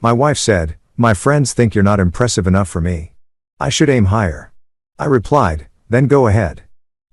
My wife said, "My friends think you're not impressive enough for me. I should aim higher." I replied, "Then go ahead."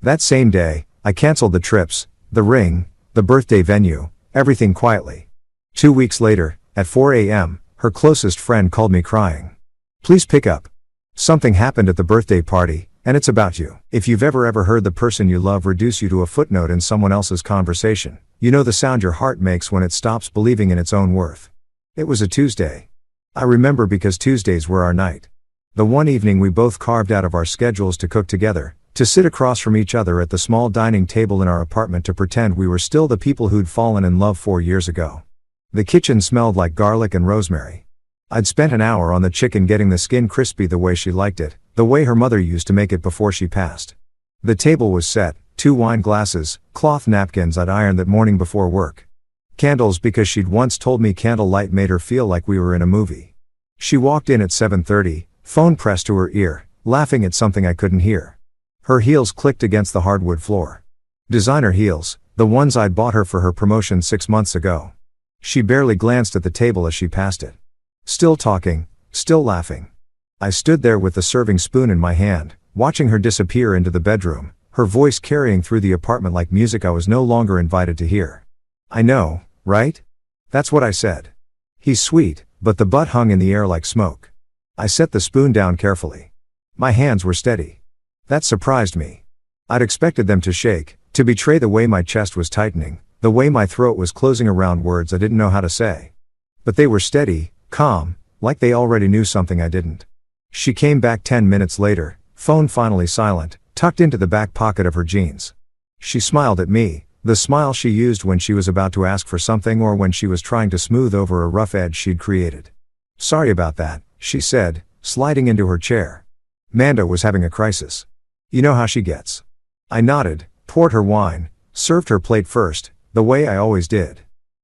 That same day, I canceled the trips, the ring, the birthday venue, everything quietly. 2 weeks later, at 4 a.m., her closest friend called me crying. "Please pick up. Something happened at the birthday party, and it's about you." If you've ever heard the person you love reduce you to a footnote in someone else's conversation, you know the sound your heart makes when it stops believing in its own worth. It was a Tuesday. I remember because Tuesdays were our night. The one evening we both carved out of our schedules to cook together, to sit across from each other at the small dining table in our apartment to pretend we were still the people who'd fallen in love 4 years ago. The kitchen smelled like garlic and rosemary. I'd spent an hour on the chicken getting the skin crispy the way she liked it, the way her mother used to make it before she passed. The table was set, 2 wine glasses, cloth napkins I'd ironed that morning before work. Candles because she'd once told me candlelight made her feel like we were in a movie. She walked in at 7:30, phone pressed to her ear, laughing at something I couldn't hear. Her heels clicked against the hardwood floor. Designer heels, the ones I'd bought her for her promotion 6 months ago. She barely glanced at the table as she passed it. Still talking, still laughing. I stood there with the serving spoon in my hand, watching her disappear into the bedroom, her voice carrying through the apartment like music I was no longer invited to hear. "I know, right?" That's what I said. "He's sweet, but the butt hung in the air like smoke." I set the spoon down carefully. My hands were steady. That surprised me. I'd expected them to shake, to betray the way my chest was tightening, the way my throat was closing around words I didn't know how to say. But they were steady, calm, like they already knew something I didn't. She came back 10 minutes later, phone finally silent, tucked into the back pocket of her jeans. She smiled at me, the smile she used when she was about to ask for something or when she was trying to smooth over a rough edge she'd created. "Sorry about that," she said, sliding into her chair. "Manda was having a crisis. You know how she gets." I nodded, poured her wine, served her plate first, the way I always did.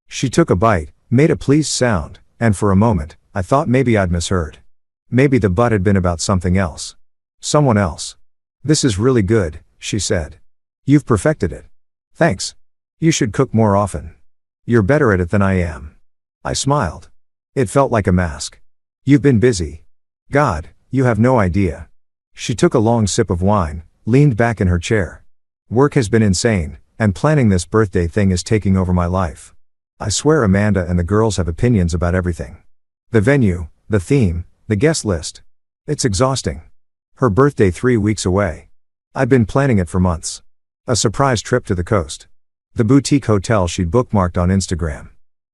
She took a bite, made a pleased sound, and for a moment, I thought maybe I'd misheard. Maybe the butt had been about something else. Someone else. "This is really good," she said. "You've perfected it." "Thanks. You should cook more often. You're better at it than I am." I smiled. It felt like a mask. "You've been busy. God, you have no idea." She took a long sip of wine, leaned back in her chair. "Work has been insane, and planning this birthday thing is taking over my life. I swear Amanda and the girls have opinions about everything. The venue, the theme, the guest list. It's exhausting. Her birthday 3 weeks away. I'd been planning it for months. A surprise trip to the coast. The boutique hotel she'd bookmarked on Instagram.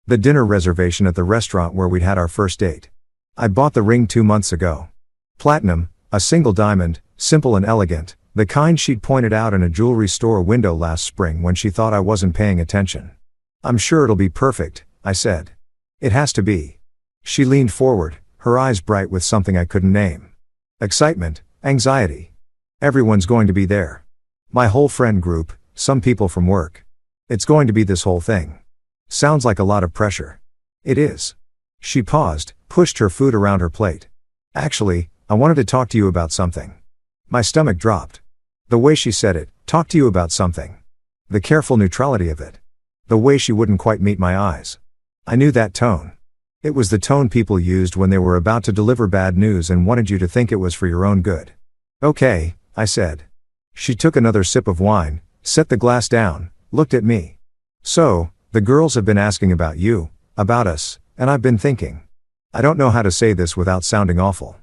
The dinner reservation at the restaurant where we'd had our first date. I bought the ring 2 months ago. Platinum, a single diamond, simple and elegant, the kind she'd pointed out in a jewelry store window last spring when she thought I wasn't paying attention. "I'm sure it'll be perfect," I said. "It has to be." She leaned forward, her eyes bright with something I couldn't name. Excitement, anxiety. Everyone's going to be there. My whole friend group, some people from work. It's going to be this whole thing. Sounds like a lot of pressure. It is. She paused, pushed her food around her plate. "Actually, I wanted to talk to you about something." My stomach dropped. The way she said it, "talk to you about something." The careful neutrality of it. The way she wouldn't quite meet my eyes. I knew that tone. It was the tone people used when they were about to deliver bad news and wanted you to think it was for your own good. "Okay," I said. She took another sip of wine, set the glass down, looked at me. "So, the girls have been asking about you, about us, and I've been thinking. I don't know how to say this without sounding awful.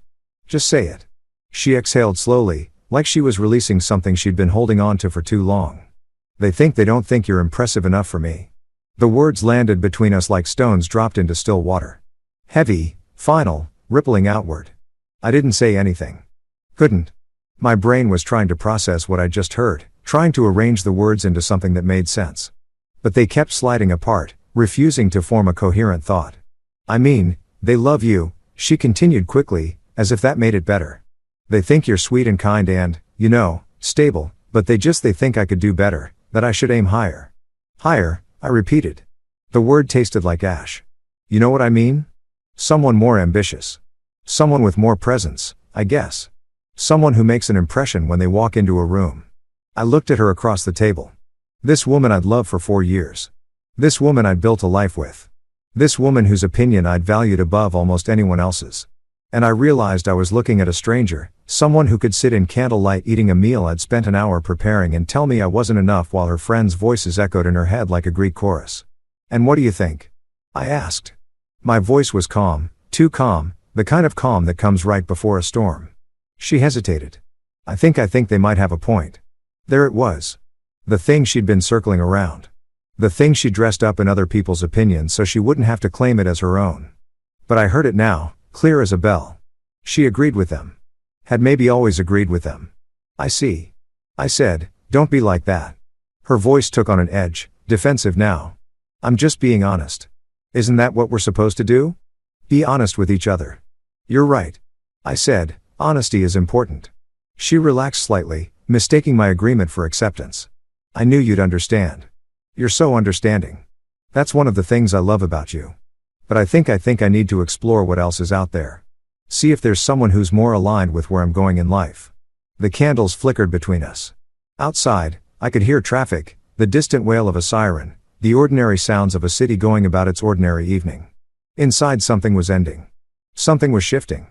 Just say it." She exhaled slowly, like she was releasing something she'd been holding on to for too long. "They don't think you're impressive enough for me." The words landed between us like stones dropped into still water. Heavy, final, rippling outward. I didn't say anything. Couldn't. My brain was trying to process what I'd just heard, trying to arrange the words into something that made sense. But they kept sliding apart, refusing to form a coherent thought. "I mean, they love you," she continued quickly, as if that made it better. "They think you're sweet and kind and, stable, but they think I could do better, that I should aim higher." "Higher," I repeated. The word tasted like ash. "You know what I mean? Someone more ambitious. Someone with more presence, I guess. Someone who makes an impression when they walk into a room." I looked at her across the table. This woman I'd loved for 4 years. This woman I'd built a life with. This woman whose opinion I'd valued above almost anyone else's. And I realized I was looking at a stranger, someone who could sit in candlelight eating a meal I'd spent an hour preparing and tell me I wasn't enough while her friends' voices echoed in her head like a Greek chorus. "And what do you think?" I asked. My voice was calm, too calm, the kind of calm that comes right before a storm. She hesitated. I think they might have a point. There it was. The thing she'd been circling around. The thing she dressed up in other people's opinions so she wouldn't have to claim it as her own. But I heard it now, clear as a bell. She agreed with them. Had maybe always agreed with them. "I see." I said, "Don't be like that." Her voice took on an edge, defensive now. "I'm just being honest. Isn't that what we're supposed to do? Be honest with each other." "You're right." I said, "Honesty is important." She relaxed slightly, mistaking my agreement for acceptance. "I knew you'd understand. You're so understanding. That's one of the things I love about you. But I think I need to explore what else is out there. See if there's someone who's more aligned with where I'm going in life." The candles flickered between us. Outside, I could hear traffic, the distant wail of a siren, the ordinary sounds of a city going about its ordinary evening. Inside, something was ending. Something was shifting.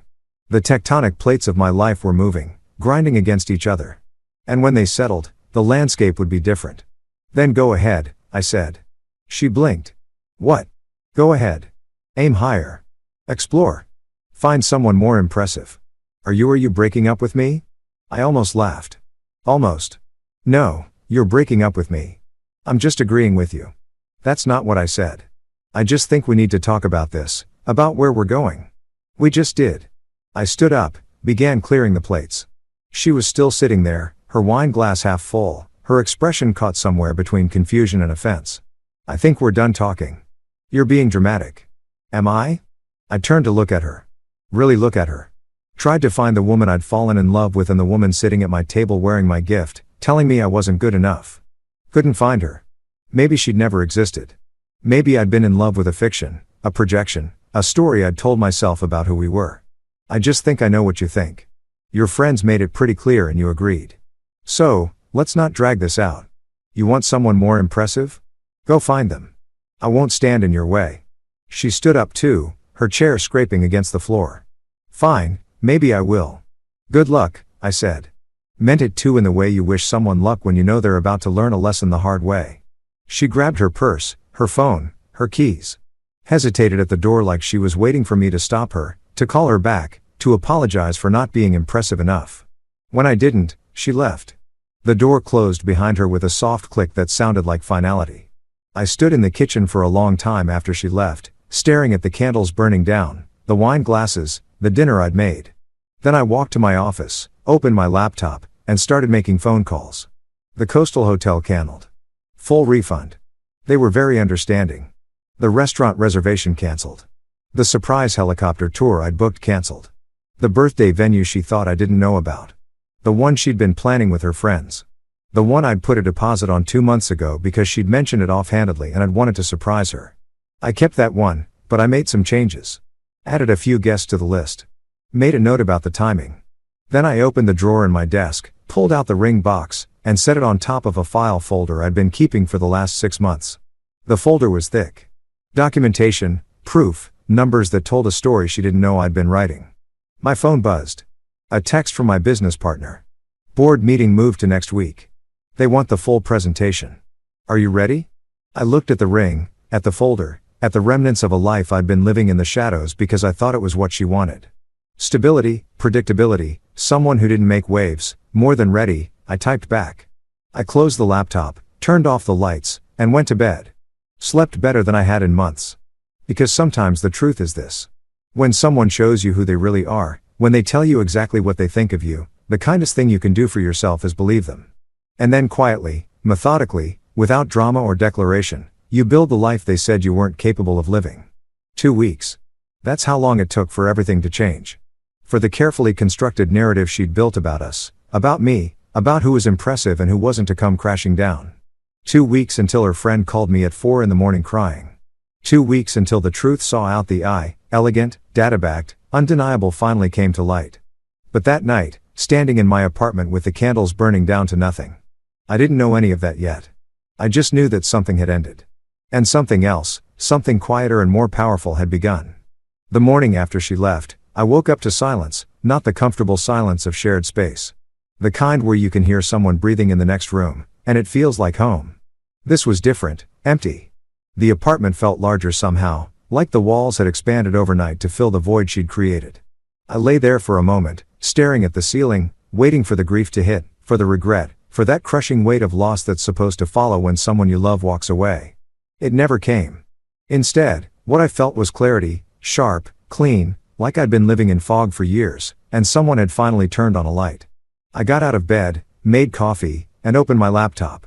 The tectonic plates of my life were moving, grinding against each other. And when they settled, the landscape would be different. "Then go ahead," I said. She blinked. "What?" "Go ahead. Aim higher. Explore. Find someone more impressive." Are you breaking up with me?" I almost laughed. "Almost. No, you're breaking up with me. I'm just agreeing with you." "That's not what I said. I just think we need to talk about this, about where we're going." "We just did." I stood up, began clearing the plates. She was still sitting there, her wine glass half full, her expression caught somewhere between confusion and offense. "I think we're done talking." "You're being dramatic." "Am I?" I turned to look at her. Really look at her. Tried to find the woman I'd fallen in love with and the woman sitting at my table wearing my gift, telling me I wasn't good enough. Couldn't find her. Maybe she'd never existed. Maybe I'd been in love with a fiction, a projection, a story I'd told myself about who we were. "I just think I know what you think. Your friends made it pretty clear and you agreed. So, let's not drag this out. You want someone more impressive? Go find them. I won't stand in your way." She stood up too, her chair scraping against the floor. "Fine, maybe I will. Good luck," I said. Meant it too, in the way you wish someone luck when you know they're about to learn a lesson the hard way. She grabbed her purse, her phone, her keys. Hesitated at the door like she was waiting for me to stop her, to call her back, to apologize for not being impressive enough. When I didn't, she left. The door closed behind her with a soft click that sounded like finality. I stood in the kitchen for a long time after she left, staring at the candles burning down, the wine glasses, the dinner I'd made. Then I walked to my office, opened my laptop, and started making phone calls. The Coastal Hotel canceled. Full refund. They were very understanding. The restaurant reservation canceled. The surprise helicopter tour I'd booked canceled. The birthday venue she thought I didn't know about. The one she'd been planning with her friends. The one I'd put a deposit on 2 months ago because she'd mentioned it offhandedly and I'd wanted to surprise her. I kept that one, but I made some changes. Added a few guests to the list. Made a note about the timing. Then I opened the drawer in my desk, pulled out the ring box, and set it on top of a file folder I'd been keeping for the last 6 months. The folder was thick. Documentation, proof, numbers that told a story she didn't know I'd been writing. My phone buzzed. A text from my business partner. "Board meeting moved to next week. They want the full presentation. Are you ready?" I looked at the ring, at the folder, at the remnants of a life I'd been living in the shadows because I thought it was what she wanted. Stability, predictability, someone who didn't make waves, more than ready, I typed back. I closed the laptop, turned off the lights, and went to bed. Slept better than I had in months. Because sometimes the truth is this. When someone shows you who they really are, when they tell you exactly what they think of you, the kindest thing you can do for yourself is believe them. And then quietly, methodically, without drama or declaration, you build the life they said you weren't capable of living. 2 weeks. That's how long it took for everything to change. For the carefully constructed narrative she'd built about us, about me, about who was impressive and who wasn't to come crashing down. 2 weeks until her friend called me at 4 a.m. crying. 2 weeks until the truth saw out the eye, elegant, data-backed, undeniable finally came to light. But that night, standing in my apartment with the candles burning down to nothing. I didn't know any of that yet. I just knew that something had ended. And something else, something quieter and more powerful had begun. The morning after she left, I woke up to silence, not the comfortable silence of shared space. The kind where you can hear someone breathing in the next room, and it feels like home. This was different, empty. The apartment felt larger somehow, like the walls had expanded overnight to fill the void she'd created. I lay there for a moment, staring at the ceiling, waiting for the grief to hit, for the regret, for that crushing weight of loss that's supposed to follow when someone you love walks away. It never came. Instead, what I felt was clarity, sharp, clean, like I'd been living in fog for years, and someone had finally turned on a light. I got out of bed, made coffee, and opened my laptop.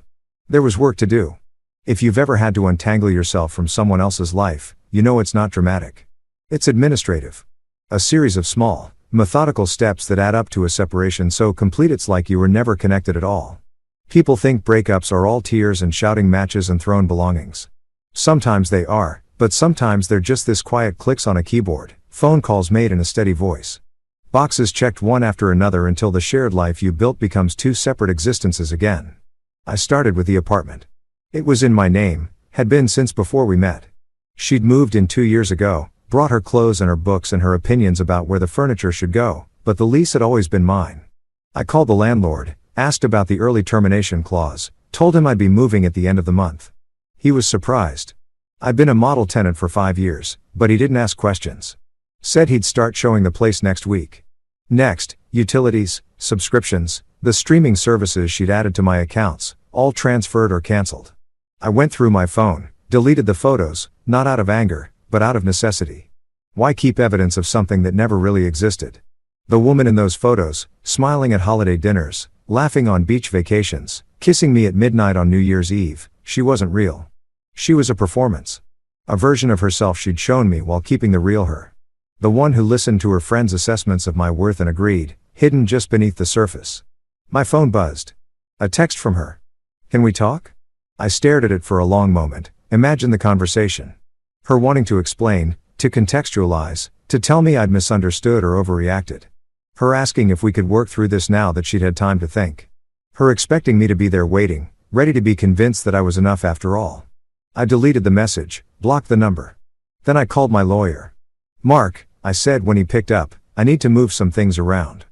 There was work to do. If you've ever had to untangle yourself from someone else's life, you know it's not dramatic. It's administrative. A series of small, methodical steps that add up to a separation so complete it's like you were never connected at all. People think breakups are all tears and shouting matches and thrown belongings. Sometimes they are, but sometimes they're just this quiet clicks on a keyboard, phone calls made in a steady voice. Boxes checked one after another until the shared life you built becomes two separate existences again. I started with the apartment. It was in my name, had been since before we met. She'd moved in 2 years ago, brought her clothes and her books and her opinions about where the furniture should go, but the lease had always been mine. I called the landlord, asked about the early termination clause, told him I'd be moving at the end of the month. He was surprised. I'd been a model tenant for 5 years, but he didn't ask questions. Said he'd start showing the place next week. Next, utilities, subscriptions, the streaming services she'd added to my accounts, all transferred or canceled. I went through my phone, deleted the photos, not out of anger, but out of necessity. Why keep evidence of something that never really existed? The woman in those photos, smiling at holiday dinners, laughing on beach vacations, kissing me at midnight on New Year's Eve, she wasn't real. She was a performance. A version of herself she'd shown me while keeping the real her. The one who listened to her friends' assessments of my worth and agreed, hidden just beneath the surface. My phone buzzed. A text from her. Can we talk? I stared at it for a long moment, imagined the conversation. Her wanting to explain, to contextualize, to tell me I'd misunderstood or overreacted. Her asking if we could work through this now that she'd had time to think. Her expecting me to be there waiting, ready to be convinced that I was enough after all. I deleted the message, blocked the number. Then I called my lawyer. Mark, I said when he picked up, I need to move some things around.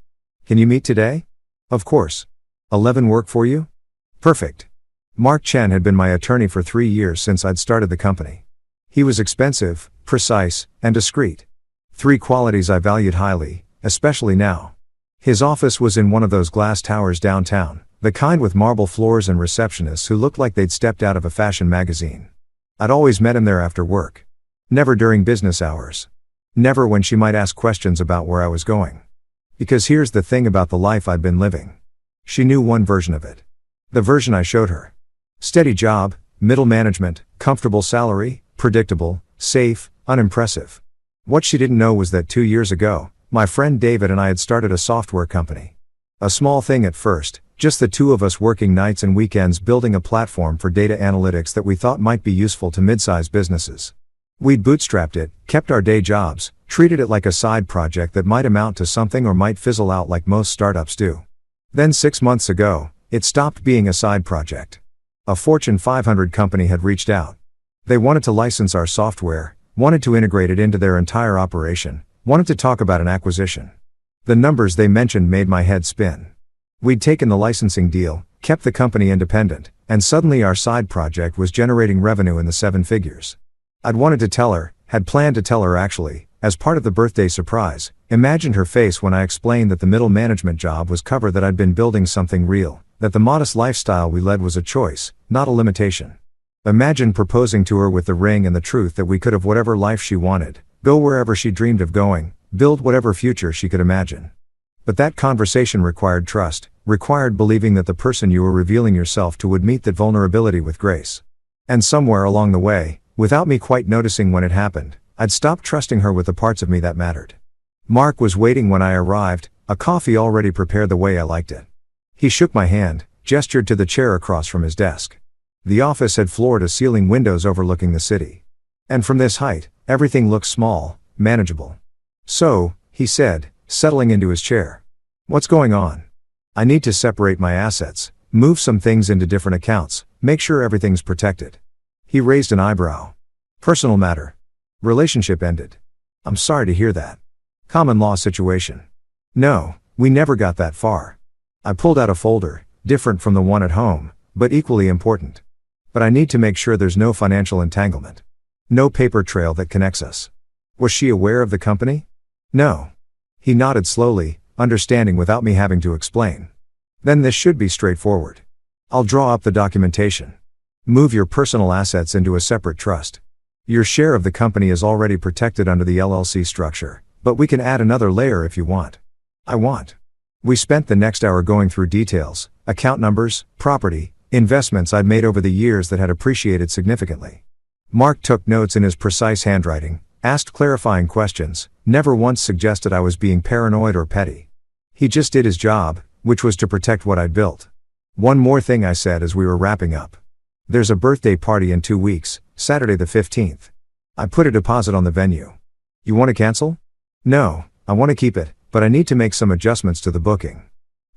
Can you meet today? Of course. 11 work for you? Perfect. Mark Chen had been my attorney for 3 years since I'd started the company. He was expensive, precise, and discreet. 3 qualities I valued highly, especially now. His office was in one of those glass towers downtown, the kind with marble floors and receptionists who looked like they'd stepped out of a fashion magazine. I'd always met him there after work. Never during business hours. Never when she might ask questions about where I was going. Because here's the thing about the life I'd been living. She knew one version of it. The version I showed her. Steady job, middle management, comfortable salary, predictable, safe, unimpressive. What she didn't know was that 2 years ago, my friend David and I had started a software company. A small thing at first, just the two of us working nights and weekends building a platform for data analytics that we thought might be useful to mid-sized businesses. We'd bootstrapped it, kept our day jobs, treated it like a side project that might amount to something or might fizzle out like most startups do. Then 6 months ago, it stopped being a side project. A Fortune 500 company had reached out. They wanted to license our software, wanted to integrate it into their entire operation, wanted to talk about an acquisition. The numbers they mentioned made my head spin. We'd taken the licensing deal, kept the company independent, and suddenly our side project was generating revenue in the 7 figures. I'd wanted to tell her, had planned to tell her actually, as part of the birthday surprise, imagined her face when I explained that the middle management job was cover that I'd been building something real, that the modest lifestyle we led was a choice, not a limitation. Imagine proposing to her with the ring and the truth that we could have whatever life she wanted, go wherever she dreamed of going, build whatever future she could imagine. But that conversation required trust, required believing that the person you were revealing yourself to would meet that vulnerability with grace. And somewhere along the way, without me quite noticing when it happened, I'd stopped trusting her with the parts of me that mattered. Mark was waiting when I arrived, a coffee already prepared the way I liked it. He shook my hand, gestured to the chair across from his desk. The office had floor-to-ceiling windows overlooking the city. And from this height, everything looked small, manageable. So, he said, settling into his chair. What's going on? I need to separate my assets, move some things into different accounts, make sure everything's protected. He raised an eyebrow. Personal matter. Relationship ended. I'm sorry to hear that. Common law situation. No, we never got that far. I pulled out a folder, different from the one at home, but equally important. But I need to make sure there's no financial entanglement. No paper trail that connects us. Was she aware of the company? No. He nodded slowly, understanding without me having to explain. Then this should be straightforward. I'll draw up the documentation. Move your personal assets into a separate trust. Your share of the company is already protected under the LLC structure, but we can add another layer if you want. I want. We spent the next hour going through details, account numbers, property, investments I'd made over the years that had appreciated significantly. Mark took notes in his precise handwriting, asked clarifying questions, never once suggested I was being paranoid or petty. He just did his job, which was to protect what I'd built. One more thing I said as we were wrapping up. There's a birthday party in 2 weeks, Saturday the 15th. I put a deposit on the venue. You want to cancel? No, I want to keep it, but I need to make some adjustments to the booking.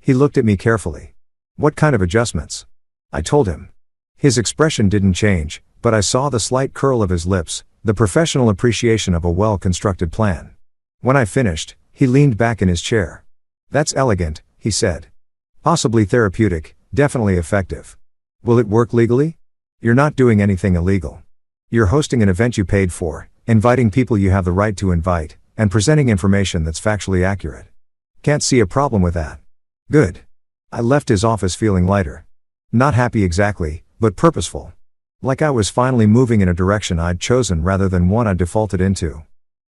He looked at me carefully. What kind of adjustments? I told him. His expression didn't change, but I saw the slight curl of his lips, the professional appreciation of a well-constructed plan. When I finished, he leaned back in his chair. That's elegant, he said. Possibly therapeutic, definitely effective. Will it work legally? You're not doing anything illegal. You're hosting an event you paid for, inviting people you have the right to invite, and presenting information that's factually accurate. Can't see a problem with that. Good. I left his office feeling lighter. Not happy exactly, but purposeful. Like I was finally moving in a direction I'd chosen rather than one I'd defaulted into.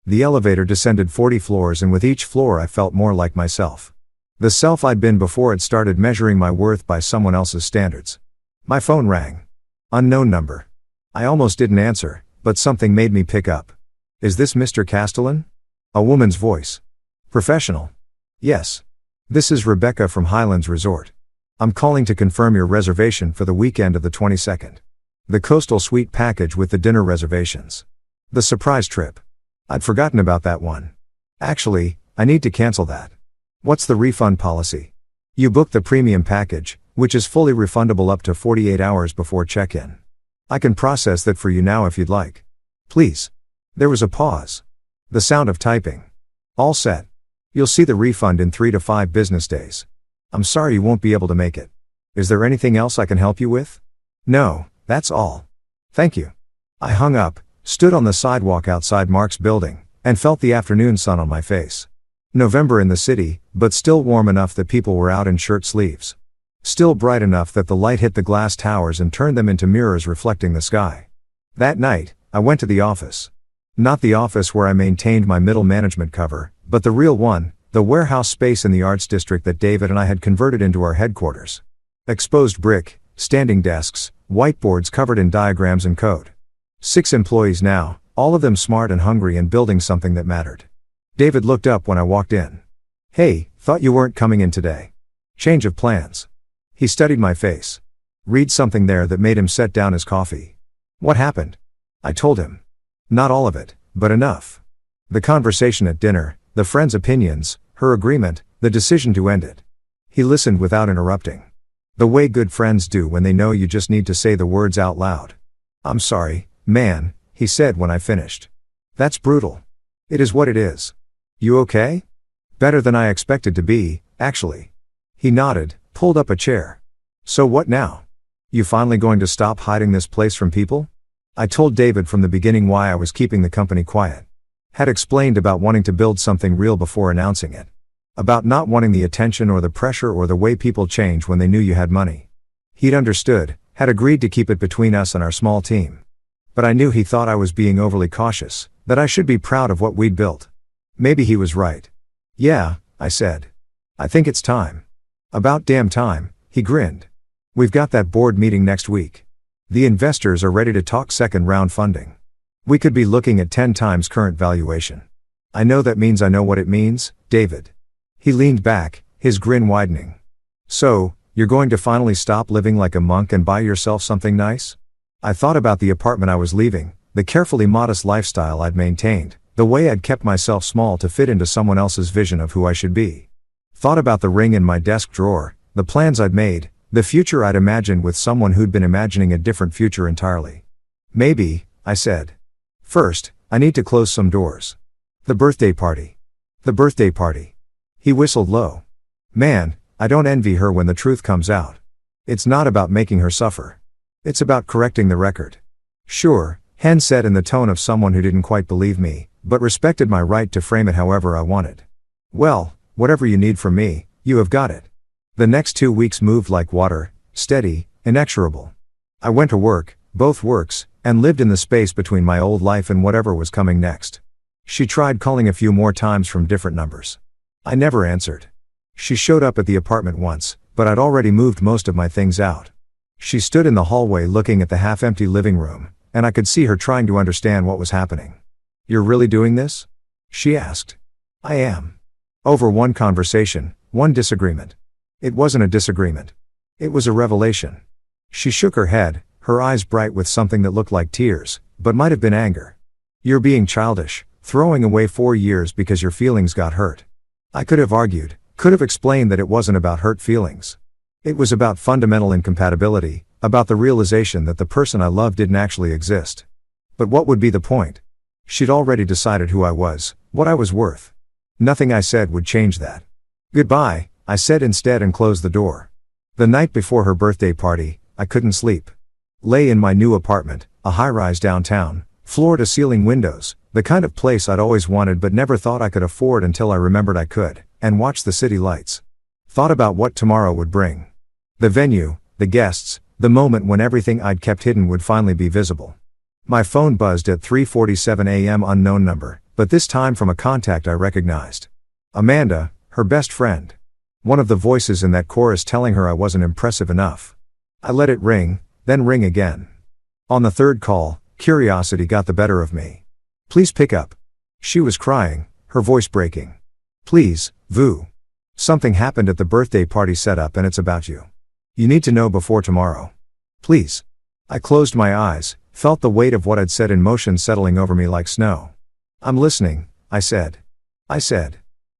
The elevator descended 40 floors, and with each floor I felt more like myself. The self I'd been before it started measuring my worth by someone else's standards. My phone rang. Unknown number. I almost didn't answer, but something made me pick up. Is this Mr. Castellan? A woman's voice. Professional. Yes. This is Rebecca from Highlands Resort. I'm calling to confirm your reservation for the weekend of the 22nd. The coastal suite package with the dinner reservations. The surprise trip. I'd forgotten about that one. Actually, I need to cancel that. What's the refund policy? You booked the premium package, which is fully refundable up to 48 hours before check-in. I can process that for you now if you'd like. Please. There was a pause. The sound of typing. All set. You'll see the refund in 3 to 5 business days. I'm sorry you won't be able to make it. Is there anything else I can help you with? No, that's all. Thank you. I hung up, stood on the sidewalk outside Mark's building, and felt the afternoon sun on my face. November in the city, but still warm enough that people were out in shirt sleeves. Still bright enough that the light hit the glass towers and turned them into mirrors reflecting the sky. That night, I went to the office. Not the office where I maintained my middle management cover, but the real one, the warehouse space in the arts district that David and I had converted into our headquarters. Exposed brick, standing desks, whiteboards covered in diagrams and code. 6 employees now, all of them smart and hungry and building something that mattered. David looked up when I walked in. Hey, thought you weren't coming in today. Change of plans. He studied my face. Read something there that made him set down his coffee. What happened? I told him. Not all of it, but enough. The conversation at dinner, the friend's opinions, her agreement, the decision to end it. He listened without interrupting. The way good friends do when they know you just need to say the words out loud. I'm sorry, man, he said when I finished. That's brutal. It is what it is. You okay? Better than I expected to be, actually. He nodded, pulled up a chair. So what now? You finally going to stop hiding this place from people? I told David from the beginning why I was keeping the company quiet. Had explained about wanting to build something real before announcing it. About not wanting the attention or the pressure or the way people change when they knew you had money. He'd understood, had agreed to keep it between us and our small team. But I knew he thought I was being overly cautious, that I should be proud of what we'd built. Maybe he was right. Yeah, I said. I think it's time. About damn time, he grinned. We've got that board meeting next week. The investors are ready to talk second round funding. We could be looking at 10 times current valuation. I know that means I know what it means, David. He leaned back, his grin widening. So, you're going to finally stop living like a monk and buy yourself something nice? I thought about the apartment I was leaving, the carefully modest lifestyle I'd maintained, the way I'd kept myself small to fit into someone else's vision of who I should be. Thought about the ring in my desk drawer, the plans I'd made, the future I'd imagined with someone who'd been imagining a different future entirely. Maybe, I said. First, I need to close some doors. The birthday party. The birthday party. He whistled low. Man, I don't envy her when the truth comes out. It's not about making her suffer. It's about correcting the record. Sure, Hen said in the tone of someone who didn't quite believe me, but respected my right to frame it however I wanted. Well, whatever you need from me, you have got it. The next 2 weeks moved like water, steady, inexorable. I went to work, both works, and lived in the space between my old life and whatever was coming next. She tried calling a few more times from different numbers. I never answered. She showed up at the apartment once, but I'd already moved most of my things out. She stood in the hallway looking at the half-empty living room, and I could see her trying to understand what was happening. You're really doing this? She asked. I am. Over one conversation, one disagreement. It wasn't a disagreement. It was a revelation. She shook her head, her eyes bright with something that looked like tears, but might have been anger. You're being childish, throwing away 4 years because your feelings got hurt. I could have argued, could have explained that it wasn't about hurt feelings. It was about fundamental incompatibility, about the realization that the person I loved didn't actually exist. But what would be the point? She'd already decided who I was, what I was worth. Nothing I said would change that. Goodbye, I said instead and closed the door. The night before her birthday party, I couldn't sleep. Lay in my new apartment, a high-rise downtown, floor-to-ceiling windows, the kind of place I'd always wanted but never thought I could afford until I remembered I could, and watched the city lights. Thought about what tomorrow would bring. The venue, the guests, the moment when everything I'd kept hidden would finally be visible. My phone buzzed at 3:47 a.m. unknown number, but this time from a contact I recognized. Amanda, her best friend. One of the voices in that chorus telling her I wasn't impressive enough. I let it ring, then ring again. On the third call, curiosity got the better of me. Please pick up. She was crying, her voice breaking. Please, Vu. Something happened at the birthday party setup and it's about you. You need to know before tomorrow. Please. I closed my eyes, felt the weight of what I'd said in motion settling over me like snow. I'm listening, I said.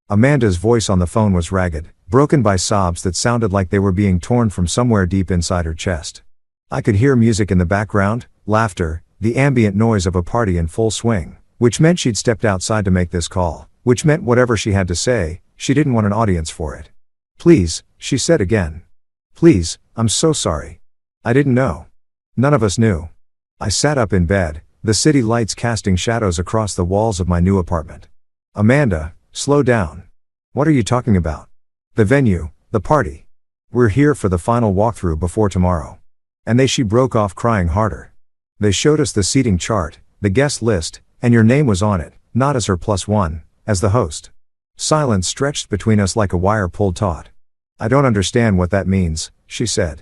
Amanda's voice on the phone was ragged, broken by sobs that sounded like they were being torn from somewhere deep inside her chest. I could hear music in the background, laughter, the ambient noise of a party in full swing, which meant she'd stepped outside to make this call, which meant whatever she had to say, she didn't want an audience for it. Please, she said again. Please, I'm so sorry. I didn't know. None of us knew. I sat up in bed, the city lights casting shadows across the walls of my new apartment. Amanda, slow down. What are you talking about? The venue, the party. We're here for the final walkthrough before tomorrow. And she broke off crying harder. They showed us the seating chart, the guest list, and your name was on it, not as her +1, as the host. Silence stretched between us like a wire pulled taut. I don't understand what that means, she said.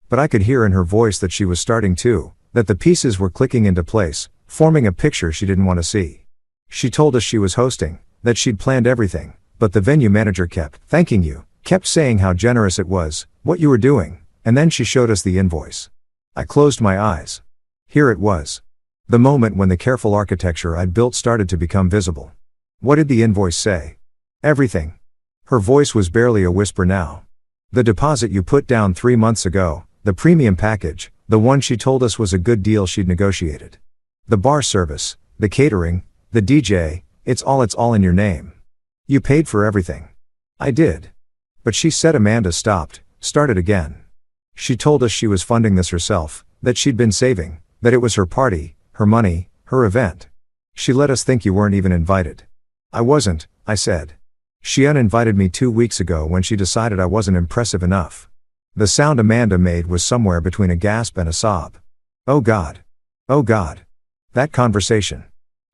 But I could hear in her voice that she was starting to, that the pieces were clicking into place, forming a picture she didn't want to see. She told us she was hosting, that she'd planned everything, but the venue manager kept thanking you, kept saying how generous it was, what you were doing, and then she showed us the invoice. I closed my eyes. Here it was. The moment when the careful architecture I'd built started to become visible. What did the invoice say? Everything. Her voice was barely a whisper now. The deposit you put down 3 months ago, the premium package, the one she told us was a good deal she'd negotiated. The bar service, the catering, the DJ, it's all in your name. You paid for everything. I did. But she said Amanda stopped, started again. She told us she was funding this herself, that she'd been saving, that it was her party, her money, her event. She let us think you weren't even invited. I wasn't, I said. She uninvited me 2 weeks ago when she decided I wasn't impressive enough. The sound Amanda made was somewhere between a gasp and a sob. Oh God. Oh God. That conversation.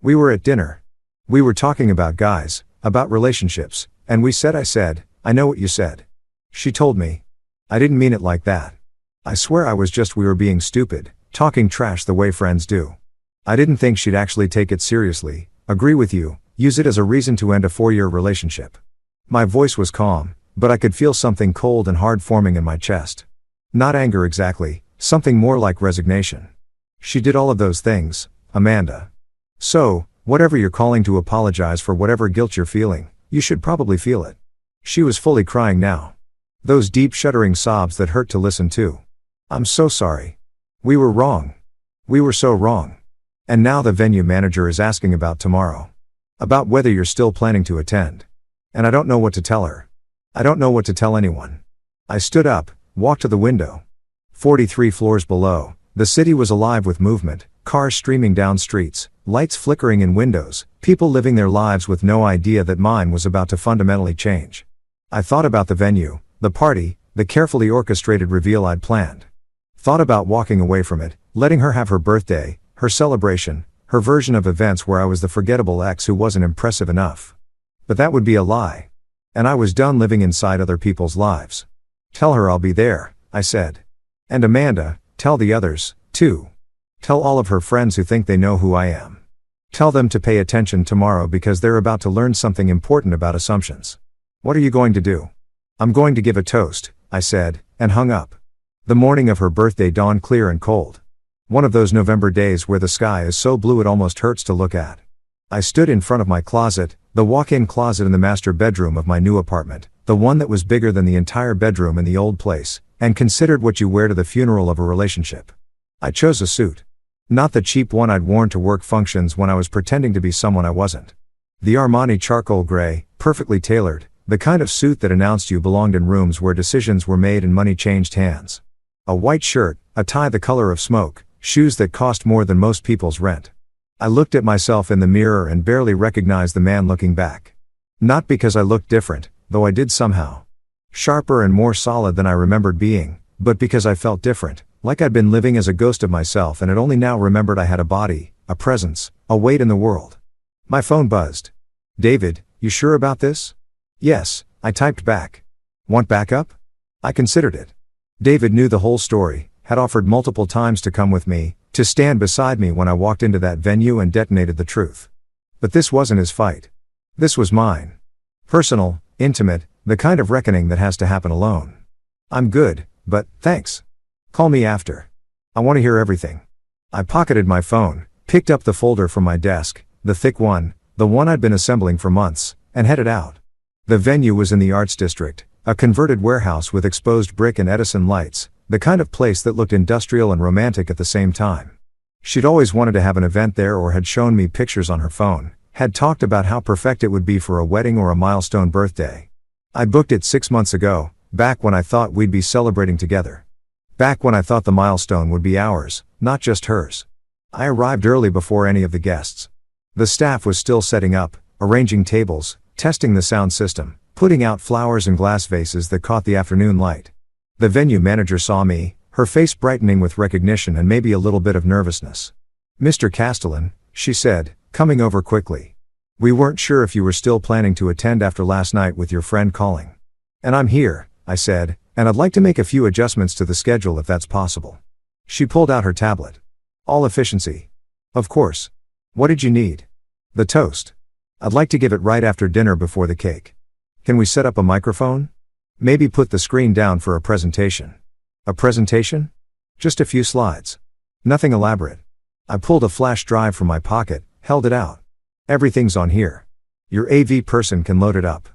We were at dinner. We were talking about guys, about relationships, and I said, I know what you said. She told me. I didn't mean it like that. I swear we were being stupid, talking trash the way friends do. I didn't think she'd actually take it seriously, agree with you, use it as a reason to end a 4-year relationship. My voice was calm, but I could feel something cold and hard forming in my chest. Not anger exactly, something more like resignation. She did all of those things, Amanda. So, whatever you're calling to apologize for whatever guilt you're feeling, you should probably feel it. She was fully crying now. Those deep shuddering sobs that hurt to listen to. I'm so sorry. We were wrong. We were so wrong. And now the venue manager is asking about tomorrow. About whether you're still planning to attend. And I don't know what to tell her. I don't know what to tell anyone. I stood up, walked to the window. 43 floors below, the city was alive with movement, cars streaming down streets, lights flickering in windows, people living their lives with no idea that mine was about to fundamentally change. I thought about the venue, the party, the carefully orchestrated reveal I'd planned. Thought about walking away from it, letting her have her birthday, her celebration, her version of events where I was the forgettable ex who wasn't impressive enough. But that would be a lie. And I was done living inside other people's lives. Tell her I'll be there, I said. And Amanda, tell the others, too. Tell all of her friends who think they know who I am. Tell them to pay attention tomorrow because they're about to learn something important about assumptions. What are you going to do? I'm going to give a toast, I said, and hung up. The morning of her birthday dawned clear and cold. One of those November days where the sky is so blue it almost hurts to look at. I stood in front of my closet, the walk-in closet in the master bedroom of my new apartment, the one that was bigger than the entire bedroom in the old place, and considered what you wear to the funeral of a relationship. I chose a suit. Not the cheap one I'd worn to work functions when I was pretending to be someone I wasn't. The Armani charcoal gray, perfectly tailored, the kind of suit that announced you belonged in rooms where decisions were made and money changed hands. A white shirt, a tie the color of smoke, shoes that cost more than most people's rent. I looked at myself in the mirror and barely recognized the man looking back. Not because I looked different, though I did somehow. Sharper and more solid than I remembered being, but because I felt different, like I'd been living as a ghost of myself and had only now remembered I had a body, a presence, a weight in the world. My phone buzzed. David, you sure about this? Yes, I typed back. Want backup? I considered it. David knew the whole story, had offered multiple times to come with me, to stand beside me when I walked into that venue and detonated the truth. But this wasn't his fight. This was mine. Personal, intimate, the kind of reckoning that has to happen alone. I'm good, but, thanks. Call me after. I want to hear everything. I pocketed my phone, picked up the folder from my desk, the thick one, the one I'd been assembling for months, and headed out. The venue was in the Arts District, a converted warehouse with exposed brick and Edison lights, the kind of place that looked industrial and romantic at the same time. She'd always wanted to have an event there or had shown me pictures on her phone, had talked about how perfect it would be for a wedding or a milestone birthday. I booked it 6 months ago, back when I thought we'd be celebrating together. Back when I thought the milestone would be ours, not just hers. I arrived early before any of the guests. The staff was still setting up, arranging tables, testing the sound system, putting out flowers and glass vases that caught the afternoon light. The venue manager saw me, her face brightening with recognition and maybe a little bit of nervousness. Mr. Castellan, she said, coming over quickly. We weren't sure if you were still planning to attend after last night with your friend calling. And I'm here, I said, and I'd like to make a few adjustments to the schedule if that's possible. She pulled out her tablet. All efficiency. Of course. What did you need? The toast. I'd like to give it right after dinner before the cake. Can we set up a microphone? Maybe put the screen down for a presentation. A presentation? Just a few slides. Nothing elaborate. I pulled a flash drive from my pocket, held it out. Everything's on here. Your AV person can load it up.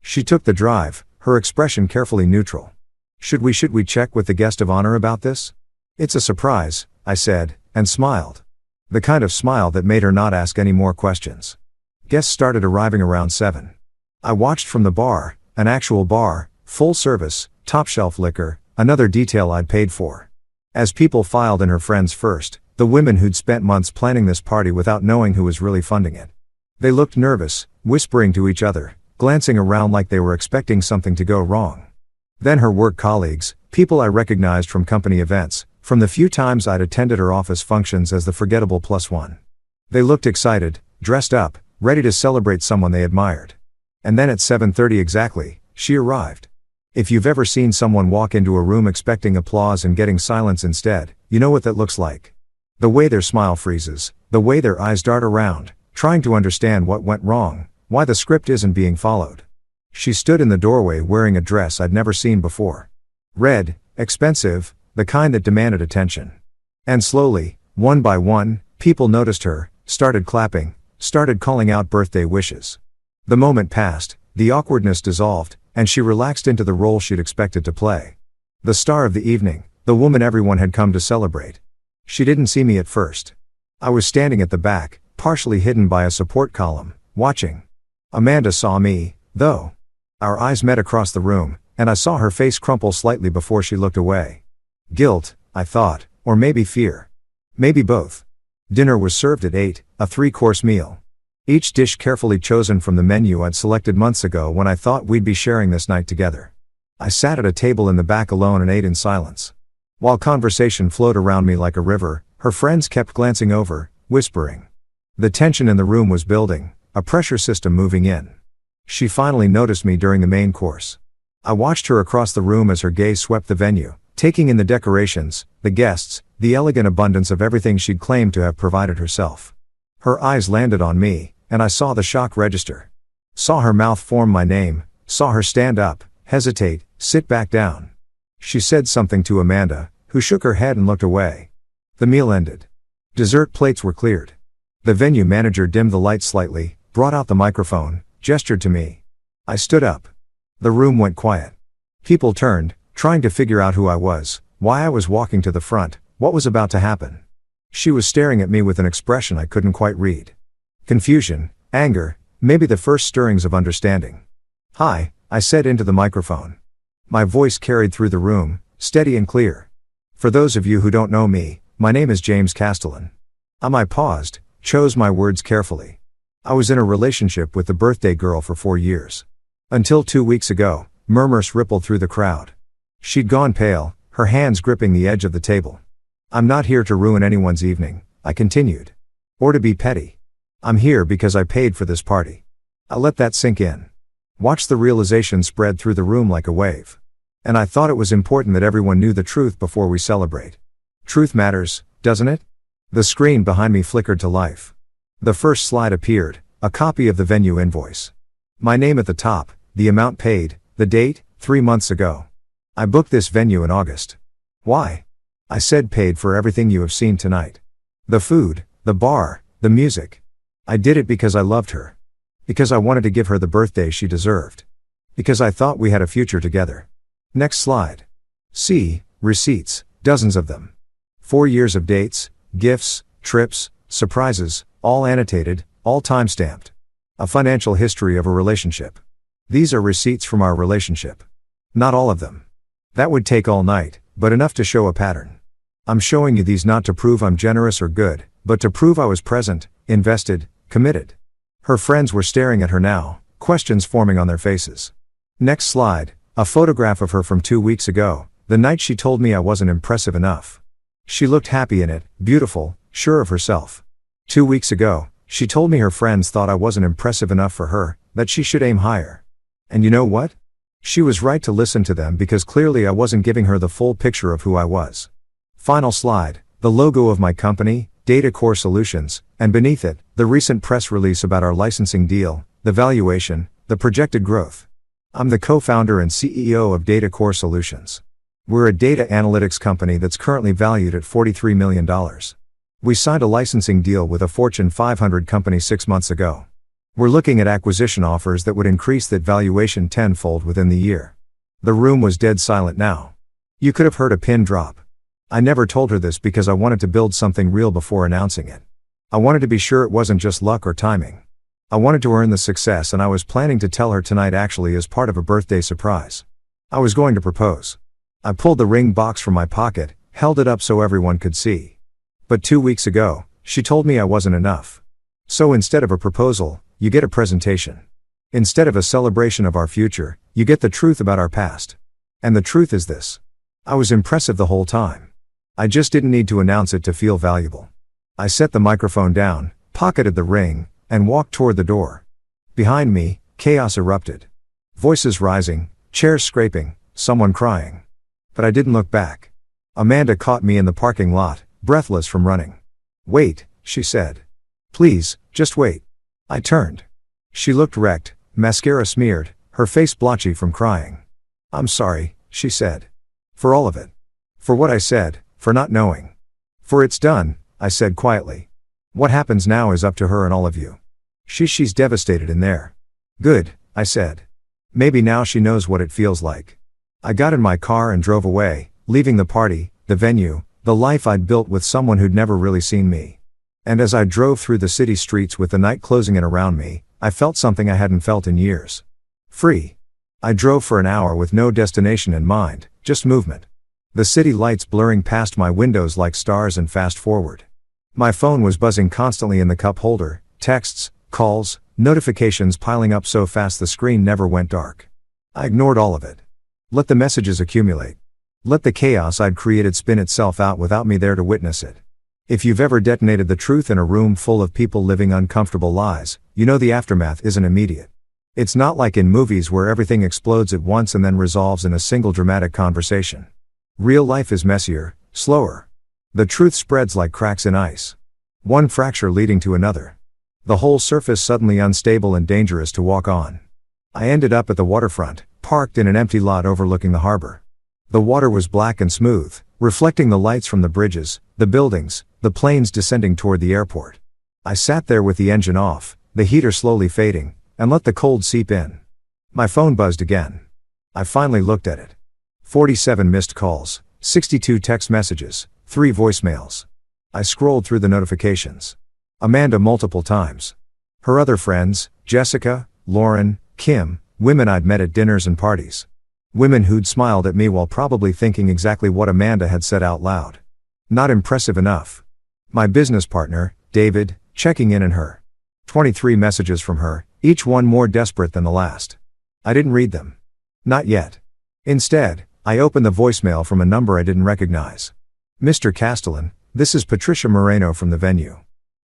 She took the drive, her expression carefully neutral. Should we check with the guest of honor about this? It's a surprise, I said, and smiled. The kind of smile that made her not ask any more questions. Guests started arriving around 7. I watched from the bar, an actual bar, full service, top shelf liquor, another detail I'd paid for. As people filed in, her friends first, the women who'd spent months planning this party without knowing who was really funding it. They looked nervous, whispering to each other, glancing around like they were expecting something to go wrong. Then her work colleagues, people I recognized from company events, from the few times I'd attended her office functions as the forgettable +1. They looked excited, dressed up, ready to celebrate someone they admired. And then at 7:30 exactly, she arrived. If you've ever seen someone walk into a room expecting applause and getting silence instead, you know what that looks like. The way their smile freezes, the way their eyes dart around, trying to understand what went wrong, why the script isn't being followed. She stood in the doorway wearing a dress I'd never seen before. Red, expensive, the kind that demanded attention. And slowly, one by one, people noticed her, started clapping, started calling out birthday wishes. The moment passed, the awkwardness dissolved, and she relaxed into the role she'd expected to play. The star of the evening, the woman everyone had come to celebrate. She didn't see me at first. I was standing at the back, partially hidden by a support column, watching. Amanda saw me, though. Our eyes met across the room, and I saw her face crumple slightly before she looked away. Guilt, I thought, or maybe fear. Maybe both. Dinner was served at 8, a 3-course meal. Each dish carefully chosen from the menu I'd selected months ago when I thought we'd be sharing this night together. I sat at a table in the back alone and ate in silence. While conversation flowed around me like a river, her friends kept glancing over, whispering. The tension in the room was building, a pressure system moving in. She finally noticed me during the main course. I watched her across the room as her gaze swept the venue, taking in the decorations, the guests, the elegant abundance of everything she'd claimed to have provided herself. Her eyes landed on me, and I saw the shock register. Saw her mouth form my name, saw her stand up, hesitate, sit back down. She said something to Amanda, who shook her head and looked away. The meal ended. Dessert plates were cleared. The venue manager dimmed the light slightly, brought out the microphone, gestured to me. I stood up. The room went quiet. People turned, trying to figure out who I was, why I was walking to the front, what was about to happen. She was staring at me with an expression I couldn't quite read. Confusion, anger, maybe the first stirrings of understanding. "Hi," I said into the microphone. My voice carried through the room, steady and clear. "For those of you who don't know me, my name is James Castellan." I paused, chose my words carefully. I was in a relationship with the birthday girl for 4 years. Until 2 weeks ago, murmurs rippled through the crowd. She'd gone pale, her hands gripping the edge of the table. "I'm not here to ruin anyone's evening," I continued. "Or to be petty. I'm here because I paid for this party." I let that sink in. Watched the realization spread through the room like a wave. And I thought it was important that everyone knew the truth before we celebrate. Truth matters, doesn't it? The screen behind me flickered to life. The first slide appeared, a copy of the venue invoice. My name at the top, the amount paid, the date, 3 months ago. "I booked this venue in August." "Why?" I said. "Paid for everything you have seen tonight. The food, the bar, the music. I did it because I loved her. Because I wanted to give her the birthday she deserved. Because I thought we had a future together." Next slide. See, receipts, dozens of them. 4 years of dates, gifts, trips, surprises, all annotated, all time-stamped. A financial history of a relationship. These are receipts from our relationship. Not all of them. That would take all night, but enough to show a pattern. I'm showing you these not to prove I'm generous or good, but to prove I was present, invested, committed. Her friends were staring at her now, questions forming on their faces. Next slide, a photograph of her from 2 weeks ago, the night she told me I wasn't impressive enough. She looked happy in it, beautiful, sure of herself. 2 weeks ago, she told me her friends thought I wasn't impressive enough for her, that she should aim higher. And you know what? She was right to listen to them because clearly I wasn't giving her the full picture of who I was. Final slide, the logo of my company, Data Core Solutions, and beneath it, the recent press release about our licensing deal, the valuation, the projected growth. I'm the co-founder and CEO of Data Core Solutions. We're a data analytics company that's currently valued at $43 million. We signed a licensing deal with a Fortune 500 company 6 months ago. We're looking at acquisition offers that would increase that valuation tenfold within the year. The room was dead silent now. You could have heard a pin drop. I never told her this because I wanted to build something real before announcing it. I wanted to be sure it wasn't just luck or timing. I wanted to earn the success, and I was planning to tell her tonight actually as part of a birthday surprise. I was going to propose. I pulled the ring box from my pocket, held it up so everyone could see. But 2 weeks ago, she told me I wasn't enough. So instead of a proposal, you get a presentation. Instead of a celebration of our future, you get the truth about our past. And the truth is this. I was impressive the whole time. I just didn't need to announce it to feel valuable. I set the microphone down, pocketed the ring, and walked toward the door. Behind me, chaos erupted. Voices rising, chairs scraping, someone crying. But I didn't look back. Amanda caught me in the parking lot, breathless from running. "Wait," she said. "Please, just wait." I turned. She looked wrecked, mascara smeared, her face blotchy from crying. "I'm sorry," she said. "For all of it. For what I said, for not knowing. For it's done," I said quietly. "What happens now is up to her and all of you. She's devastated in there." "Good," I said. "Maybe now she knows what it feels like." I got in my car and drove away, leaving the party, the venue, the life I'd built with someone who'd never really seen me. And as I drove through the city streets with the night closing in around me, I felt something I hadn't felt in years. Free. I drove for an hour with no destination in mind, just movement. The city lights blurring past my windows like stars and fast forward. My phone was buzzing constantly in the cup holder, texts, calls, notifications piling up so fast the screen never went dark. I ignored all of it. Let the messages accumulate. Let the chaos I'd created spin itself out without me there to witness it. If you've ever detonated the truth in a room full of people living uncomfortable lies, you know the aftermath isn't immediate. It's not like in movies where everything explodes at once and then resolves in a single dramatic conversation. Real life is messier, slower. The truth spreads like cracks in ice. One fracture leading to another. The whole surface suddenly unstable and dangerous to walk on. I ended up at the waterfront, parked in an empty lot overlooking the harbor. The water was black and smooth, reflecting the lights from the bridges, the buildings, the planes descending toward the airport. I sat there with the engine off, the heater slowly fading, and let the cold seep in. My phone buzzed again. I finally looked at it. 47 missed calls, 62 text messages, 3 voicemails. I scrolled through the notifications. Amanda multiple times. Her other friends, Jessica, Lauren, Kim, women I'd met at dinners and parties. Women who'd smiled at me while probably thinking exactly what Amanda had said out loud. Not impressive enough. My business partner, David, checking in on her. 23 messages from her, each one more desperate than the last. I didn't read them. Not yet. Instead, I opened the voicemail from a number I didn't recognize. Mr. Castellan, this is Patricia Moreno from the venue.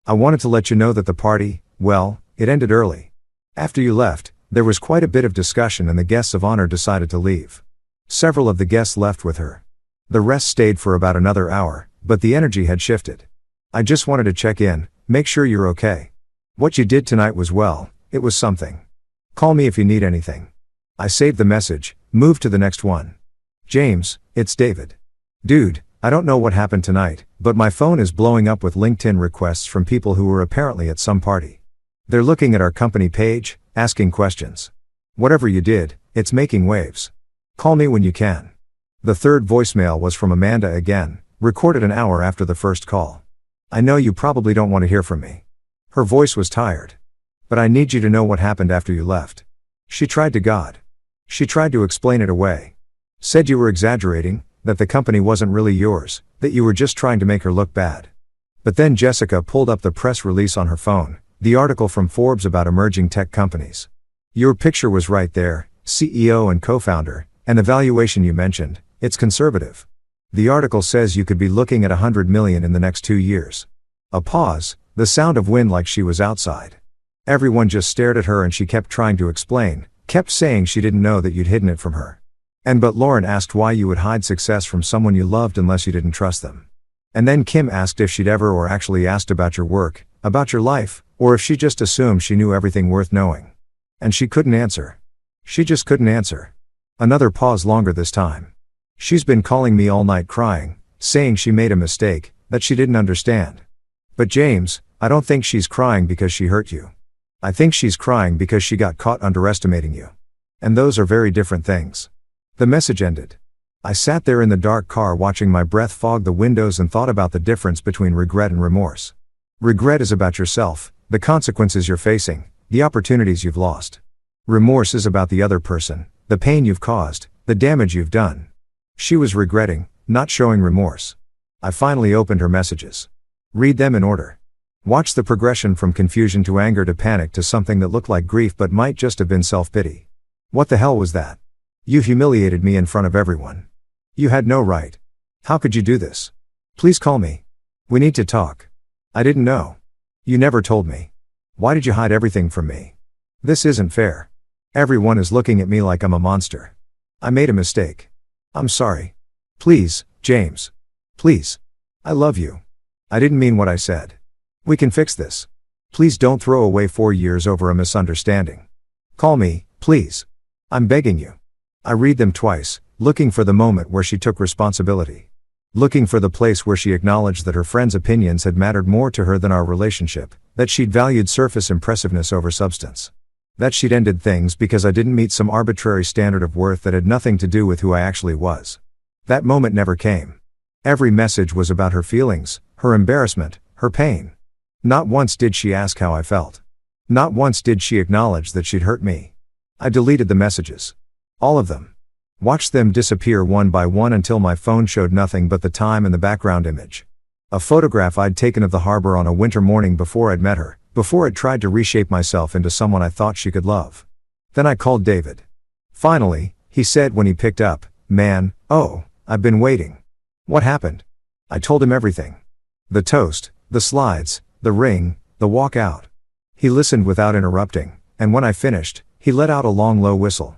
I wanted to let you know that the party, well, it ended early. After you left, there was quite a bit of discussion and the guests of honor decided to leave. Several of the guests left with her. The rest stayed for about another hour, but the energy had shifted. I just wanted to check in, make sure you're okay. What you did tonight was well, it was something. Call me if you need anything. I saved the message, moved to the next one. James, it's David. Dude, I don't know what happened tonight, but my phone is blowing up with LinkedIn requests from people who were apparently at some party. They're looking at our company page, asking questions. Whatever you did, it's making waves. Call me when you can. The third voicemail was from Amanda again, recorded an hour after the first call. I know you probably don't want to hear from me. Her voice was tired. But I need you to know what happened after you left. She tried to God. She tried to explain it away. Said you were exaggerating, that the company wasn't really yours, that you were just trying to make her look bad. But then Jessica pulled up the press release on her phone, the article from Forbes about emerging tech companies. Your picture was right there, CEO and co-founder, and the valuation you mentioned, it's conservative. The article says you could be looking at $100 million in the next 2 years. A pause, the sound of wind like she was outside. Everyone just stared at her and she kept trying to explain, kept saying she didn't know that you'd hidden it from her. But Lauren asked why you would hide success from someone you loved unless you didn't trust them. And then Kim asked if she'd ever or actually asked about your work, about your life, or if she just assumed she knew everything worth knowing. And she couldn't answer. She just couldn't answer. Another pause longer this time. She's been calling me all night crying, saying she made a mistake, that she didn't understand. But James, I don't think she's crying because she hurt you. I think she's crying because she got caught underestimating you. And those are very different things. The message ended. I sat there in the dark car watching my breath fog the windows and thought about the difference between regret and remorse. Regret is about yourself, the consequences you're facing, the opportunities you've lost. Remorse is about the other person, the pain you've caused, the damage you've done. She was regretting, not showing remorse. I finally opened her messages. Read them in order. Watch the progression from confusion to anger to panic to something that looked like grief but might just have been self-pity. What the hell was that? You humiliated me in front of everyone. You had no right. How could you do this? Please call me. We need to talk. I didn't know. You never told me. Why did you hide everything from me? This isn't fair. Everyone is looking at me like I'm a monster. I made a mistake. I'm sorry. Please, James. Please. I love you. I didn't mean what I said. We can fix this. Please don't throw away 4 years over a misunderstanding. Call me, please. I'm begging you. I read them twice, looking for the moment where she took responsibility. Looking for the place where she acknowledged that her friends' opinions had mattered more to her than our relationship, that she'd valued surface impressiveness over substance. That she'd ended things because I didn't meet some arbitrary standard of worth that had nothing to do with who I actually was. That moment never came. Every message was about her feelings, her embarrassment, her pain. Not once did she ask how I felt. Not once did she acknowledge that she'd hurt me. I deleted the messages. All of them. Watched them disappear one by one until my phone showed nothing but the time and the background image. A photograph I'd taken of the harbor on a winter morning before I'd met her, before I'd tried to reshape myself into someone I thought she could love. Then I called David. Finally, he said when he picked up, "Man, oh, I've been waiting." What happened? I told him everything. The toast, the slides, the ring, the walk out. He listened without interrupting, and when I finished, he let out a long low whistle.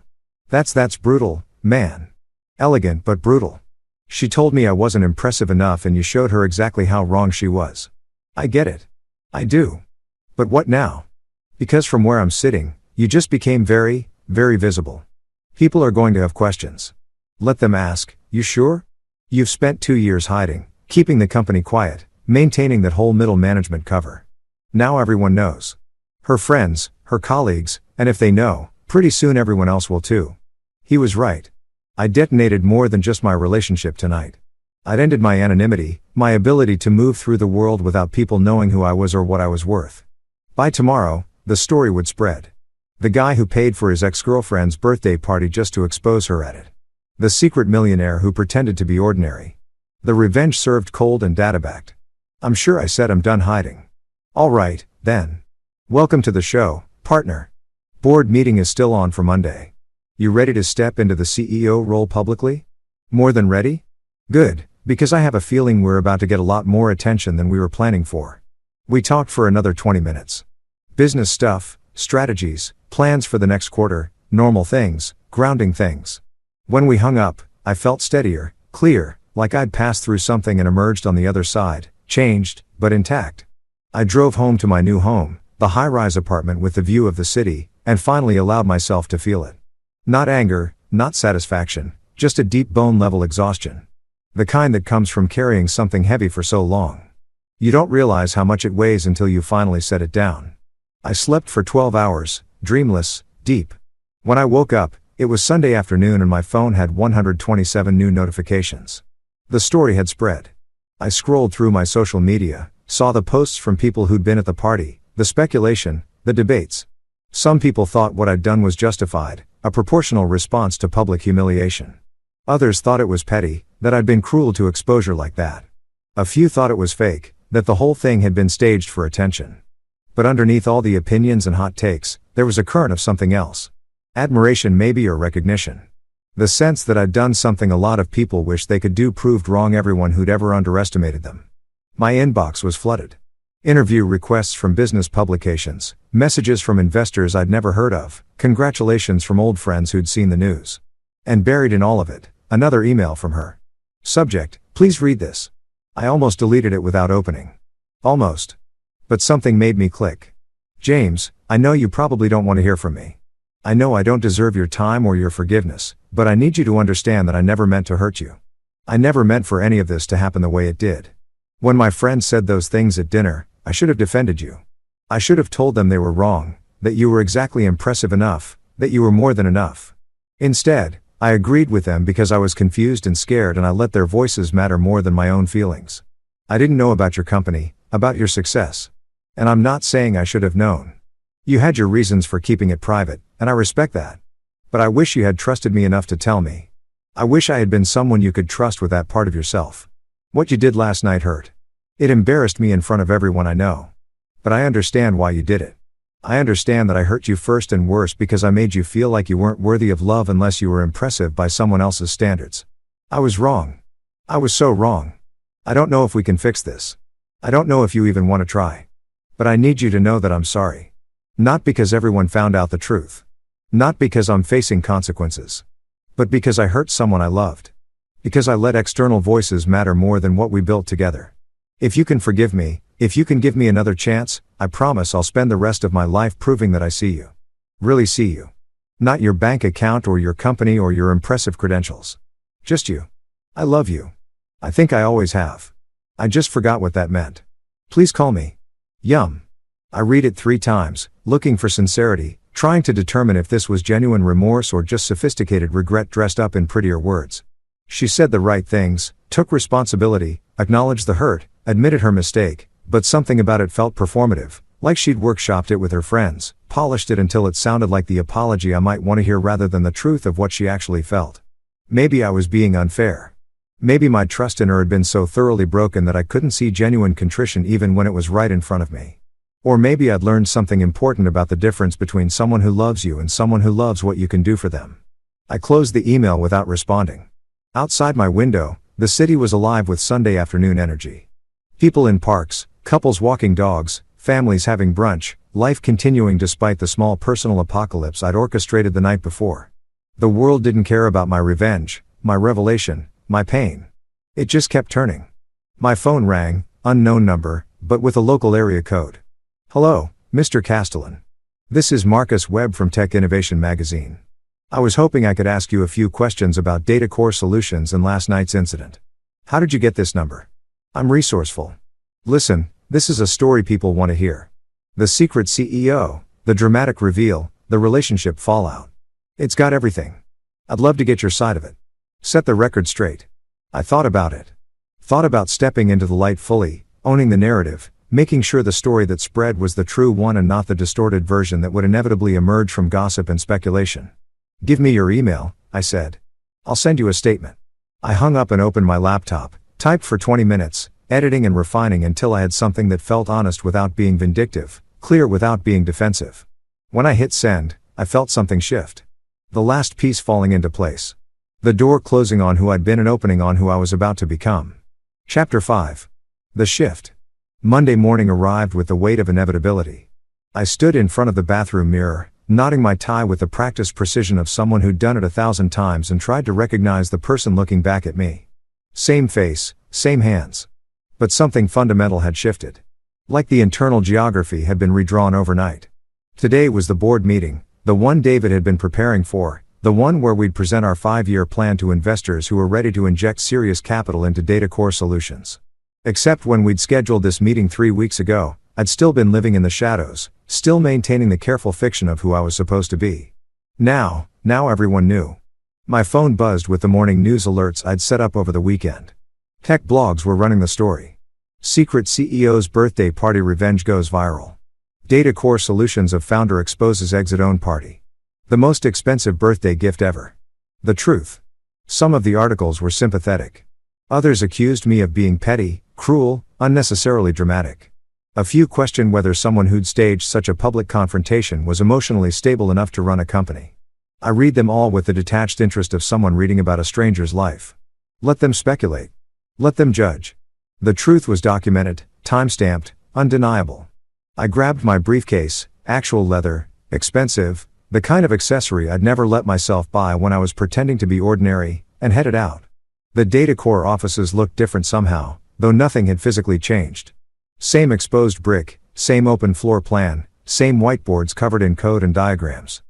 That's brutal, man. Elegant but brutal. She told me I wasn't impressive enough and you showed her exactly how wrong she was. I get it. I do. But what now? Because from where I'm sitting, you just became very, very visible. People are going to have questions. Let them ask, you sure? You've spent 2 years hiding, keeping the company quiet, maintaining that whole middle management cover. Now everyone knows. Her friends, her colleagues, and if they know, pretty soon everyone else will too. He was right. I detonated more than just my relationship tonight. I'd ended my anonymity, my ability to move through the world without people knowing who I was or what I was worth. By tomorrow, the story would spread. The guy who paid for his ex-girlfriend's birthday party just to expose her at it. The secret millionaire who pretended to be ordinary. The revenge served cold and data-backed. I'm sure I said I'm done hiding. All right, then. Welcome to the show, partner. Board meeting is still on for Monday. You ready to step into the CEO role publicly? More than ready? Good, because I have a feeling we're about to get a lot more attention than we were planning for. We talked for another 20 minutes. Business stuff, strategies, plans for the next quarter, normal things, grounding things. When we hung up, I felt steadier, clear, like I'd passed through something and emerged on the other side, changed, but intact. I drove home to my new home, the high-rise apartment with the view of the city, and finally allowed myself to feel it. Not anger, not satisfaction, just a deep bone-level exhaustion. The kind that comes from carrying something heavy for so long. You don't realize how much it weighs until you finally set it down. I slept for 12 hours, dreamless, deep. When I woke up, it was Sunday afternoon and my phone had 127 new notifications. The story had spread. I scrolled through my social media, saw the posts from people who'd been at the party, the speculation, the debates. Some people thought what I'd done was justified, a proportional response to public humiliation. Others thought it was petty, that I'd been cruel to exposure like that. A few thought it was fake, that the whole thing had been staged for attention. But underneath all the opinions and hot takes, there was a current of something else. Admiration maybe, or recognition. The sense that I'd done something a lot of people wish they could do proved wrong everyone who'd ever underestimated them. My inbox was flooded. Interview requests from business publications, messages from investors I'd never heard of, congratulations from old friends who'd seen the news. And buried in all of it, another email from her. Subject, please read this. I almost deleted it without opening. Almost. But something made me click. James, I know you probably don't want to hear from me. I know I don't deserve your time or your forgiveness, but I need you to understand that I never meant to hurt you. I never meant for any of this to happen the way it did. When my friends said those things at dinner, I should have defended you. I should have told them they were wrong, that you were exactly impressive enough, that you were more than enough. Instead, I agreed with them because I was confused and scared, and I let their voices matter more than my own feelings. I didn't know about your company, about your success. And I'm not saying I should have known. You had your reasons for keeping it private, and I respect that. But I wish you had trusted me enough to tell me. I wish I had been someone you could trust with that part of yourself. What you did last night hurt. It embarrassed me in front of everyone I know. But I understand why you did it. I understand that I hurt you first and worst because I made you feel like you weren't worthy of love unless you were impressive by someone else's standards. I was wrong. I was so wrong. I don't know if we can fix this. I don't know if you even want to try. But I need you to know that I'm sorry. Not because everyone found out the truth. Not because I'm facing consequences. But because I hurt someone I loved. Because I let external voices matter more than what we built together. If you can forgive me, if you can give me another chance, I promise I'll spend the rest of my life proving that I see you. Really see you. Not your bank account or your company or your impressive credentials. Just you. I love you. I think I always have. I just forgot what that meant. Please call me. Yum. I read it 3 times, looking for sincerity, trying to determine if this was genuine remorse or just sophisticated regret dressed up in prettier words. She said the right things, took responsibility, acknowledged the hurt, admitted her mistake, But something about it felt performative, like she'd workshopped it with her friends, polished it until it sounded like the apology I might want to hear rather than the truth of what she actually felt. Maybe I was being unfair. Maybe my trust in her had been so thoroughly broken that I couldn't see genuine contrition even when it was right in front of me. Or maybe I'd learned something important about the difference between someone who loves you and someone who loves what you can do for them. I closed the email without responding. Outside my window, the city was alive with Sunday afternoon energy. People in parks, couples walking dogs, families having brunch, life continuing despite the small personal apocalypse I'd orchestrated the night before. The world didn't care about my revenge, my revelation, my pain. It just kept turning. My phone rang, unknown number, but with a local area code. Hello, Mr. Castellan. This is Marcus Webb from Tech Innovation Magazine. I was hoping I could ask you a few questions about Data Core Solutions and last night's incident. How did you get this number? I'm resourceful. Listen, this is a story people want to hear. The secret CEO, the dramatic reveal, the relationship fallout. It's got everything. I'd love to get your side of it. Set the record straight. I thought about it. Thought about stepping into the light fully, owning the narrative, making sure the story that spread was the true one and not the distorted version that would inevitably emerge from gossip and speculation. Give me your email, I said. I'll send you a statement. I hung up and opened my laptop, typed for 20 minutes, editing and refining until I had something that felt honest without being vindictive, clear without being defensive. When I hit send, I felt something shift. The last piece falling into place. The door closing on who I'd been and opening on who I was about to become. Chapter 5. The shift. Monday morning arrived with the weight of inevitability. I stood in front of the bathroom mirror, knotting my tie with the practiced precision of someone who'd done it 1,000 times and tried to recognize the person looking back at me. Same face, same hands. But something fundamental had shifted. Like the internal geography had been redrawn overnight. Today was the board meeting, the one David had been preparing for, the one where we'd present our 5-year plan to investors who were ready to inject serious capital into Data Core Solutions. Except when we'd scheduled this meeting 3 weeks ago, I'd still been living in the shadows, still maintaining the careful fiction of who I was supposed to be. Now everyone knew. My phone buzzed with the morning news alerts I'd set up over the weekend. Tech blogs were running the story. Secret CEO's birthday party revenge goes viral. Data Core Solutions of founder exposes exit own party. The most expensive birthday gift ever. The truth. Some of the articles were sympathetic. Others accused me of being petty, cruel, unnecessarily dramatic. A few questioned whether someone who'd staged such a public confrontation was emotionally stable enough to run a company. I read them all with the detached interest of someone reading about a stranger's life. Let them speculate. Let them judge. The truth was documented, time-stamped, undeniable. I grabbed my briefcase, actual leather, expensive, the kind of accessory I'd never let myself buy when I was pretending to be ordinary, and headed out. The Data Core offices looked different somehow, though nothing had physically changed. Same exposed brick, same open floor plan, same whiteboards covered in code and diagrams.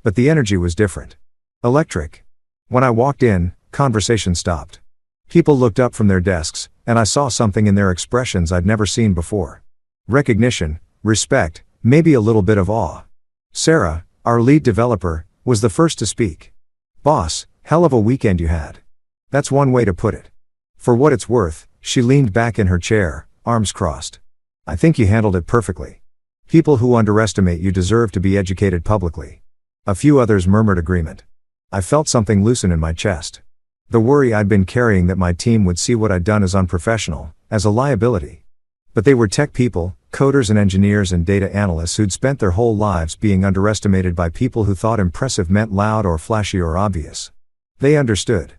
But the energy was different. Electric. When I walked in, conversation stopped. People looked up from their desks, and I saw something in their expressions I'd never seen before. Recognition, respect, maybe a little bit of awe. Sarah, our lead developer, was the first to speak. Boss, hell of a weekend you had. That's one way to put it. For what it's worth, she leaned back in her chair, arms crossed. I think you handled it perfectly. People who underestimate you deserve to be educated publicly. A few others murmured agreement. I felt something loosen in my chest. The worry I'd been carrying that my team would see what I'd done as unprofessional, as a liability. But they were tech people, coders and engineers and data analysts who'd spent their whole lives being underestimated by people who thought impressive meant loud or flashy or obvious. They understood.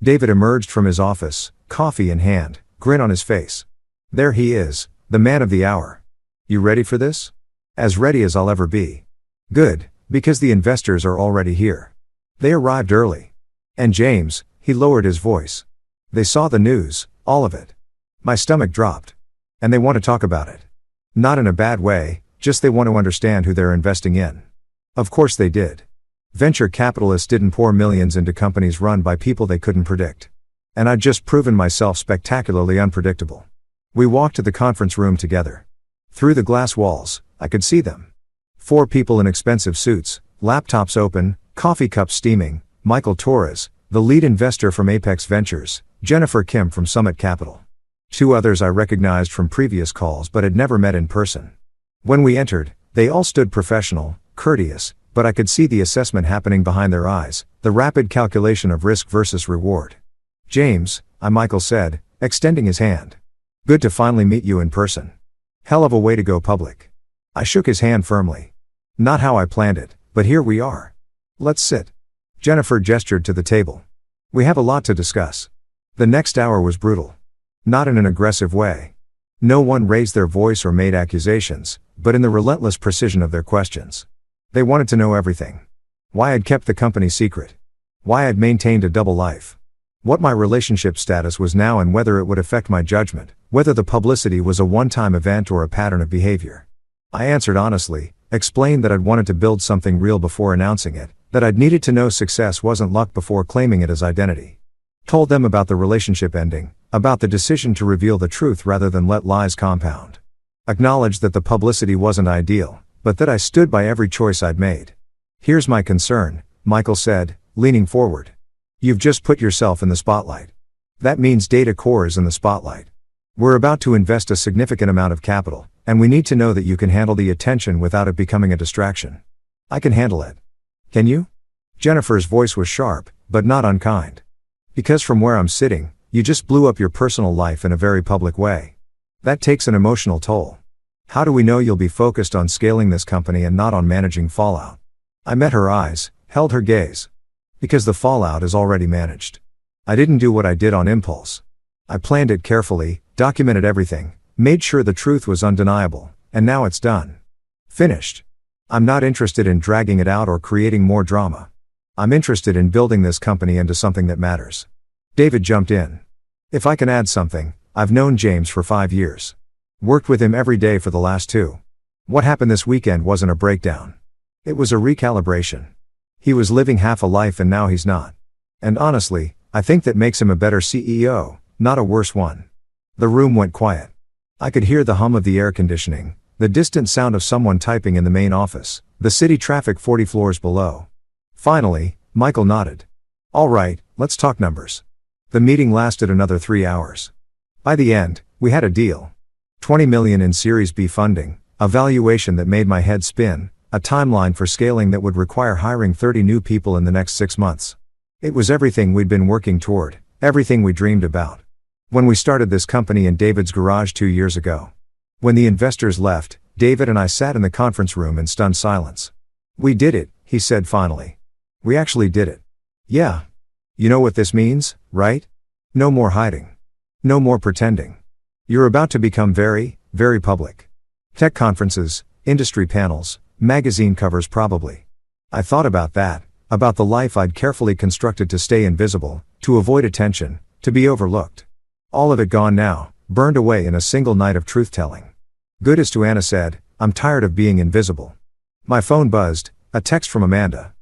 David emerged from his office, coffee in hand, grin on his face. There he is, the man of the hour. You ready for this? As ready as I'll ever be. Good, because the investors are already here. They arrived early. And James, he lowered his voice. They saw the news, all of it. My stomach dropped. And they want to talk about it. Not in a bad way, just they want to understand who they're investing in. Of course they did. Venture capitalists didn't pour millions into companies run by people they couldn't predict. And I'd just proven myself spectacularly unpredictable. We walked to the conference room together. Through the glass walls, I could see them. 4 people in expensive suits, laptops open, coffee cups steaming, Michael Torres, the lead investor from Apex Ventures, Jennifer Kim from Summit Capital. 2 others I recognized from previous calls but had never met in person. When we entered, they all stood professional, courteous, but I could see the assessment happening behind their eyes, the rapid calculation of risk versus reward. "James," Michael said, extending his hand. "Good to finally meet you in person. Hell of a way to go public." I shook his hand firmly. "Not how I planned it, but here we are. Let's sit." Jennifer gestured to the table. "We have a lot to discuss." The next hour was brutal. Not in an aggressive way. No one raised their voice or made accusations, but in the relentless precision of their questions. They wanted to know everything. Why I'd kept the company secret. Why I'd maintained a double life. What my relationship status was now and whether it would affect my judgment, whether the publicity was a one-time event or a pattern of behavior. I answered honestly, explained that I'd wanted to build something real before announcing it, that I'd needed to know success wasn't luck before claiming it as identity. Told them about the relationship ending, about the decision to reveal the truth rather than let lies compound. Acknowledged that the publicity wasn't ideal, but that I stood by every choice I'd made. "Here's my concern," Michael said, leaning forward. "You've just put yourself in the spotlight. That means Data Core is in the spotlight. We're about to invest a significant amount of capital, and we need to know that you can handle the attention without it becoming a distraction." "I can handle it." "Can you?" Jennifer's voice was sharp, but not unkind. "Because from where I'm sitting, you just blew up your personal life in a very public way. That takes an emotional toll. How do we know you'll be focused on scaling this company and not on managing fallout?" I met her eyes, held her gaze. "Because the fallout is already managed. I didn't do what I did on impulse. I planned it carefully, documented everything, made sure the truth was undeniable, and now it's done. Finished. I'm not interested in dragging it out or creating more drama. I'm interested in building this company into something that matters." David jumped in. "If I can add something, I've known James for 5 years. Worked with him every day for the last 2. What happened this weekend wasn't a breakdown. It was a recalibration. He was living half a life and now he's not. And honestly, I think that makes him a better CEO, not a worse one." The room went quiet. I could hear the hum of the air conditioning, the distant sound of someone typing in the main office, the city traffic 40 floors below. Finally, Michael nodded. "All right, let's talk numbers." The meeting lasted another 3 hours. By the end, we had a deal. $20 million in Series B funding, a valuation that made my head spin, a timeline for scaling that would require hiring 30 new people in the next 6 months. It was everything we'd been working toward, everything we dreamed about. When we started this company in David's garage 2 years ago. When the investors left, David and I sat in the conference room in stunned silence. "We did it," he said finally. "We actually did it." "Yeah. You know what this means, right? No more hiding. No more pretending. You're about to become very, very public. Tech conferences, industry panels, magazine covers probably." I thought about that, about the life I'd carefully constructed to stay invisible, to avoid attention, to be overlooked. All of it gone now, burned away in a single night of truth-telling. Good as to Anna said, I'm tired of being invisible. My phone buzzed, a text from Amanda.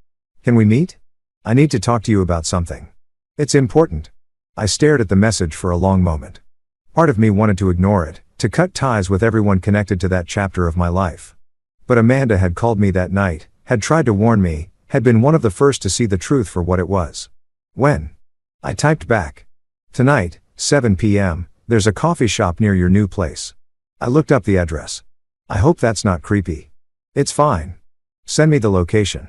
"Can we meet? I need to talk to you about something. It's important." I stared at the message for a long moment. Part of me wanted to ignore it, to cut ties with everyone connected to that chapter of my life. But Amanda had called me that night, had tried to warn me, had been one of the first to see the truth for what it was. "When?" I typed back. "Tonight, 7 p.m., there's a coffee shop near your new place." I looked up the address. "I hope that's not creepy." "It's fine. Send me the location."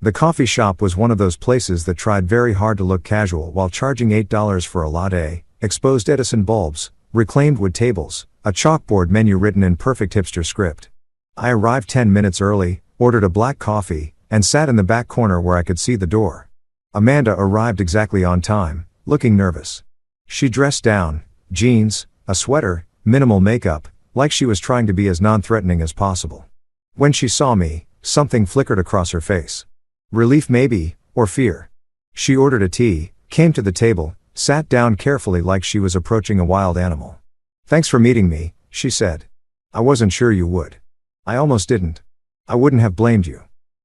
The coffee shop was one of those places that tried very hard to look casual while charging $8 for a latte, exposed Edison bulbs, reclaimed wood tables, a chalkboard menu written in perfect hipster script. I arrived 10 minutes early, ordered a black coffee, and sat in the back corner where I could see the door. Amanda arrived exactly on time, looking nervous. She dressed down, jeans, a sweater, minimal makeup, like she was trying to be as non-threatening as possible. When she saw me, something flickered across her face. Relief maybe, or fear. She ordered a tea, came to the table, sat down carefully like she was approaching a wild animal. "Thanks for meeting me," she said. "I wasn't sure you would. I almost didn't. I wouldn't have blamed you."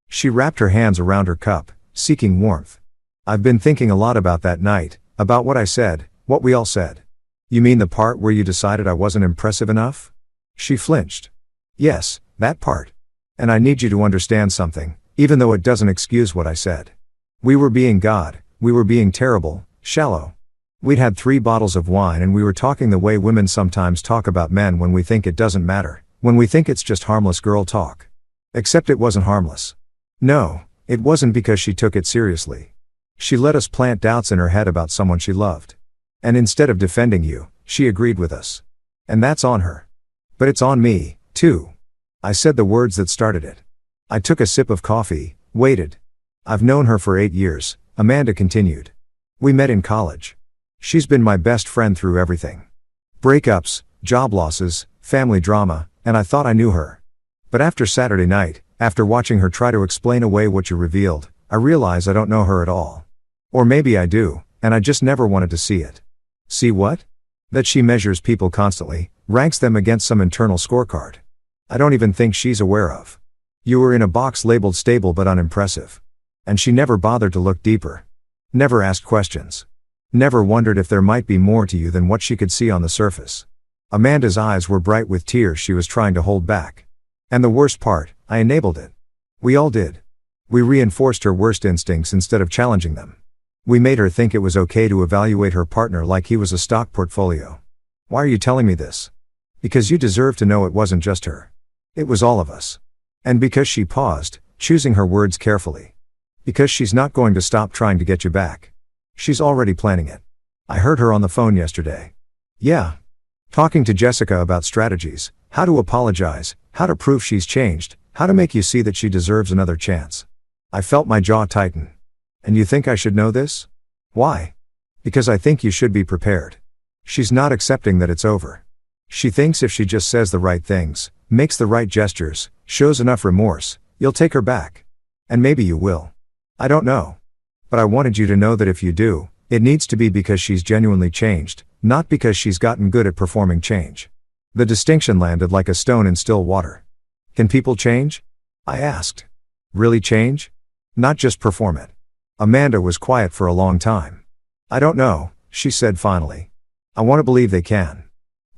She wrapped her hands around her cup, seeking warmth. "I've been thinking a lot about that night, about what I said, what we all said." "You mean the part where you decided I wasn't impressive enough?" She flinched. "Yes, that part. And I need you to understand something, even though it doesn't excuse what I said. We were being God, we were being terrible, shallow. We'd had 3 bottles of wine and we were talking the way women sometimes talk about men when we think it doesn't matter, when we think it's just harmless girl talk. Except it wasn't harmless. No, it wasn't because she took it seriously. She let us plant doubts in her head about someone she loved. And instead of defending you, she agreed with us. And that's on her. But it's on me, too. I said the words that started it. I took a sip of coffee, waited. I've known her for 8 years, Amanda continued. We met in college. She's been my best friend through everything. Breakups, job losses, family drama, and I thought I knew her. But after Saturday night, after watching her try to explain away what you revealed, I realize I don't know her at all. Or maybe I do, and I just never wanted to see it. See what? That she measures people constantly, ranks them against some internal scorecard. I don't even think she's aware of. You were in a box labeled stable but unimpressive. And she never bothered to look deeper. Never asked questions. Never wondered if there might be more to you than what she could see on the surface. Amanda's eyes were bright with tears she was trying to hold back. And the worst part, I enabled it. We all did. We reinforced her worst instincts instead of challenging them. We made her think it was okay to evaluate her partner like he was a stock portfolio. Why are you telling me this? Because you deserve to know it wasn't just her. It was all of us. And because she paused, choosing her words carefully. Because she's not going to stop trying to get you back. She's already planning it. I heard her on the phone yesterday. Yeah. Talking to Jessica about strategies, how to apologize, how to prove she's changed, how to make you see that she deserves another chance. I felt my jaw tighten. And you think I should know this? Why? Because I think you should be prepared. She's not accepting that it's over. She thinks if she just says the right things, makes the right gestures, shows enough remorse, you'll take her back. And maybe you will. I don't know. But I wanted you to know that if you do, it needs to be because she's genuinely changed, not because she's gotten good at performing change. The distinction landed like a stone in still water. Can people change? I asked. Really change? Not just perform it. Amanda was quiet for a long time. I don't know, she said finally. I want to believe they can.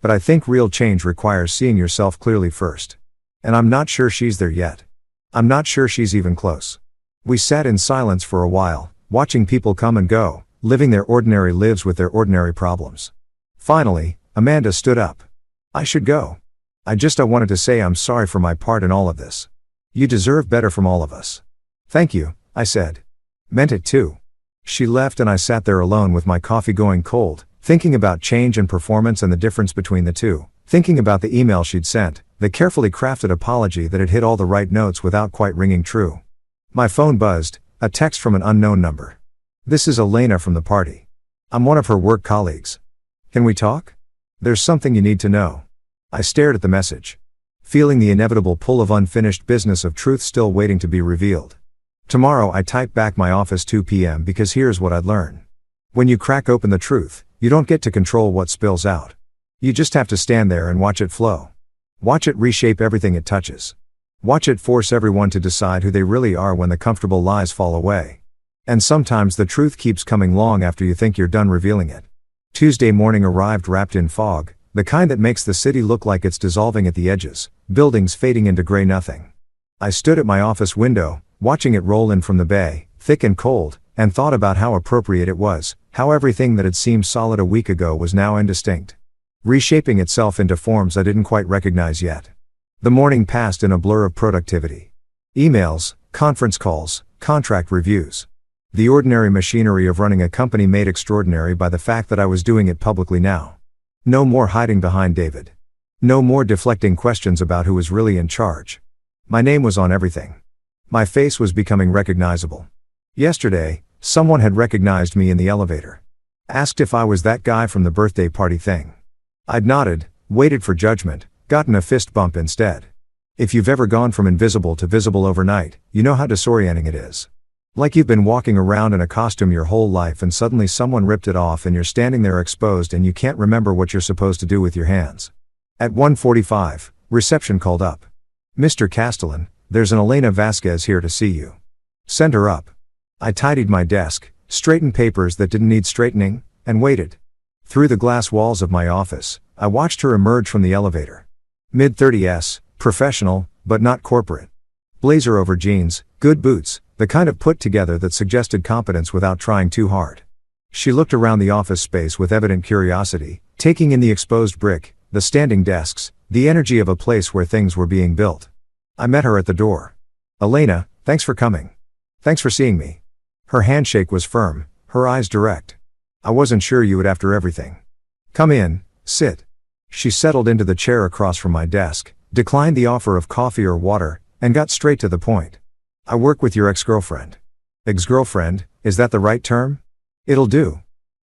But I think real change requires seeing yourself clearly first. And I'm not sure she's there yet. I'm not sure she's even close. We sat in silence for a while, watching people come and go, living their ordinary lives with their ordinary problems. Finally, Amanda stood up. I should go. I wanted to say I'm sorry for my part in all of this. You deserve better from all of us. Thank you, I said. Meant it too. She left and I sat there alone with my coffee going cold, thinking about change and performance and the difference between the two, thinking about the email she'd sent, the carefully crafted apology that had hit all the right notes without quite ringing true. My phone buzzed, a text from an unknown number. This is Elena from the party. I'm one of her work colleagues. Can we talk? There's something you need to know. I stared at the message, feeling the inevitable pull of unfinished business of truth still waiting to be revealed. Tomorrow I type back my office 2 p.m. because here's what I'd learn. When you crack open the truth, you don't get to control what spills out. You just have to stand there and watch it flow. Watch it reshape everything it touches. Watch it force everyone to decide who they really are when the comfortable lies fall away. And sometimes the truth keeps coming long after you think you're done revealing it. Tuesday morning arrived wrapped in fog, the kind that makes the city look like it's dissolving at the edges, buildings fading into gray nothing. I stood at my office window, watching it roll in from the bay, thick and cold, and thought about how appropriate it was, how everything that had seemed solid a week ago was now indistinct. Reshaping itself into forms I didn't quite recognize yet. The morning passed in a blur of productivity. Emails, conference calls, contract reviews. The ordinary machinery of running a company made extraordinary by the fact that I was doing it publicly now. No more hiding behind David. No more deflecting questions about who was really in charge. My name was on everything. My face was becoming recognizable. Yesterday, someone had recognized me in the elevator. Asked if I was that guy from the birthday party thing. I'd nodded, waited for judgment, gotten a fist bump instead. If you've ever gone from invisible to visible overnight, you know how disorienting it is. Like you've been walking around in a costume your whole life and suddenly someone ripped it off and you're standing there exposed and you can't remember what you're supposed to do with your hands. At 1:45, reception called up. Mr. Castellan, there's an Elena Vasquez here to see you. Send her up. I tidied my desk, straightened papers that didn't need straightening, and waited. Through the glass walls of my office, I watched her emerge from the elevator. Mid-30s, professional, but not corporate. Blazer over jeans, good boots, the kind of put together that suggested competence without trying too hard. She looked around the office space with evident curiosity, taking in the exposed brick, the standing desks, the energy of a place where things were being built. I met her at the door. "Elena, thanks for coming. Thanks for seeing me." Her handshake was firm, her eyes direct. "I wasn't sure you would after everything. Come in, sit." She settled into the chair across from my desk, declined the offer of coffee or water, and got straight to the point. "I work with your ex-girlfriend." "Ex-girlfriend, is that the right term?" "It'll do.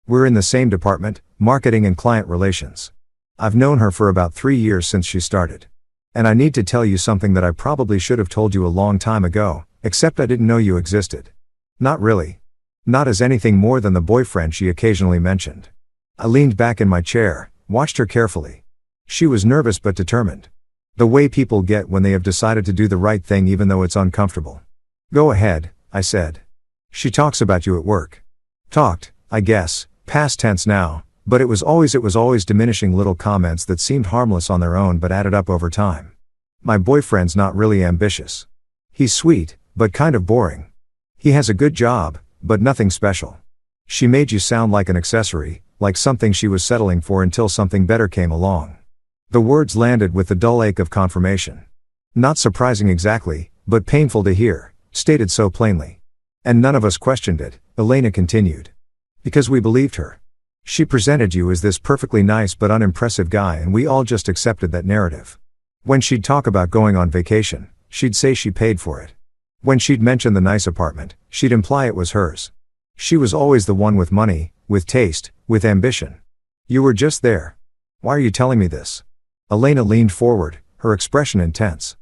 We're in the same department, marketing and client relations. I've known her for about 3 years since she started. And I need to tell you something that I probably should have told you a long time ago, except I didn't know you existed." "Not really. Not as anything more than the boyfriend she occasionally mentioned." I leaned back in my chair, watched her carefully. She was nervous but determined. The way people get when they have decided to do the right thing even though it's uncomfortable. "Go ahead," I said. "She talks about you at work." "Talked, I guess, past tense now, but it was always diminishing little comments that seemed harmless on their own but added up over time. My boyfriend's not really ambitious. He's sweet, but kind of boring. He has a good job, but nothing special. She made you sound like an accessory, like something she was settling for until something better came along." The words landed with the dull ache of confirmation. Not surprising exactly, but painful to hear, stated so plainly. "And none of us questioned it," Elena continued. "Because we believed her. She presented you as this perfectly nice but unimpressive guy and we all just accepted that narrative. When she'd talk about going on vacation, she'd say she paid for it. When she'd mention the nice apartment, she'd imply it was hers. She was always the one with money, with taste, with ambition. You were just there. Why are you telling me this?" Elena leaned forward, her expression intense.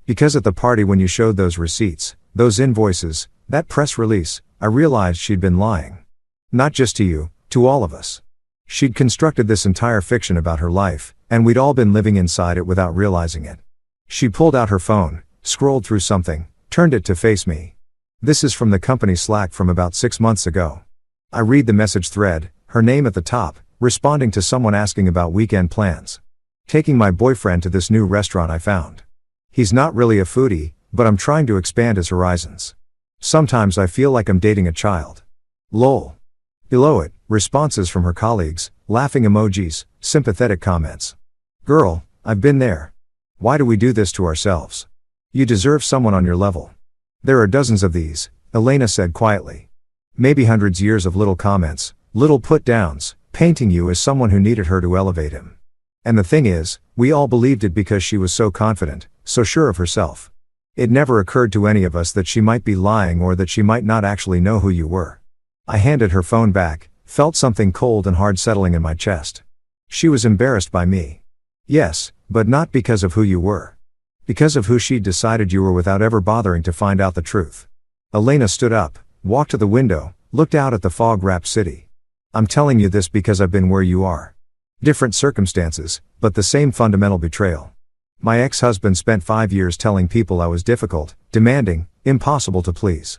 "Because at the party when you showed those receipts, those invoices, that press release, I realized she'd been lying. Not just to you, to all of us. She'd constructed this entire fiction about her life, and we'd all been living inside it without realizing it." She pulled out her phone, scrolled through something, turned it to face me. "This is from the company Slack from about 6 months ago." I read the message thread, her name at the top, responding to someone asking about weekend plans. "Taking my boyfriend to this new restaurant I found. He's not really a foodie, but I'm trying to expand his horizons. Sometimes I feel like I'm dating a child. Lol." Below it, responses from her colleagues, laughing emojis, sympathetic comments. "Girl, I've been there. Why do we do this to ourselves? You deserve someone on your level." "There are dozens of these," Elena said quietly. "Maybe hundreds years of little comments, little put-downs, painting you as someone who needed her to elevate him. And the thing is, we all believed it because she was so confident, so sure of herself. It never occurred to any of us that she might be lying or that she might not actually know who you were." I handed her phone back, felt something cold and hard settling in my chest. She was embarrassed by me. Yes, but not because of who you were. Because of who she'd decided you were without ever bothering to find out the truth. Elena stood up, walked to the window, looked out at the fog-wrapped city. "I'm telling you this because I've been where you are. Different circumstances, but the same fundamental betrayal. My ex-husband spent 5 years telling people I was difficult, demanding, impossible to please.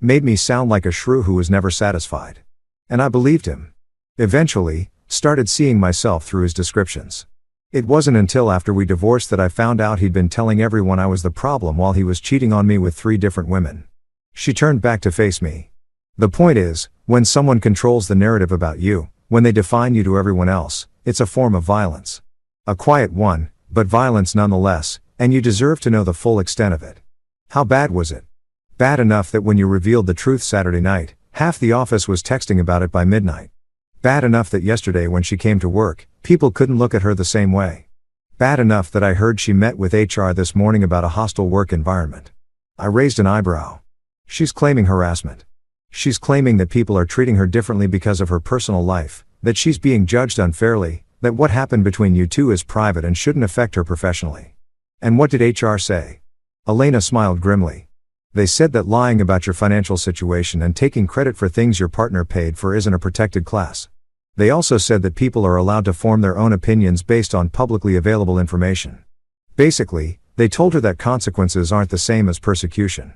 Made me sound like a shrew who was never satisfied. And I believed him. Eventually, started seeing myself through his descriptions. It wasn't until after we divorced that I found out he'd been telling everyone I was the problem while he was cheating on me with 3 different women." She turned back to face me. "The point is, when someone controls the narrative about you, when they define you to everyone else, it's a form of violence. A quiet one, but violence nonetheless, and you deserve to know the full extent of it." "How bad was it?" "Bad enough that when you revealed the truth Saturday night, half the office was texting about it by midnight. Bad enough that yesterday when she came to work, people couldn't look at her the same way. Bad enough that I heard she met with HR this morning about a hostile work environment." I raised an eyebrow. "She's claiming harassment. She's claiming that people are treating her differently because of her personal life, that she's being judged unfairly, that what happened between you two is private and shouldn't affect her professionally." "And what did HR say?" Elena smiled grimly. "They said that lying about your financial situation and taking credit for things your partner paid for isn't a protected class. They also said that people are allowed to form their own opinions based on publicly available information. Basically, they told her that consequences aren't the same as persecution."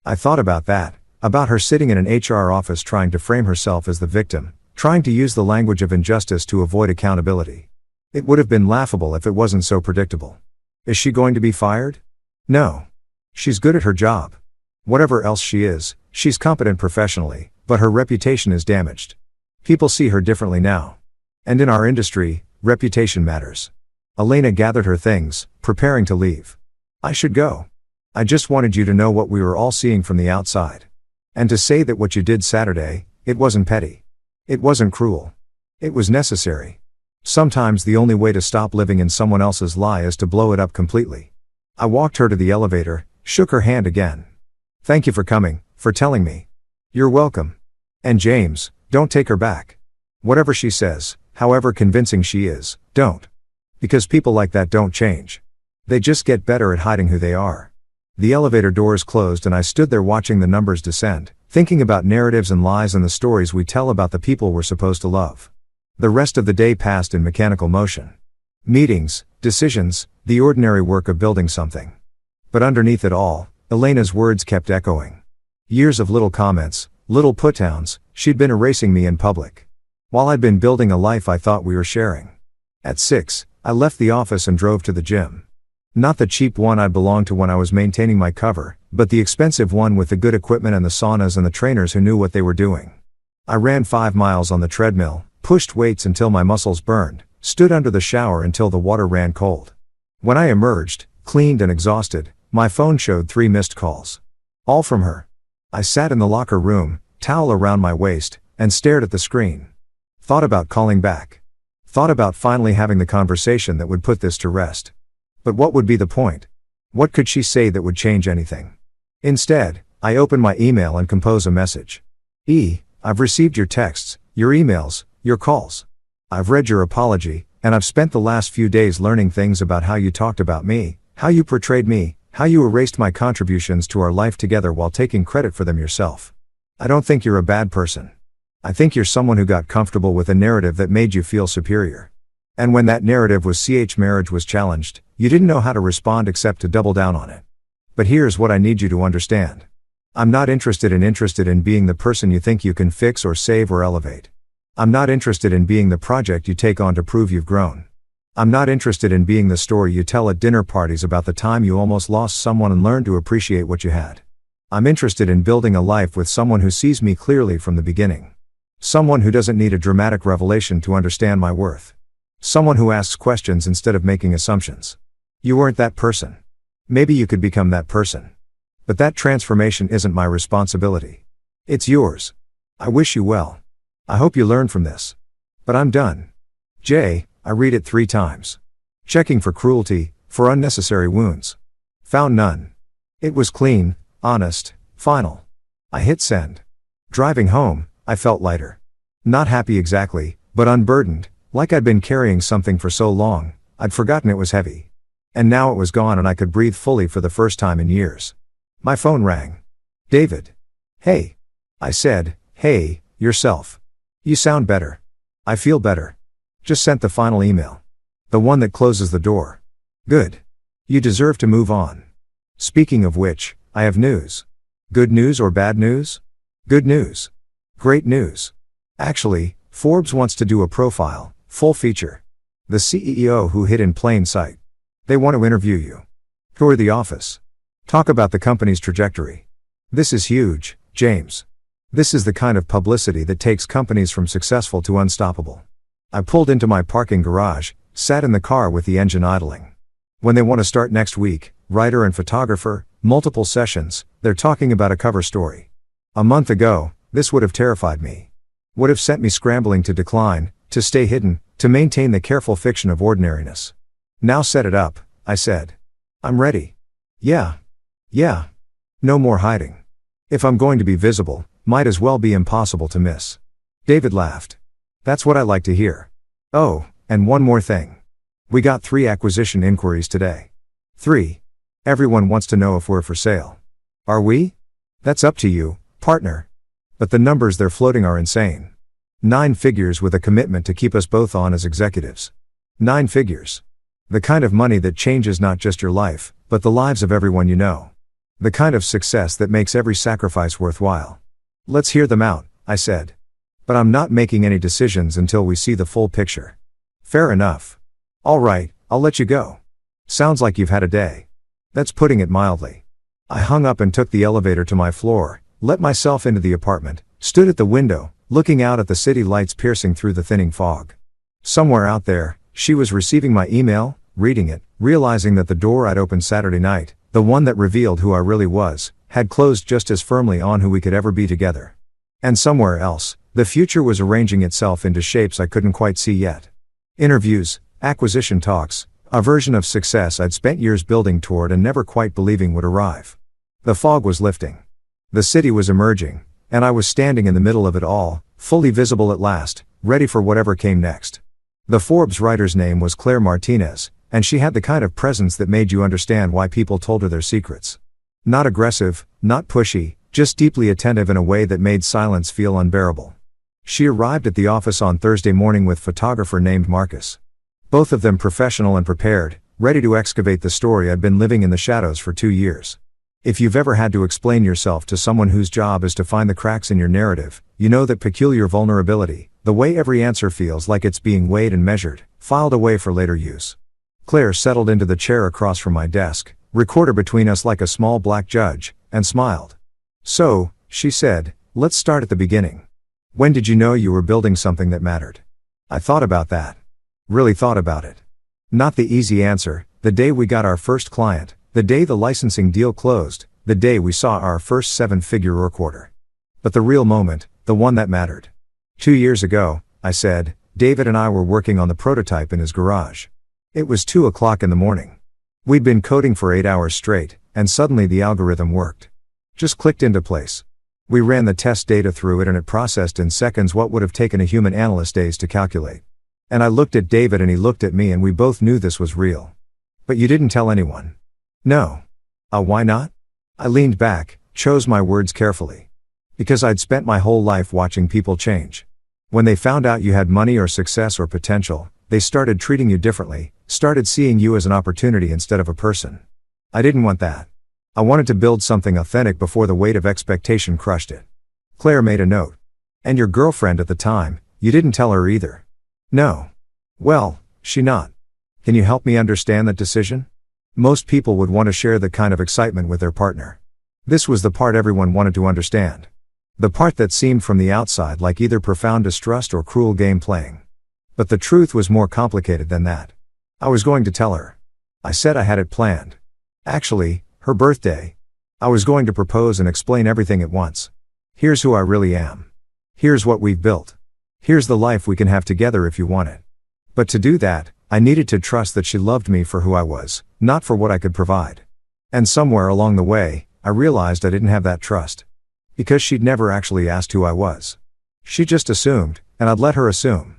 I thought about that, about her sitting in an HR office trying to frame herself as the victim, trying to use the language of injustice to avoid accountability. It would have been laughable if it wasn't so predictable. Is she going to be fired? No. She's good at her job. Whatever else she is, she's competent professionally, but her reputation is damaged. People see her differently now. And in our industry, reputation matters. Elena gathered her things, preparing to leave. I should go. I just wanted you to know what we were all seeing from the outside. And to say that what you did Saturday, it wasn't petty. It wasn't cruel. It was necessary. Sometimes the only way to stop living in someone else's lie is to blow it up completely. I walked her to the elevator, shook her hand again. Thank you for coming, for telling me. You're welcome. And James, don't take her back. Whatever she says, however convincing she is, don't. Because people like that don't change. They just get better at hiding who they are. The elevator doors closed and I stood there watching the numbers descend, thinking about narratives and lies and the stories we tell about the people we're supposed to love. The rest of the day passed in mechanical motion. Meetings, decisions, the ordinary work of building something. But underneath it all, Elena's words kept echoing. Years of little comments, little put-downs, she'd been erasing me in public. While I'd been building a life I thought we were sharing. At 6, I left the office and drove to the gym. Not the cheap one I belonged to when I was maintaining my cover, but the expensive one with the good equipment and the saunas and the trainers who knew what they were doing. I ran 5 miles on the treadmill, pushed weights until my muscles burned, stood under the shower until the water ran cold. When I emerged, cleaned and exhausted, my phone showed 3 missed calls. All from her. I sat in the locker room, towel around my waist, and stared at the screen. Thought about calling back. Thought about finally having the conversation that would put this to rest. But what would be the point? What could she say that would change anything? Instead, I opened my email and compose a message. I've received your texts, your emails, your calls. I've read your apology, and I've spent the last few days learning things about how you talked about me, how you portrayed me, how you erased my contributions to our life together while taking credit for them yourself. I don't think you're a bad person. I think you're someone who got comfortable with a narrative that made you feel superior. And when that narrative was marriage was challenged, you didn't know how to respond except to double down on it. But here's what I need you to understand. I'm not interested in being the person you think you can fix or save or elevate. I'm not interested in being the project you take on to prove you've grown. I'm not interested in being the story you tell at dinner parties about the time you almost lost someone and learned to appreciate what you had. I'm interested in building a life with someone who sees me clearly from the beginning. Someone who doesn't need a dramatic revelation to understand my worth. Someone who asks questions instead of making assumptions. You weren't that person. Maybe you could become that person. But that transformation isn't my responsibility. It's yours. I wish you well. I hope you learn from this. But I'm done. I read it 3 times. Checking for cruelty, for unnecessary wounds. Found none. It was clean, honest, final. I hit send. Driving home, I felt lighter. Not happy exactly, but unburdened, like I'd been carrying something for so long, I'd forgotten it was heavy. And now it was gone and I could breathe fully for the first time in years. My phone rang. David. Hey. I said, hey, yourself. You sound better. I feel better. Just sent the final email. The one that closes the door. Good. You deserve to move on. Speaking of which, I have news. Good news or bad news? Good news. Great news. Actually, Forbes wants to do a profile, full feature. The CEO who hid in plain sight. They want to interview you. Tour the office. Talk about the company's trajectory. This is huge, James. This is the kind of publicity that takes companies from successful to unstoppable. I pulled into my parking garage, sat in the car with the engine idling. When they want to start next week, writer and photographer, multiple sessions, they're talking about a cover story. A month ago, this would have terrified me. Would have sent me scrambling to decline, to stay hidden, to maintain the careful fiction of ordinariness. Now set it up, I said. I'm ready. Yeah. No more hiding. If I'm going to be visible, might as well be impossible to miss. David laughed. That's what I like to hear. Oh, and one more thing. We got 3 acquisition inquiries today. 3. Everyone wants to know if we're for sale. Are we? That's up to you, partner. But the numbers they're floating are insane. 9 figures with a commitment to keep us both on as executives. 9 figures. The kind of money that changes not just your life, but the lives of everyone you know. The kind of success that makes every sacrifice worthwhile. Let's hear them out, I said. But I'm not making any decisions until we see the full picture. Fair enough. All right, I'll let you go. Sounds like you've had a day. That's putting it mildly. I hung up and took the elevator to my floor, let myself into the apartment, stood at the window, looking out at the city lights piercing through the thinning fog. Somewhere out there, she was receiving my email, reading it, realizing that the door I'd opened Saturday night, the one that revealed who I really was, had closed just as firmly on who we could ever be together. And somewhere else, the future was arranging itself into shapes I couldn't quite see yet. Interviews, acquisition talks, a version of success I'd spent years building toward and never quite believing would arrive. The fog was lifting. The city was emerging, and I was standing in the middle of it all, fully visible at last, ready for whatever came next. The Forbes writer's name was Claire Martinez, and she had the kind of presence that made you understand why people told her their secrets. Not aggressive, not pushy, just deeply attentive in a way that made silence feel unbearable. She arrived at the office on Thursday morning with a photographer named Marcus. Both of them professional and prepared, ready to excavate the story I'd been living in the shadows for 2 years. If you've ever had to explain yourself to someone whose job is to find the cracks in your narrative, you know that peculiar vulnerability, the way every answer feels like it's being weighed and measured, filed away for later use. Claire settled into the chair across from my desk, recorder between us like a small black judge, and smiled. "So," she said, "let's start at the beginning. When did you know you were building something that mattered?" I thought about that. Really thought about it. Not the easy answer: the day we got our first client, the day the licensing deal closed, the day we saw our first 7-figure recorder. But the real moment, the one that mattered. 2 years ago, I said, David and I were working on the prototype in his garage. It was 2 o'clock in the morning. We'd been coding for 8 hours straight, and suddenly the algorithm worked. Just clicked into place. We ran the test data through it and it processed in seconds what would have taken a human analyst days to calculate. And I looked at David and he looked at me and we both knew this was real. "But you didn't tell anyone?" "No." Why not?" I leaned back, chose my words carefully. "Because I'd spent my whole life watching people change. When they found out you had money or success or potential, they started treating you differently, started seeing you as an opportunity instead of a person. I didn't want that. I wanted to build something authentic before the weight of expectation crushed it." Claire made a note. "And your girlfriend at the time, you didn't tell her either?" "No." "Well, she not. Can you help me understand that decision?" Most people would want to share that kind of excitement with their partner. This was the part everyone wanted to understand. The part that seemed from the outside like either profound distrust or cruel game playing. But the truth was more complicated than that. I was going to tell her. I said I had it planned. Actually, her birthday. I was going to propose and explain everything at once. Here's who I really am. Here's what we've built. Here's the life we can have together if you want it. But to do that, I needed to trust that she loved me for who I was, not for what I could provide. And somewhere along the way, I realized I didn't have that trust. Because she'd never actually asked who I was. She just assumed, and I'd let her assume.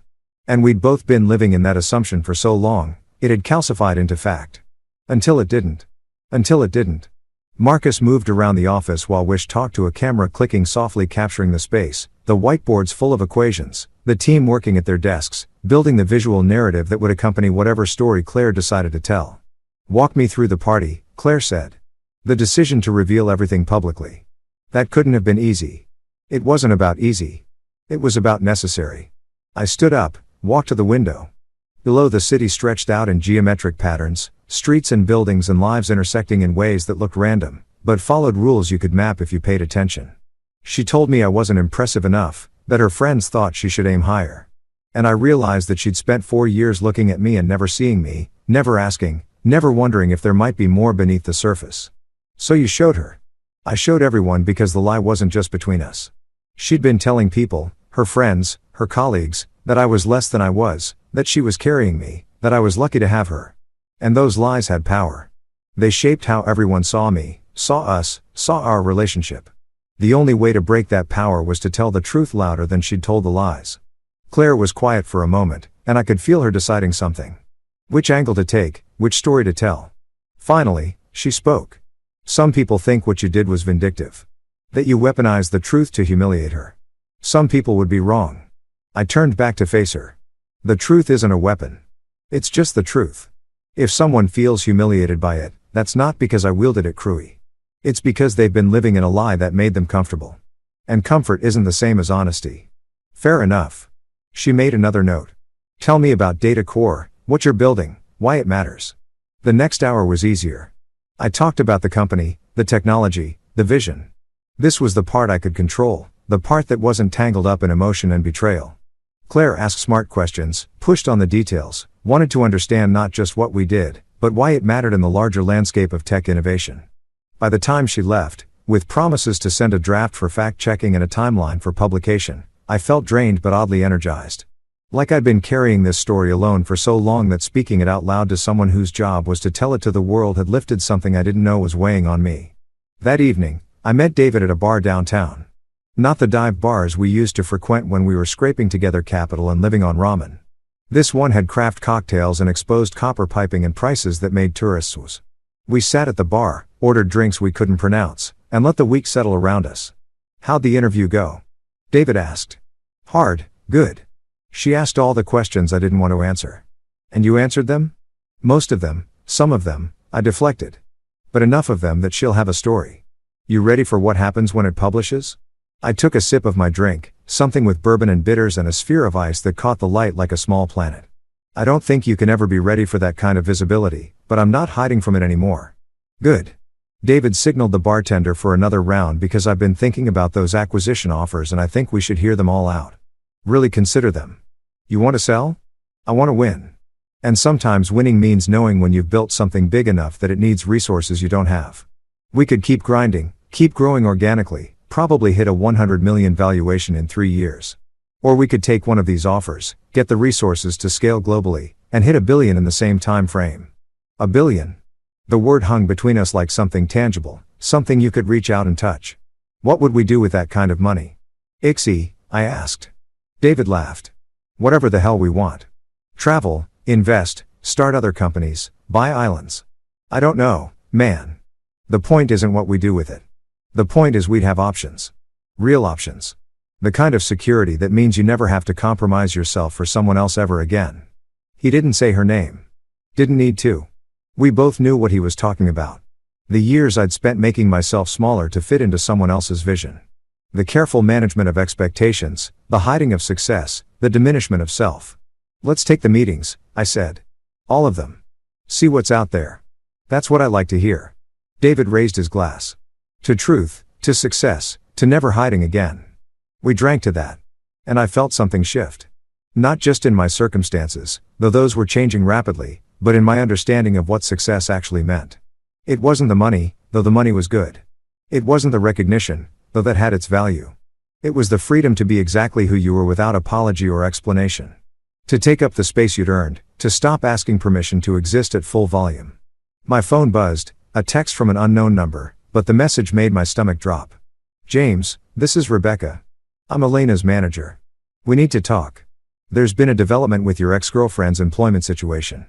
And we'd both been living in that assumption for so long, it had calcified into fact. Until it didn't. Until it didn't. Marcus moved around the office while Wish talked to a camera clicking softly capturing the space, the whiteboards full of equations, the team working at their desks, building the visual narrative that would accompany whatever story Claire decided to tell. "Walk me through the party," Claire said. "The decision to reveal everything publicly. That couldn't have been easy." It wasn't about easy. It was about necessary. I stood up, walked to the window. Below, the city stretched out in geometric patterns, streets and buildings and lives intersecting in ways that looked random, but followed rules you could map if you paid attention. She told me I wasn't impressive enough, that her friends thought she should aim higher. And I realized that she'd spent 4 years looking at me and never seeing me, never asking, never wondering if there might be more beneath the surface. "So you showed her?" I showed everyone because the lie wasn't just between us. She'd been telling people, her friends, her colleagues, that I was less than I was, that she was carrying me, that I was lucky to have her. And those lies had power. They shaped how everyone saw me, saw us, saw our relationship. The only way to break that power was to tell the truth louder than she'd told the lies. Claire was quiet for a moment, and I could feel her deciding something. Which angle to take, which story to tell. Finally, she spoke. "Some people think what you did was vindictive. That you weaponized the truth to humiliate her. Some people would be wrong." I turned back to face her. "The truth isn't a weapon. It's just the truth. If someone feels humiliated by it, that's not because I wielded it cruelly. It's because they've been living in a lie that made them comfortable. And comfort isn't the same as honesty." "Fair enough." She made another note. "Tell me about Data Core, what you're building, why it matters." The next hour was easier. I talked about the company, the technology, the vision. This was the part I could control, The part that wasn't tangled up in emotion and betrayal. Claire asked smart questions, pushed on the details, wanted to understand not just what we did, but why it mattered in the larger landscape of tech innovation. By the time she left, with promises to send a draft for fact-checking and a timeline for publication, I felt drained but oddly energized. Like I'd been carrying this story alone for so long that speaking it out loud to someone whose job was to tell it to the world had lifted something I didn't know was weighing on me. That evening, I met David at a bar downtown. Not the dive bars we used to frequent when we were scraping together capital and living on ramen. This one had craft cocktails and exposed copper piping and prices that made tourists wooz. We sat at the bar, ordered drinks we couldn't pronounce, and let the week settle around us. How'd the interview go? David asked. Hard, good. She asked all the questions I didn't want to answer. And you answered them? Most of them, some of them, I deflected. But enough of them that she'll have a story. You ready for what happens when it publishes? I took a sip of my drink, something with bourbon and bitters and a sphere of ice that caught the light like a small planet. I don't think you can ever be ready for that kind of visibility, but I'm not hiding from it anymore. Good. David signaled the bartender for another round because I've been thinking about those acquisition offers and I think we should hear them all out. Really consider them. You want to sell? I want to win. And sometimes winning means knowing when you've built something big enough that it needs resources you don't have. We could keep grinding, keep growing organically, probably hit a 100 million valuation in 3 years. Or we could take one of these offers, get the resources to scale globally, and hit $1 billion in the same time frame. $1 billion. The word hung between us like something tangible, something you could reach out and touch. What would we do with that kind of money? Ixie, I asked. David laughed. Whatever the hell we want. Travel, invest, start other companies, buy islands. I don't know, man. The point isn't what we do with it. The point is we'd have options. Real options. The kind of security that means you never have to compromise yourself for someone else ever again. He didn't say her name. Didn't need to. We both knew what he was talking about. The years I'd spent making myself smaller to fit into someone else's vision. The careful management of expectations, the hiding of success, the diminishment of self. Let's take the meetings, I said. All of them. See what's out there. That's what I like to hear. David raised his glass. To truth, to success, to never hiding again. We drank to that. And I felt something shift. Not just in my circumstances, though those were changing rapidly, but in my understanding of what success actually meant. It wasn't the money, though the money was good. It wasn't the recognition, though that had its value. It was the freedom to be exactly who you were without apology or explanation. To take up the space you'd earned, to stop asking permission to exist at full volume. My phone buzzed, a text from an unknown number, but the message made my stomach drop. James, this is Rebecca. I'm Elena's manager. We need to talk. There's been a development with your ex-girlfriend's employment situation.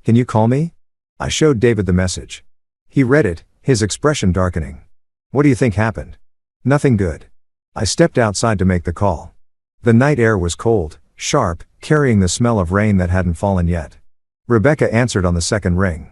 Can you call me? I showed David the message. He read it, his expression darkening. What do you think happened? Nothing good. I stepped outside to make the call. The night air was cold, sharp, carrying the smell of rain that hadn't fallen yet. Rebecca answered on the second ring.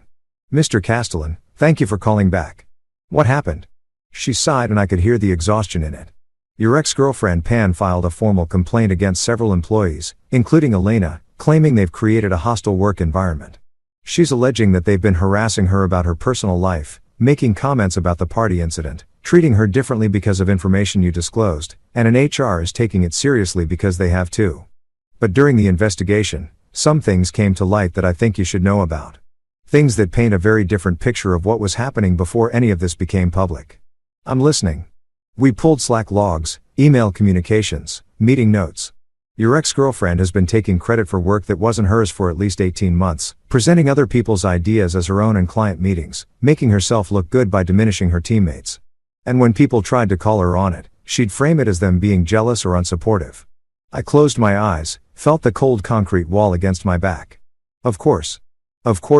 Mr. Castellan, thank you for calling back. What happened? She sighed and I could hear the exhaustion in it. Your ex-girlfriend Pan filed a formal complaint against several employees, including Elena, claiming they've created a hostile work environment. She's alleging that they've been harassing her about her personal life, making comments about the party incident, treating her differently because of information you disclosed, and an HR is taking it seriously because they have too. But during the investigation, some things came to light that I think you should know about. Things that paint a very different picture of what was happening before any of this became public. I'm listening. We pulled Slack logs, email communications, meeting notes. Your ex-girlfriend has been taking credit for work that wasn't hers for at least 18 months, presenting other people's ideas as her own in client meetings, making herself look good by diminishing her teammates. And when people tried to call her on it, she'd frame it as them being jealous or unsupportive. I closed my eyes, felt the cold concrete wall against my back. Of course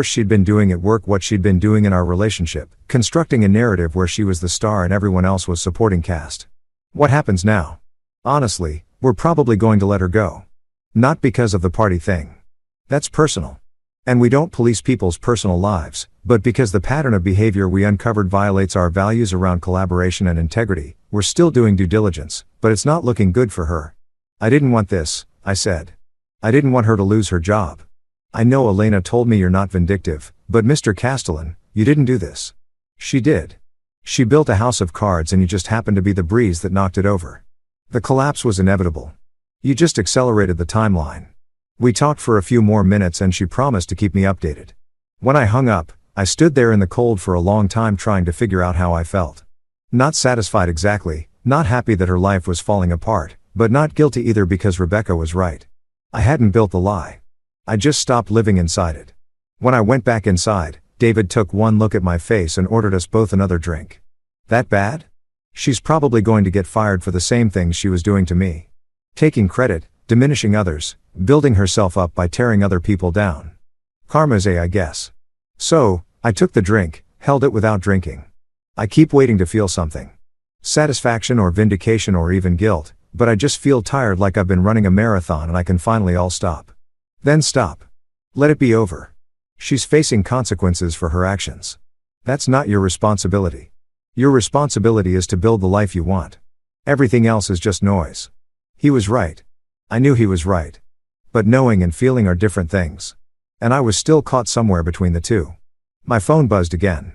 she'd been doing at work what she'd been doing in our relationship, constructing a narrative where she was the star and everyone else was supporting cast. What happens now? Honestly, we're probably going to let her go. Not because of the party thing. That's personal. And we don't police people's personal lives, but because the pattern of behavior we uncovered violates our values around collaboration and integrity. We're still doing due diligence, but it's not looking good for her. I didn't want this, I said. I didn't want her to lose her job. I know Elena told me you're not vindictive, but Mr. Castellan, you didn't do this. She did. She built a house of cards and you just happened to be the breeze that knocked it over. The collapse was inevitable. You just accelerated the timeline. We talked for a few more minutes and she promised to keep me updated. When I hung up, I stood there in the cold for a long time trying to figure out how I felt. Not satisfied exactly, not happy that her life was falling apart, but not guilty either because Rebecca was right. I hadn't built the lie. I just stopped living inside it. When I went back inside, David took one look at my face and ordered us both another drink. That bad? She's probably going to get fired for the same things she was doing to me. Taking credit, diminishing others, building herself up by tearing other people down. Karma's I guess. So, I took the drink, held it without drinking. I keep waiting to feel something. Satisfaction or vindication or even guilt, but I just feel tired like I've been running a marathon and I can finally all stop. Then stop. Let it be over. She's facing consequences for her actions. That's not your responsibility. Your responsibility is to build the life you want. Everything else is just noise. He was right. I knew he was right. But knowing and feeling are different things. And I was still caught somewhere between the two. My phone buzzed again.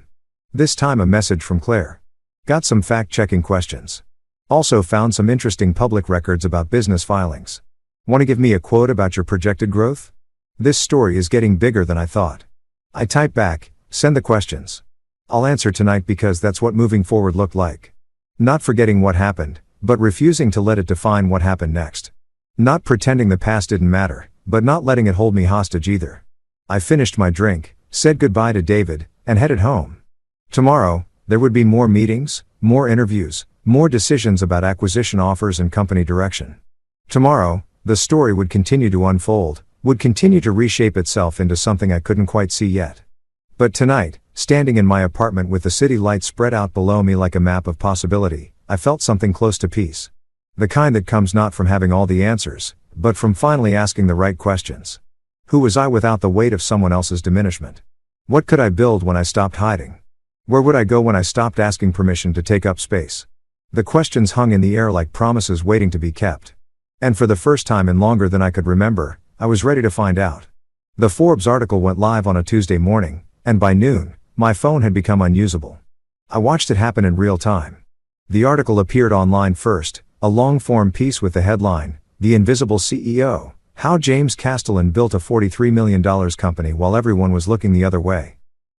This time a message from Claire. Got some fact-checking questions. Also found some interesting public records about business filings. Want to give me a quote about your projected growth? This story is getting bigger than I thought. I type back, send the questions. I'll answer tonight because that's what moving forward looked like. Not forgetting what happened, but refusing to let it define what happened next. Not pretending the past didn't matter, but not letting it hold me hostage either. I finished my drink, said goodbye to David, and headed home. Tomorrow, there would be more meetings, more interviews, more decisions about acquisition offers and company direction. Tomorrow, the story would continue to unfold, would continue to reshape itself into something I couldn't quite see yet. But tonight, standing in my apartment with the city lights spread out below me like a map of possibility, I felt something close to peace. The kind that comes not from having all the answers, but from finally asking the right questions. Who was I without the weight of someone else's diminishment? What could I build when I stopped hiding? Where would I go when I stopped asking permission to take up space? The questions hung in the air like promises waiting to be kept. And for the first time in longer than I could remember, I was ready to find out. The Forbes article went live on a Tuesday morning, and by noon, my phone had become unusable. I watched it happen in real time. The article appeared online first, a long-form piece with the headline, "The Invisible CEO, How James Castellan Built a $43 million Company While Everyone Was Looking the Other Way."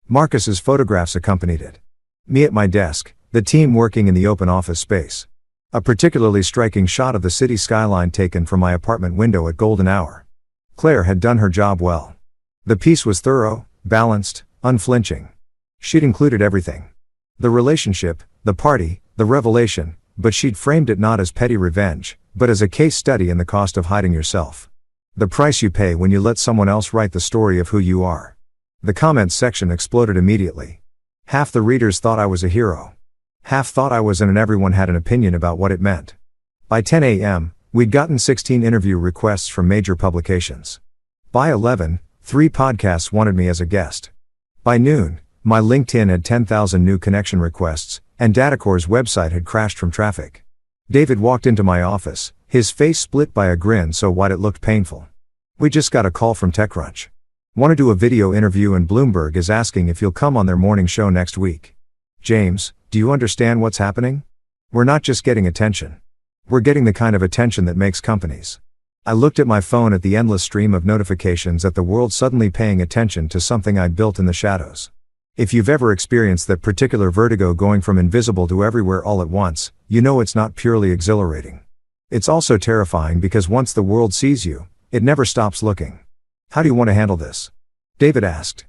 Marcus's photographs accompanied it. Me at my desk, the team working in the open office space. A particularly striking shot of the city skyline taken from my apartment window at golden hour. Claire had done her job well. The piece was thorough, balanced, unflinching. She'd included everything. The relationship, the party, the revelation, but she'd framed it not as petty revenge, but as a case study in the cost of hiding yourself. The price you pay when you let someone else write the story of who you are. The comments section exploded immediately. Half the readers thought I was a hero. Half thought I wasn't, and everyone had an opinion about what it meant. By 10 a.m., we'd gotten 16 interview requests from major publications. By 11, 3 podcasts wanted me as a guest. By noon, my LinkedIn had 10,000 new connection requests, and Datacore's website had crashed from traffic. David walked into my office, his face split by a grin so wide it looked painful. "We just got a call from TechCrunch. Want to do a video interview and Bloomberg is asking if you'll come on their morning show next week." "James, do you understand what's happening? We're not just getting attention. We're getting the kind of attention that makes companies." I looked at my phone at the endless stream of notifications at the world suddenly paying attention to something I'd built in the shadows. If you've ever experienced that particular vertigo going from invisible to everywhere all at once, you know it's not purely exhilarating. It's also terrifying because once the world sees you, it never stops looking. "How do you want to handle this?" David asked.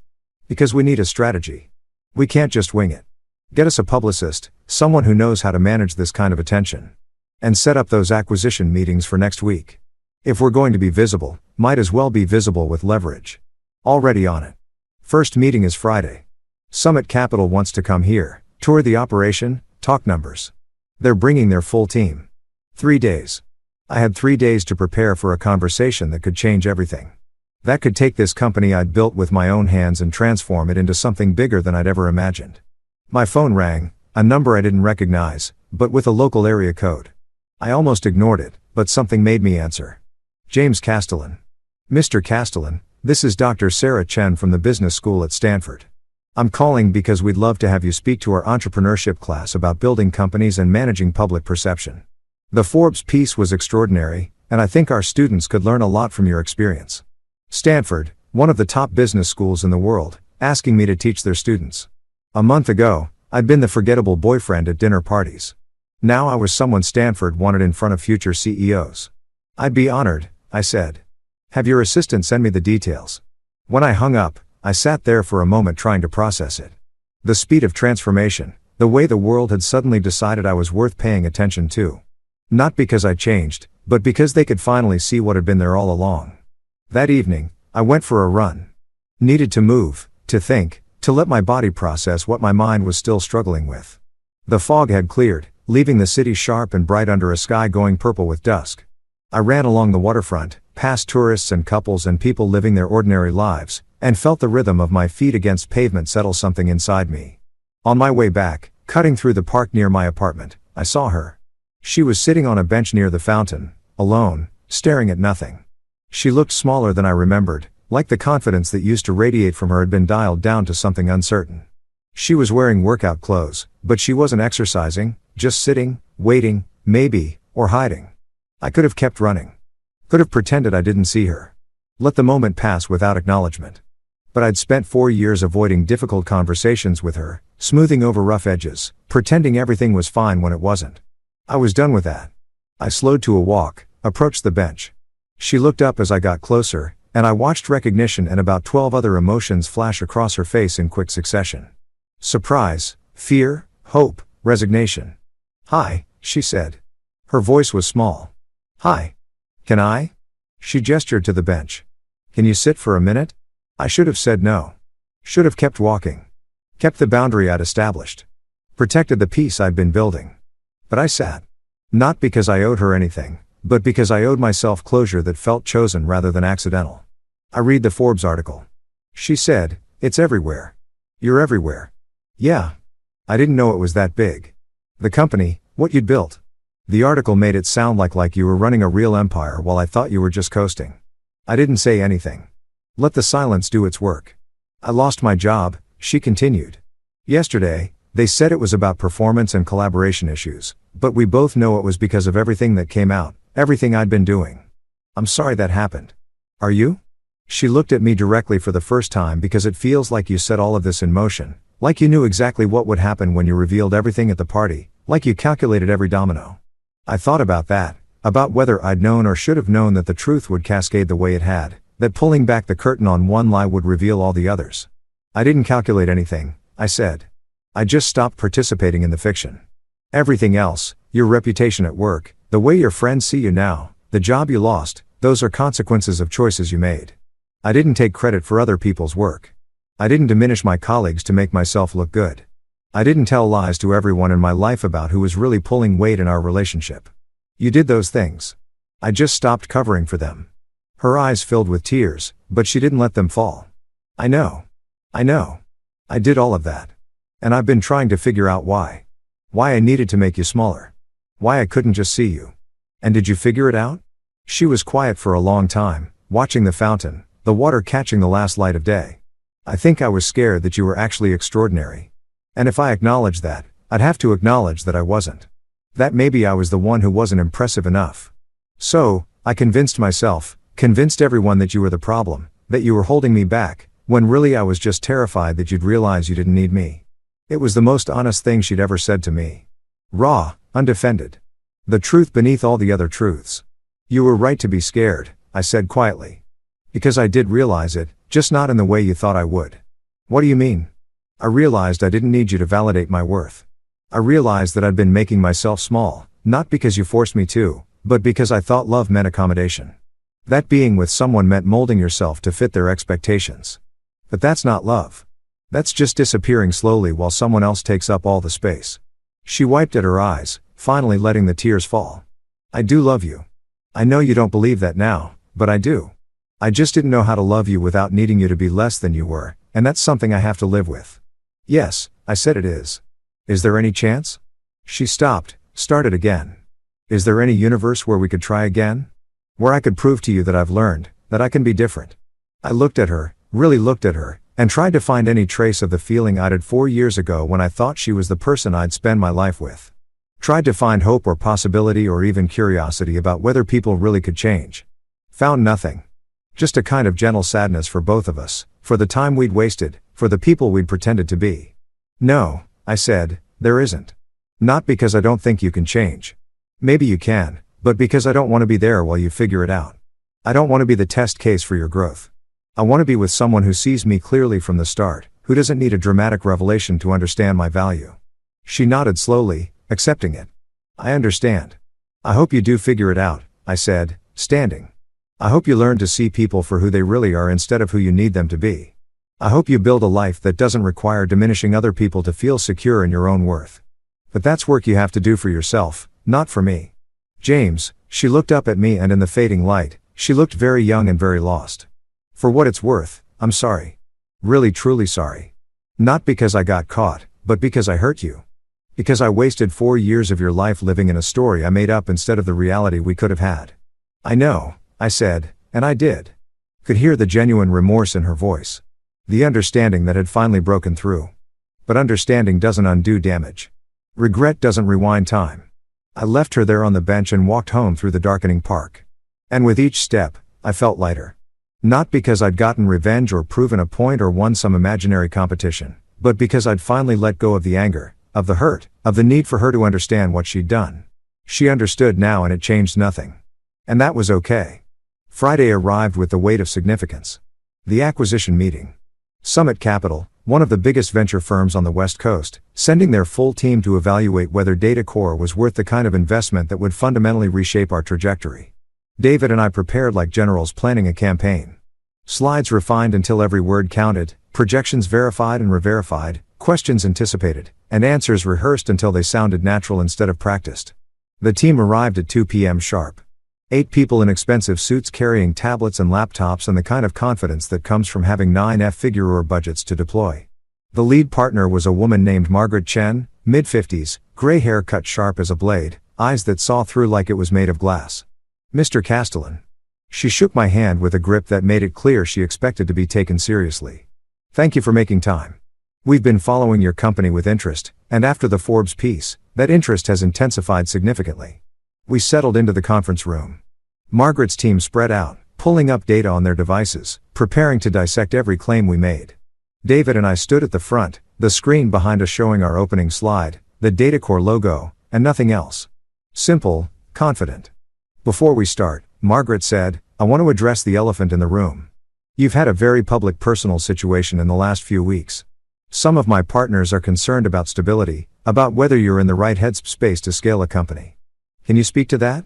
"Because we need a strategy. We can't just wing it. Get us a publicist, someone who knows how to manage this kind of attention. And set up those acquisition meetings for next week. If we're going to be visible, might as well be visible with leverage. Already on it. First meeting is Friday. Summit Capital wants to come here, tour the operation, talk numbers. They're bringing their full team. 3 days. I had 3 days to prepare for a conversation that could change everything. That could take this company I'd built with my own hands and transform it into something bigger than I'd ever imagined. My phone rang, a number I didn't recognize, but with a local area code. I almost ignored it, but something made me answer. "James Castellan." "Mr. Castellan, this is Dr. Sarah Chen from the business school at Stanford. I'm calling because we'd love to have you speak to our entrepreneurship class about building companies and managing public perception." The Forbes piece was extraordinary, and I think our students could learn a lot from your experience. Stanford, one of the top business schools in the world, asking me to teach their students. A month ago, I'd been the forgettable boyfriend at dinner parties. Now I was someone Stanford wanted in front of future CEOs. I'd be honored, I said. Have your assistant send me the details. When I hung up, I sat there for a moment trying to process it. The speed of transformation, the way the world had suddenly decided I was worth paying attention to. Not because I changed, but because they could finally see what had been there all along. That evening, I went for a run. Needed to move, to think, to let my body process what my mind was still struggling with. The fog had cleared, leaving the city sharp and bright under a sky going purple with dusk. I ran along the waterfront, past tourists and couples and people living their ordinary lives, and felt the rhythm of my feet against pavement settle something inside me. On my way back, cutting through the park near my apartment, I saw her. She was sitting on a bench near the fountain, alone, staring at nothing. She looked smaller than I remembered, like the confidence that used to radiate from her had been dialed down to something uncertain. She was wearing workout clothes, but she wasn't exercising, just sitting, waiting, maybe, or hiding. I could have kept running. Could have pretended I didn't see her. Let the moment pass without acknowledgement. But I'd spent 4 years avoiding difficult conversations with her, smoothing over rough edges, pretending everything was fine when it wasn't. I was done with that. I slowed to a walk, approached the bench. She looked up as I got closer, and I watched recognition and about 12 other emotions flash across her face in quick succession. Surprise, fear, hope, resignation. "Hi," she said. Her voice was small. "Hi. Can I?" She gestured to the bench. "Can you sit for a minute?" I should have said no. Should have kept walking. Kept the boundary I'd established. Protected the peace I'd been building. But I sat. Not because I owed her anything, but because I owed myself closure that felt chosen rather than accidental. I read the Forbes article. She said, "It's everywhere. You're everywhere." Yeah. I didn't know it was that big. The company, what you'd built. The article made it sound like you were running a real empire while I thought you were just coasting. I didn't say anything. Let the silence do its work. "I lost my job," she continued. "Yesterday, they said it was about performance and collaboration issues, but we both know it was because of everything that came out, everything I'd been doing. I'm sorry that happened. Are you?" She looked at me directly for the first time because it feels like you set all of this in motion, like you knew exactly what would happen when you revealed everything at the party, like you calculated every domino. I thought about that, about whether I'd known or should have known that the truth would cascade the way it had, that pulling back the curtain on one lie would reveal all the others. "I didn't calculate anything," I said. "I just stopped participating in the fiction. Everything else, your reputation at work, the way your friends see you now, the job you lost, those are consequences of choices you made. I didn't take credit for other people's work. I didn't diminish my colleagues to make myself look good. I didn't tell lies to everyone in my life about who was really pulling weight in our relationship. You did those things. I just stopped covering for them." Her eyes filled with tears, but she didn't let them fall. I know. I did all of that. And I've been trying to figure out why. Why I needed to make you smaller. Why I couldn't just see you. And did you figure it out?" She was quiet for a long time, watching the fountain, the water catching the last light of day. "I think I was scared that you were actually extraordinary. And if I acknowledged that, I'd have to acknowledge that I wasn't. That maybe I was the one who wasn't impressive enough. So, I convinced myself, convinced everyone that you were the problem, that you were holding me back, when really I was just terrified that you'd realize you didn't need me." It was the most honest thing she'd ever said to me. Raw, undefended. The truth beneath all the other truths. "You were right to be scared," I said quietly. "Because I did realize it, just not in the way you thought I would." "What do you mean?" "I realized I didn't need you to validate my worth. I realized that I'd been making myself small, not because you forced me to, but because I thought love meant accommodation. That being with someone meant molding yourself to fit their expectations. But that's not love. That's just disappearing slowly while someone else takes up all the space." She wiped at her eyes, finally letting the tears fall. "I do love you. I know you don't believe that now, but I do. I just didn't know how to love you without needing you to be less than you were, and that's something I have to live with." "Yes," I said, "it is. Is there any chance?" She stopped, started again. "Is there any universe where we could try again? Where I could prove to you that I've learned, that I can be different?" I looked at her, really looked at her, and tried to find any trace of the feeling I'd had 4 years ago when I thought she was the person I'd spend my life with. Tried to find hope or possibility or even curiosity about whether people really could change. Found nothing. Just a kind of gentle sadness for both of us, for the time we'd wasted, for the people we'd pretended to be. No, I said, there isn't. Not because I don't think you can change. Maybe you can, but because I don't want to be there while you figure it out. I don't want to be the test case for your growth. I want to be with someone who sees me clearly from the start, who doesn't need a dramatic revelation to understand my value. She nodded slowly, accepting it. I understand. I hope you do figure it out, I said, standing. I hope you learn to see people for who they really are instead of who you need them to be. I hope you build a life that doesn't require diminishing other people to feel secure in your own worth. But that's work you have to do for yourself, not for me. James, she looked up at me, and in the fading light, she looked very young and very lost. For what it's worth, I'm sorry. Really truly sorry. Not because I got caught, but because I hurt you. Because I wasted 4 years of your life living in a story I made up instead of the reality we could have had. I know, I said, and I did. Could hear the genuine remorse in her voice. The understanding that had finally broken through. But understanding doesn't undo damage. Regret doesn't rewind time. I left her there on the bench and walked home through the darkening park. And with each step, I felt lighter. Not because I'd gotten revenge or proven a point or won some imaginary competition, but because I'd finally let go of the anger, of the hurt, of the need for her to understand what she'd done. She understood now, and it changed nothing. And that was okay. Friday arrived with the weight of significance. The acquisition meeting. Summit Capital, one of the biggest venture firms on the West Coast, sending their full team to evaluate whether Data Core was worth the kind of investment that would fundamentally reshape our trajectory. David and I prepared like generals planning a campaign. Slides refined until every word counted, projections verified and re-verified, questions anticipated, and answers rehearsed until they sounded natural instead of practiced. The team arrived at 2 p.m. sharp. 8 people in expensive suits carrying tablets and laptops, and the kind of confidence that comes from having 9-figure budgets to deploy. The lead partner was a woman named Margaret Chen, mid-50s, gray hair cut sharp as a blade, eyes that saw through like it was made of glass. Mr. Castellan. She shook my hand with a grip that made it clear she expected to be taken seriously. Thank you for making time. We've been following your company with interest, and after the Forbes piece, that interest has intensified significantly. We settled into the conference room. Margaret's team spread out, pulling up data on their devices, preparing to dissect every claim we made. David and I stood at the front, the screen behind us showing our opening slide, the DataCore logo, and nothing else. Simple, confident. Before we start, Margaret said, I want to address the elephant in the room. You've had a very public personal situation in the last few weeks. Some of my partners are concerned about stability, about whether you're in the right headspace to scale a company. Can you speak to that?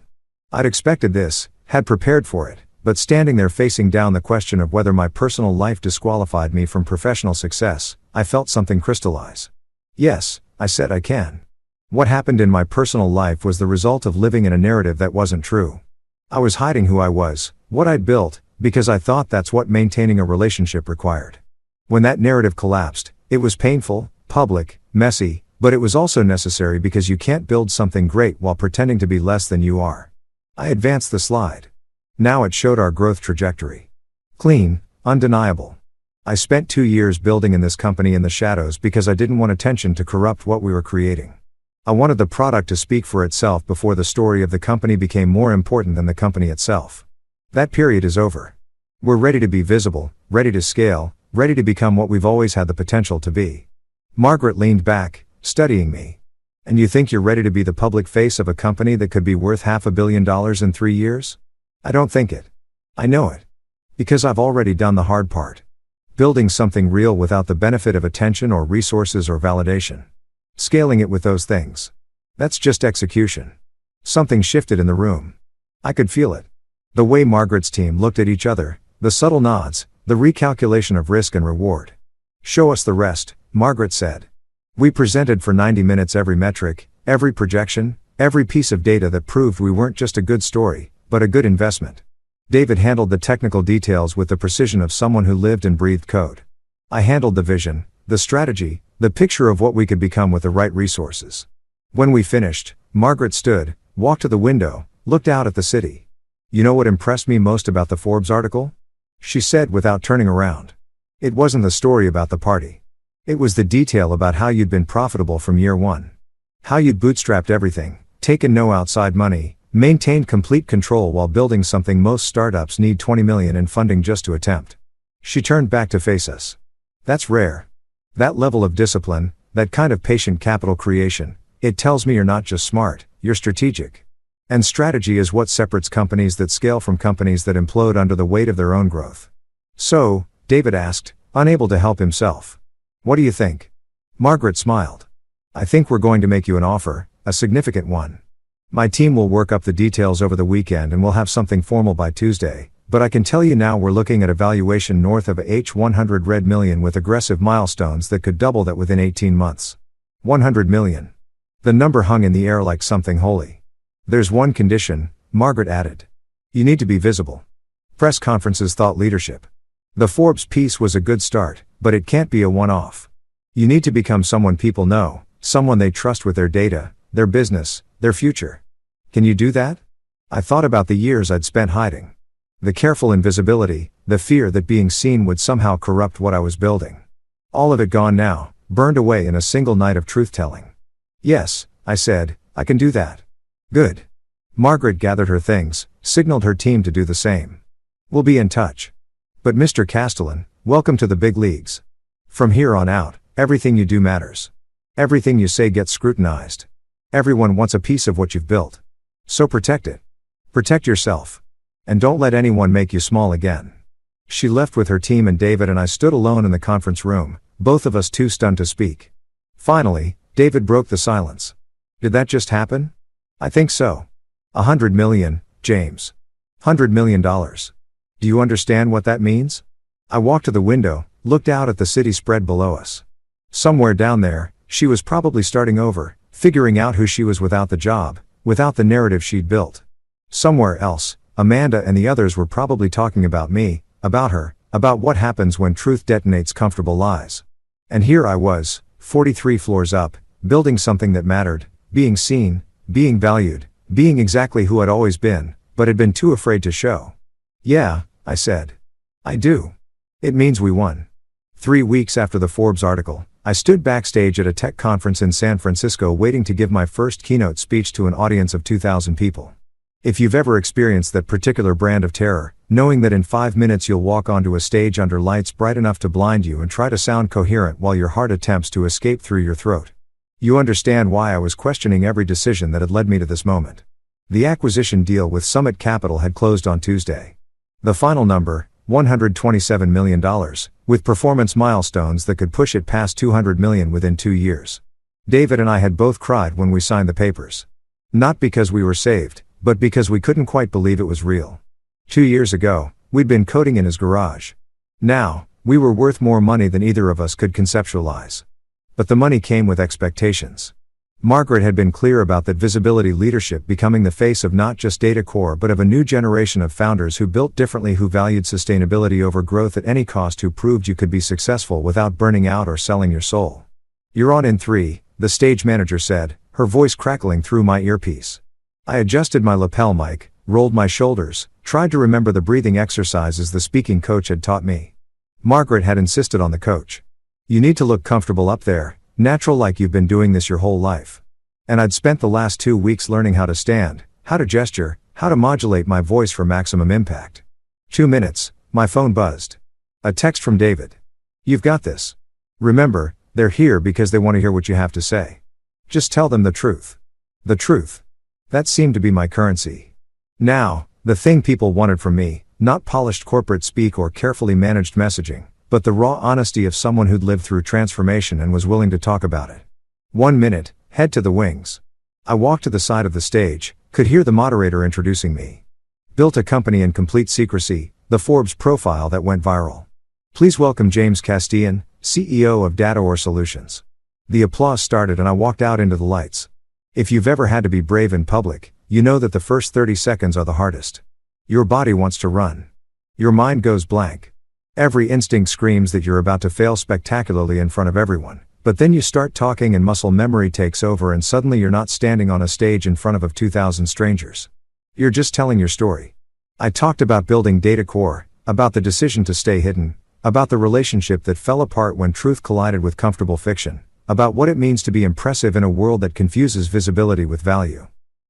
I'd expected this, had prepared for it, but standing there facing down the question of whether my personal life disqualified me from professional success, I felt something crystallize. Yes, I said, I can. What happened in my personal life was the result of living in a narrative that wasn't true. I was hiding who I was, what I'd built, because I thought that's what maintaining a relationship required. When that narrative collapsed, it was painful, public, messy, but it was also necessary because you can't build something great while pretending to be less than you are. I advanced the slide. Now it showed our growth trajectory. Clean, undeniable. I spent 2 years building in this company in the shadows because I didn't want attention to corrupt what we were creating. I wanted the product to speak for itself before the story of the company became more important than the company itself. That period is over. We're ready to be visible, ready to scale, ready to become what we've always had the potential to be. Margaret leaned back, studying me. And you think you're ready to be the public face of a company that could be worth $500 million in 3 years? I don't think it. I know it. Because I've already done the hard part. Building something real without the benefit of attention or resources or validation. Scaling it with those things. That's just execution. Something shifted in the room. I could feel it. The way Margaret's team looked at each other, the subtle nods, the recalculation of risk and reward. Show us the rest, Margaret said. We presented for 90 minutes every metric, every projection, every piece of data that proved we weren't just a good story, but a good investment. David handled the technical details with the precision of someone who lived and breathed code. I handled the vision, the strategy, the picture of what we could become with the right resources. When we finished, Margaret stood, walked to the window, looked out at the city. You know what impressed me most about the Forbes article? She said without turning around. It wasn't the story about the party. It was the detail about how you'd been profitable from year one. How you'd bootstrapped everything, taken no outside money, maintained complete control while building something most startups need 20 million in funding just to attempt. She turned back to face us. That's rare. That level of discipline, that kind of patient capital creation, it tells me you're not just smart, you're strategic. And strategy is what separates companies that scale from companies that implode under the weight of their own growth. So, David asked, unable to help himself. What do you think? Margaret smiled. I think we're going to make you an offer, a significant one. My team will work up the details over the weekend and we'll have something formal by Tuesday, but I can tell you now we're looking at a valuation north of $100 million with aggressive milestones that could double that within 18 months. 100 million. The number hung in the air like something holy. There's one condition, Margaret added. You need to be visible. Press conferences, thought leadership. The Forbes piece was a good start, but it can't be a one-off. You need to become someone people know, someone they trust with their data, their business, their future. Can you do that? I thought about the years I'd spent hiding. The careful invisibility, the fear that being seen would somehow corrupt what I was building. All of it gone now, burned away in a single night of truth-telling. Yes, I said, I can do that. Good. Margaret gathered her things, signaled her team to do the same. We'll be in touch. But Mr. Castellan, welcome to the big leagues. From here on out, everything you do matters. Everything you say gets scrutinized. Everyone wants a piece of what you've built. So protect it. Protect yourself. And don't let anyone make you small again. She left with her team and David and I stood alone in the conference room, both of us too stunned to speak. Finally, David broke the silence. Did that just happen? I think so. 100 million, James. $100 million. Do you understand what that means? I walked to the window, looked out at the city spread below us. Somewhere down there, she was probably starting over, figuring out who she was without the job, without the narrative she'd built. Somewhere else, Amanda and the others were probably talking about me, about her, about what happens when truth detonates comfortable lies. And here I was, 43 floors up, building something that mattered, being seen, being valued, being exactly who I'd always been, but had been too afraid to show. Yeah, I said. I do. It means we won. 3 weeks after the Forbes article, I stood backstage at a tech conference in San Francisco waiting to give my first keynote speech to an audience of 2,000 people. If you've ever experienced that particular brand of terror, knowing that in 5 minutes you'll walk onto a stage under lights bright enough to blind you and try to sound coherent while your heart attempts to escape through your throat. You understand why I was questioning every decision that had led me to this moment. The acquisition deal with Summit Capital had closed on Tuesday. The final number, $127 million, with performance milestones that could push it past 200 million within 2 years. David and I had both cried when we signed the papers. Not because we were saved, but because we couldn't quite believe it was real. 2 years ago, we'd been coding in his garage. Now, we were worth more money than either of us could conceptualize. But the money came with expectations. Margaret had been clear about that visibility leadership becoming the face of not just DataCore but of a new generation of founders who built differently, who valued sustainability over growth at any cost, who proved you could be successful without burning out or selling your soul. You're on in 3, the stage manager said, her voice crackling through my earpiece. I adjusted my lapel mic, rolled my shoulders, tried to remember the breathing exercises the speaking coach had taught me. Margaret had insisted on the coach. You need to look comfortable up there, natural, like you've been doing this your whole life. And I'd spent the last 2 weeks learning how to stand, how to gesture, how to modulate my voice for maximum impact. 2 minutes, my phone buzzed. A text from David. You've got this. Remember, they're here because they want to hear what you have to say. Just tell them the truth. The truth. That seemed to be my currency. Now, the thing people wanted from me, not polished corporate speak or carefully managed messaging, but the raw honesty of someone who'd lived through transformation and was willing to talk about it. 1 minute, head to the wings. I walked to the side of the stage, could hear the moderator introducing me. Built a company in complete secrecy, the Forbes profile that went viral. Please welcome James Castellan, CEO of DataCore Solutions. The applause started and I walked out into the lights. If you've ever had to be brave in public, you know that the first 30 seconds are the hardest. Your body wants to run. Your mind goes blank. Every instinct screams that you're about to fail spectacularly in front of everyone, but then you start talking and muscle memory takes over and suddenly you're not standing on a stage in front of 2,000 strangers. You're just telling your story. I talked about building DataCore, about the decision to stay hidden, about the relationship that fell apart when truth collided with comfortable fiction, about what it means to be impressive in a world that confuses visibility with value.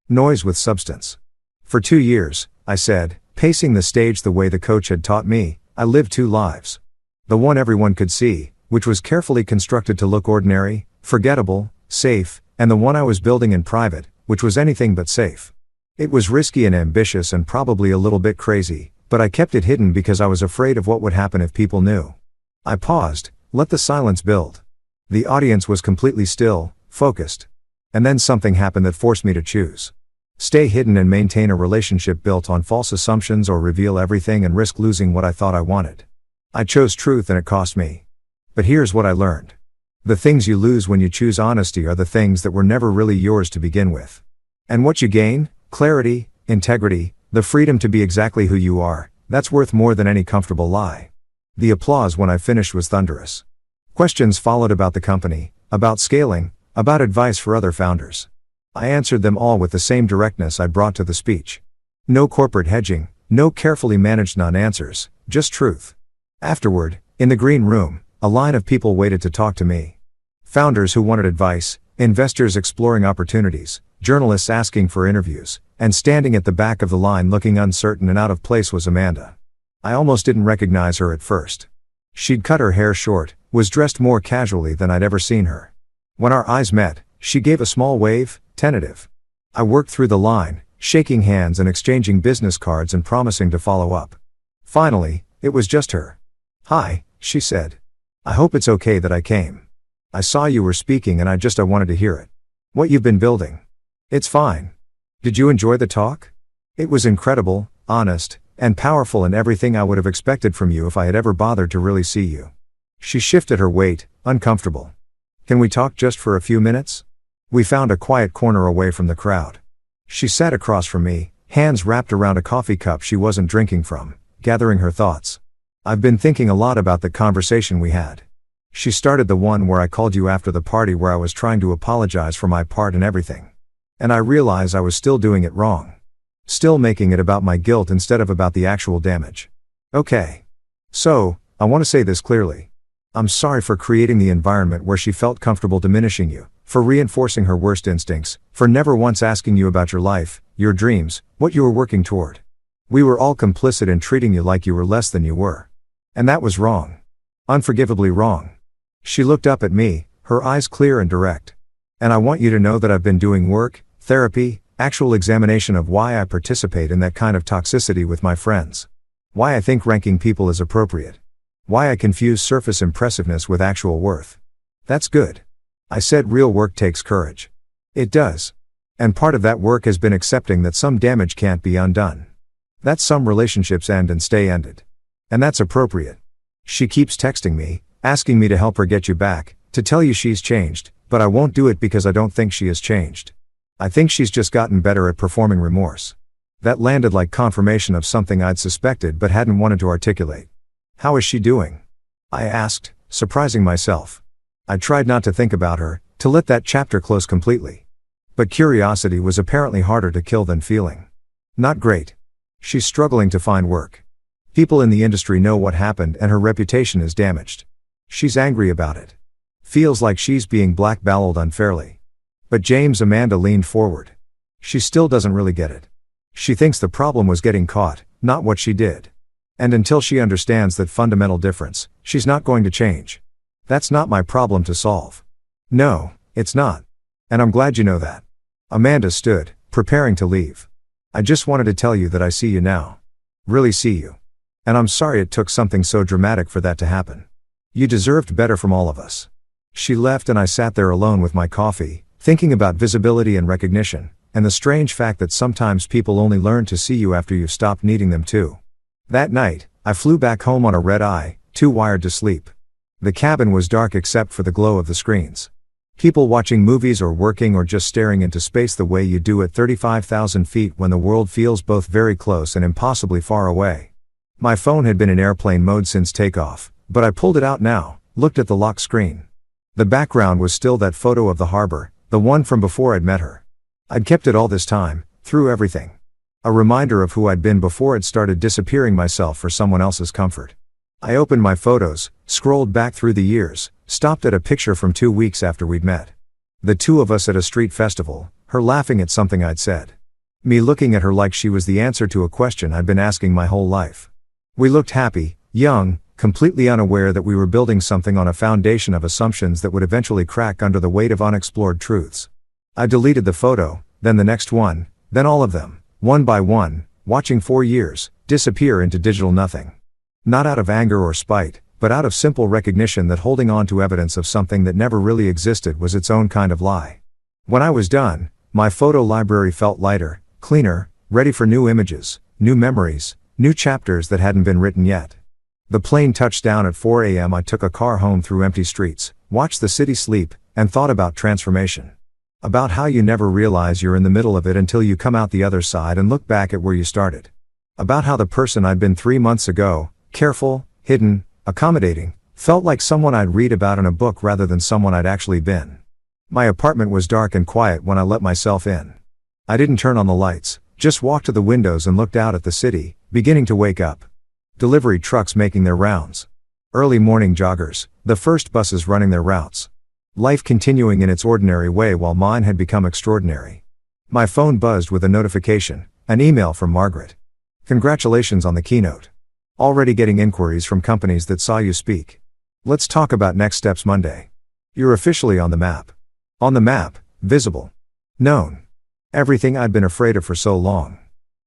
Noise with substance. For 2 years, I said, pacing the stage the way the coach had taught me, I lived 2 lives. The one everyone could see, which was carefully constructed to look ordinary, forgettable, safe, and the one I was building in private, which was anything but safe. It was risky and ambitious and probably a little bit crazy, but I kept it hidden because I was afraid of what would happen if people knew. I paused, let the silence build. The audience was completely still, focused. And then something happened that forced me to choose. Stay hidden and maintain a relationship built on false assumptions, or reveal everything and risk losing what I thought I wanted. I chose truth and it cost me. But here's what I learned. The things you lose when you choose honesty are the things that were never really yours to begin with. And what you gain, clarity, integrity, the freedom to be exactly who you are, that's worth more than any comfortable lie. The applause when I finished was thunderous. Questions followed about the company, about scaling, about advice for other founders. I answered them all with the same directness I brought to the speech. No corporate hedging, no carefully managed non-answers, just truth. Afterward, in the green room, a line of people waited to talk to me. Founders who wanted advice, investors exploring opportunities, journalists asking for interviews, and standing at the back of the line looking uncertain and out of place was Amanda. I almost didn't recognize her at first. She'd cut her hair short, was dressed more casually than I'd ever seen her. When our eyes met, she gave a small wave, tentative. I worked through the line, shaking hands and exchanging business cards and promising to follow up. Finally, it was just her. "Hi," she said. "I hope it's okay that I came. I saw you were speaking and I wanted to hear it. What you've been building." "It's fine. Did you enjoy the talk?" "It was incredible, honest, and powerful, and everything I would have expected from you if I had ever bothered to really see you." She shifted her weight, uncomfortable. "Can we talk just for a few minutes?" We found a quiet corner away from the crowd. She sat across from me, hands wrapped around a coffee cup she wasn't drinking from, gathering her thoughts. "I've been thinking a lot about the conversation we had." She started, "The one where I called you after the party, where I was trying to apologize for my part and everything. And I realized I was still doing it wrong. Still making it about my guilt instead of about the actual damage. Okay. So, I want to say this clearly. I'm sorry for creating the environment where she felt comfortable diminishing you, for reinforcing her worst instincts, for never once asking you about your life, your dreams, what you were working toward. We were all complicit in treating you like you were less than you were. And that was wrong. Unforgivably wrong." She looked up at me, her eyes clear and direct. "And I want you to know that I've been doing work, therapy, actual examination of why I participate in that kind of toxicity with my friends. Why I think ranking people is appropriate. Why I confuse surface impressiveness with actual worth. That's good." I said, "Real work takes courage." "It does. And part of that work has been accepting that some damage can't be undone. That some relationships end and stay ended. And that's appropriate. She keeps texting me, asking me to help her get you back, to tell you she's changed, but I won't do it because I don't think she has changed. I think she's just gotten better at performing remorse." That landed like confirmation of something I'd suspected but hadn't wanted to articulate. "How is she doing?" I asked, surprising myself. I tried not to think about her, to let that chapter close completely. But curiosity was apparently harder to kill than feeling. "Not great. She's struggling to find work. People in the industry know what happened and her reputation is damaged. She's angry about it. Feels like she's being blackballed unfairly." But Amanda leaned forward. "She still doesn't really get it. She thinks the problem was getting caught, not what she did. And until she understands that fundamental difference, she's not going to change. That's not my problem to solve." "No, it's not. And I'm glad you know that." Amanda stood, preparing to leave. "I just wanted to tell you that I see you now. Really see you. And I'm sorry it took something so dramatic for that to happen. You deserved better from all of us." She left and I sat there alone with my coffee, thinking about visibility and recognition, and the strange fact that sometimes people only learn to see you after you've stopped needing them to. That night, I flew back home on a red eye, too wired to sleep. The cabin was dark except for the glow of the screens. People watching movies or working or just staring into space the way you do at 35,000 feet when the world feels both very close and impossibly far away. My phone had been in airplane mode since takeoff, but I pulled it out now, looked at the lock screen. The background was still that photo of the harbor, the one from before I'd met her. I'd kept it all this time, through everything. A reminder of who I'd been before I'd started disappearing myself for someone else's comfort. I opened my photos, scrolled back through the years, stopped at a picture from 2 weeks after we'd met. The two of us at a street festival, her laughing at something I'd said. Me looking at her like she was the answer to a question I'd been asking my whole life. We looked happy, young, completely unaware that we were building something on a foundation of assumptions that would eventually crack under the weight of unexplored truths. I deleted the photo, then the next one, then all of them, one by one, watching 4 years disappear into digital nothing. Not out of anger or spite, but out of simple recognition that holding on to evidence of something that never really existed was its own kind of lie. When I was done, my photo library felt lighter, cleaner, ready for new images, new memories, new chapters that hadn't been written yet. The plane touched down at 4 a.m. I took a car home through empty streets, watched the city sleep, and thought about transformation. About how you never realize you're in the middle of it until you come out the other side and look back at where you started. About how the person I'd been 3 months ago, careful, hidden, accommodating, felt like someone I'd read about in a book rather than someone I'd actually been. My apartment was dark and quiet when I let myself in. I didn't turn on the lights, just walked to the windows and looked out at the city, beginning to wake up. Delivery trucks making their rounds. Early morning joggers, the first buses running their routes. Life continuing in its ordinary way while mine had become extraordinary. My phone buzzed with a notification, an email from Margaret. Congratulations on the keynote. Already getting inquiries from companies that saw you speak. Let's talk about next steps Monday. You're officially on the map. On the map, visible. Known. Everything I'd been afraid of for so long.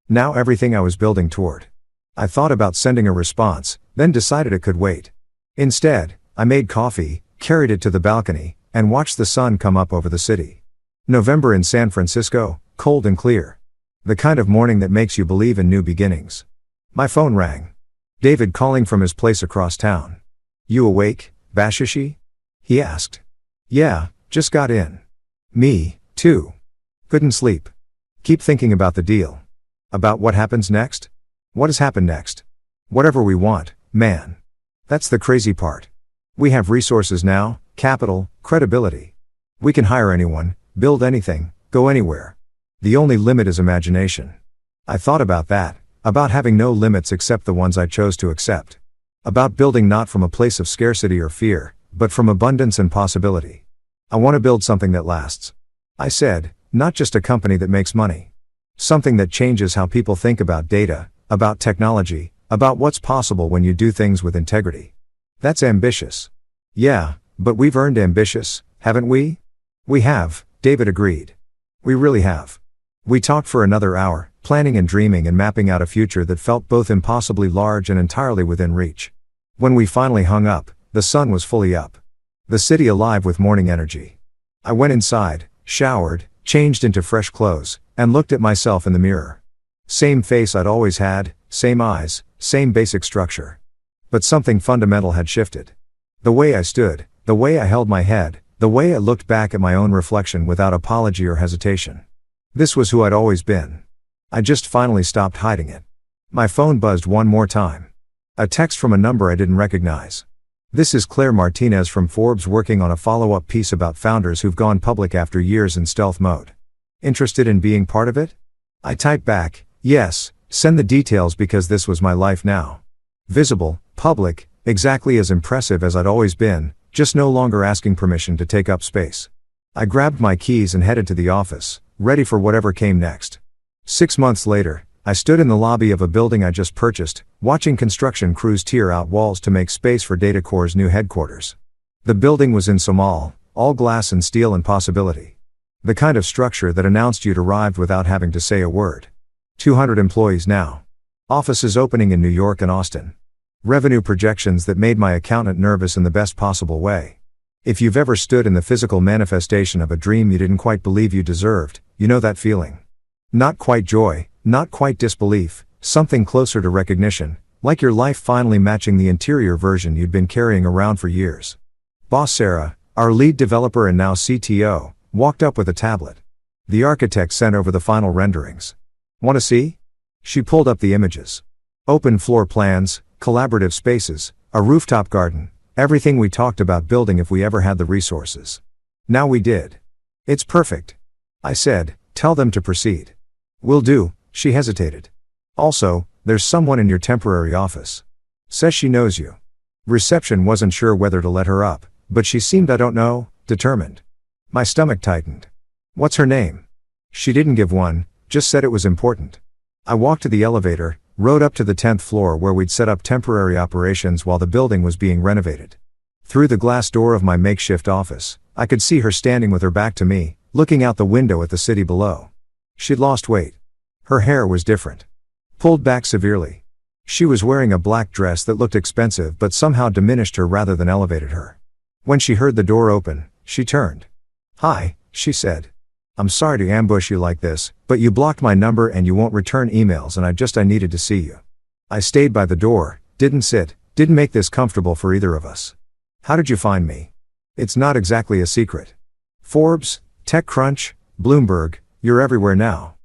Now everything I was building toward. I thought about sending a response, then decided it could wait. Instead, I made coffee, carried it to the balcony, and watched the sun come up over the city. November in San Francisco, cold and clear. The kind of morning that makes you believe in new beginnings. My phone rang. David calling from his place across town. You awake, Bashishi? He asked. Yeah, just got in. Me, too. Couldn't sleep. Keep thinking about the deal. About what happens next? What has happened next? Whatever we want, man. That's the crazy part. We have resources now, capital, credibility. We can hire anyone, build anything, go anywhere. The only limit is imagination. I thought about that. About having no limits except the ones I chose to accept. About building not from a place of scarcity or fear, but from abundance and possibility. I want to build something that lasts. I said, not just a company that makes money. Something that changes how people think about data, about technology, about what's possible when you do things with integrity. That's ambitious. Yeah, but we've earned ambitious, haven't we? We have, David agreed. We really have. We talked for another hour, planning and dreaming and mapping out a future that felt both impossibly large and entirely within reach. When we finally hung up, the sun was fully up. The city alive with morning energy. I went inside, showered, changed into fresh clothes, and looked at myself in the mirror. Same face I'd always had, same eyes, same basic structure. But something fundamental had shifted. The way I stood, the way I held my head, the way I looked back at my own reflection without apology or hesitation. This was who I'd always been. I just finally stopped hiding it. My phone buzzed one more time. A text from a number I didn't recognize. This is Claire Martinez from Forbes working on a follow-up piece about founders who've gone public after years in stealth mode. Interested in being part of it? I typed back, yes, send the details because this was my life now. Visible, public, exactly as impressive as I'd always been, just no longer asking permission to take up space. I grabbed my keys and headed to the office, ready for whatever came next. 6 months later, I stood in the lobby of a building I just purchased, watching construction crews tear out walls to make space for DataCore's new headquarters. The building was in Somal, all glass and steel and possibility. The kind of structure that announced you'd arrived without having to say a word. 200 employees now. Offices opening in New York and Austin. Revenue projections that made my accountant nervous in the best possible way. If you've ever stood in the physical manifestation of a dream you didn't quite believe you deserved, you know that feeling. Not quite joy, not quite disbelief, something closer to recognition, like your life finally matching the interior version you'd been carrying around for years. Boss Sarah, our lead developer and now CTO, walked up with a tablet. The architect sent over the final renderings. Want to see? She pulled up the images. Open floor plans, collaborative spaces, a rooftop garden, everything we talked about building if we ever had the resources. Now we did. It's perfect. I said, tell them to proceed. Will do, she hesitated. Also, there's someone in your temporary office. Says she knows you. Reception wasn't sure whether to let her up, but she seemed, I don't know, determined. My stomach tightened. What's her name? She didn't give one, just said it was important. I walked to the elevator, rode up to the 10th floor where we'd set up temporary operations while the building was being renovated. Through the glass door of my makeshift office, I could see her standing with her back to me, looking out the window at the city below. She'd lost weight. Her hair was different. Pulled back severely. She was wearing a black dress that looked expensive but somehow diminished her rather than elevated her. When she heard the door open, she turned. "Hi," she said. "I'm sorry to ambush you like this, but you blocked my number and you won't return emails and I needed to see you. I stayed by the door, didn't make this comfortable for either of us. How did you find me? It's not exactly a secret. Forbes, TechCrunch, Bloomberg, you're everywhere now.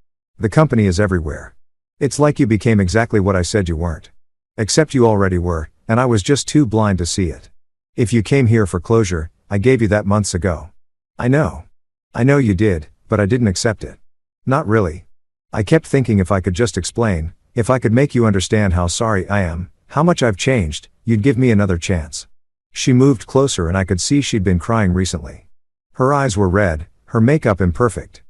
The company is everywhere. It's like you became exactly what I said you weren't. Except you already were, and I was just too blind to see it. If you came here for closure, I gave you that months ago. I know you did, but I didn't accept it. Not really. I kept thinking if I could just explain, if I could make you understand how sorry I am, how much I've changed, you'd give me another chance." She moved closer and I could see she'd been crying recently. Her eyes were red, her makeup imperfect.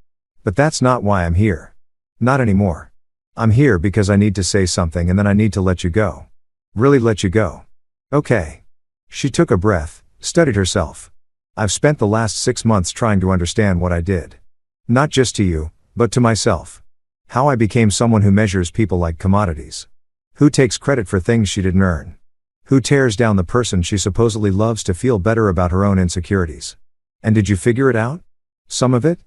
"But that's not why I'm here. Not anymore. I'm here because I need to say something and then I need to let you go. Really let you go. Okay." She took a breath, studied herself. "I've spent the last 6 months trying to understand what I did. Not just to you, but to myself. How I became someone who measures people like commodities. Who takes credit for things she didn't earn. Who tears down the person she supposedly loves to feel better about her own insecurities. And did you figure it out? Some of it?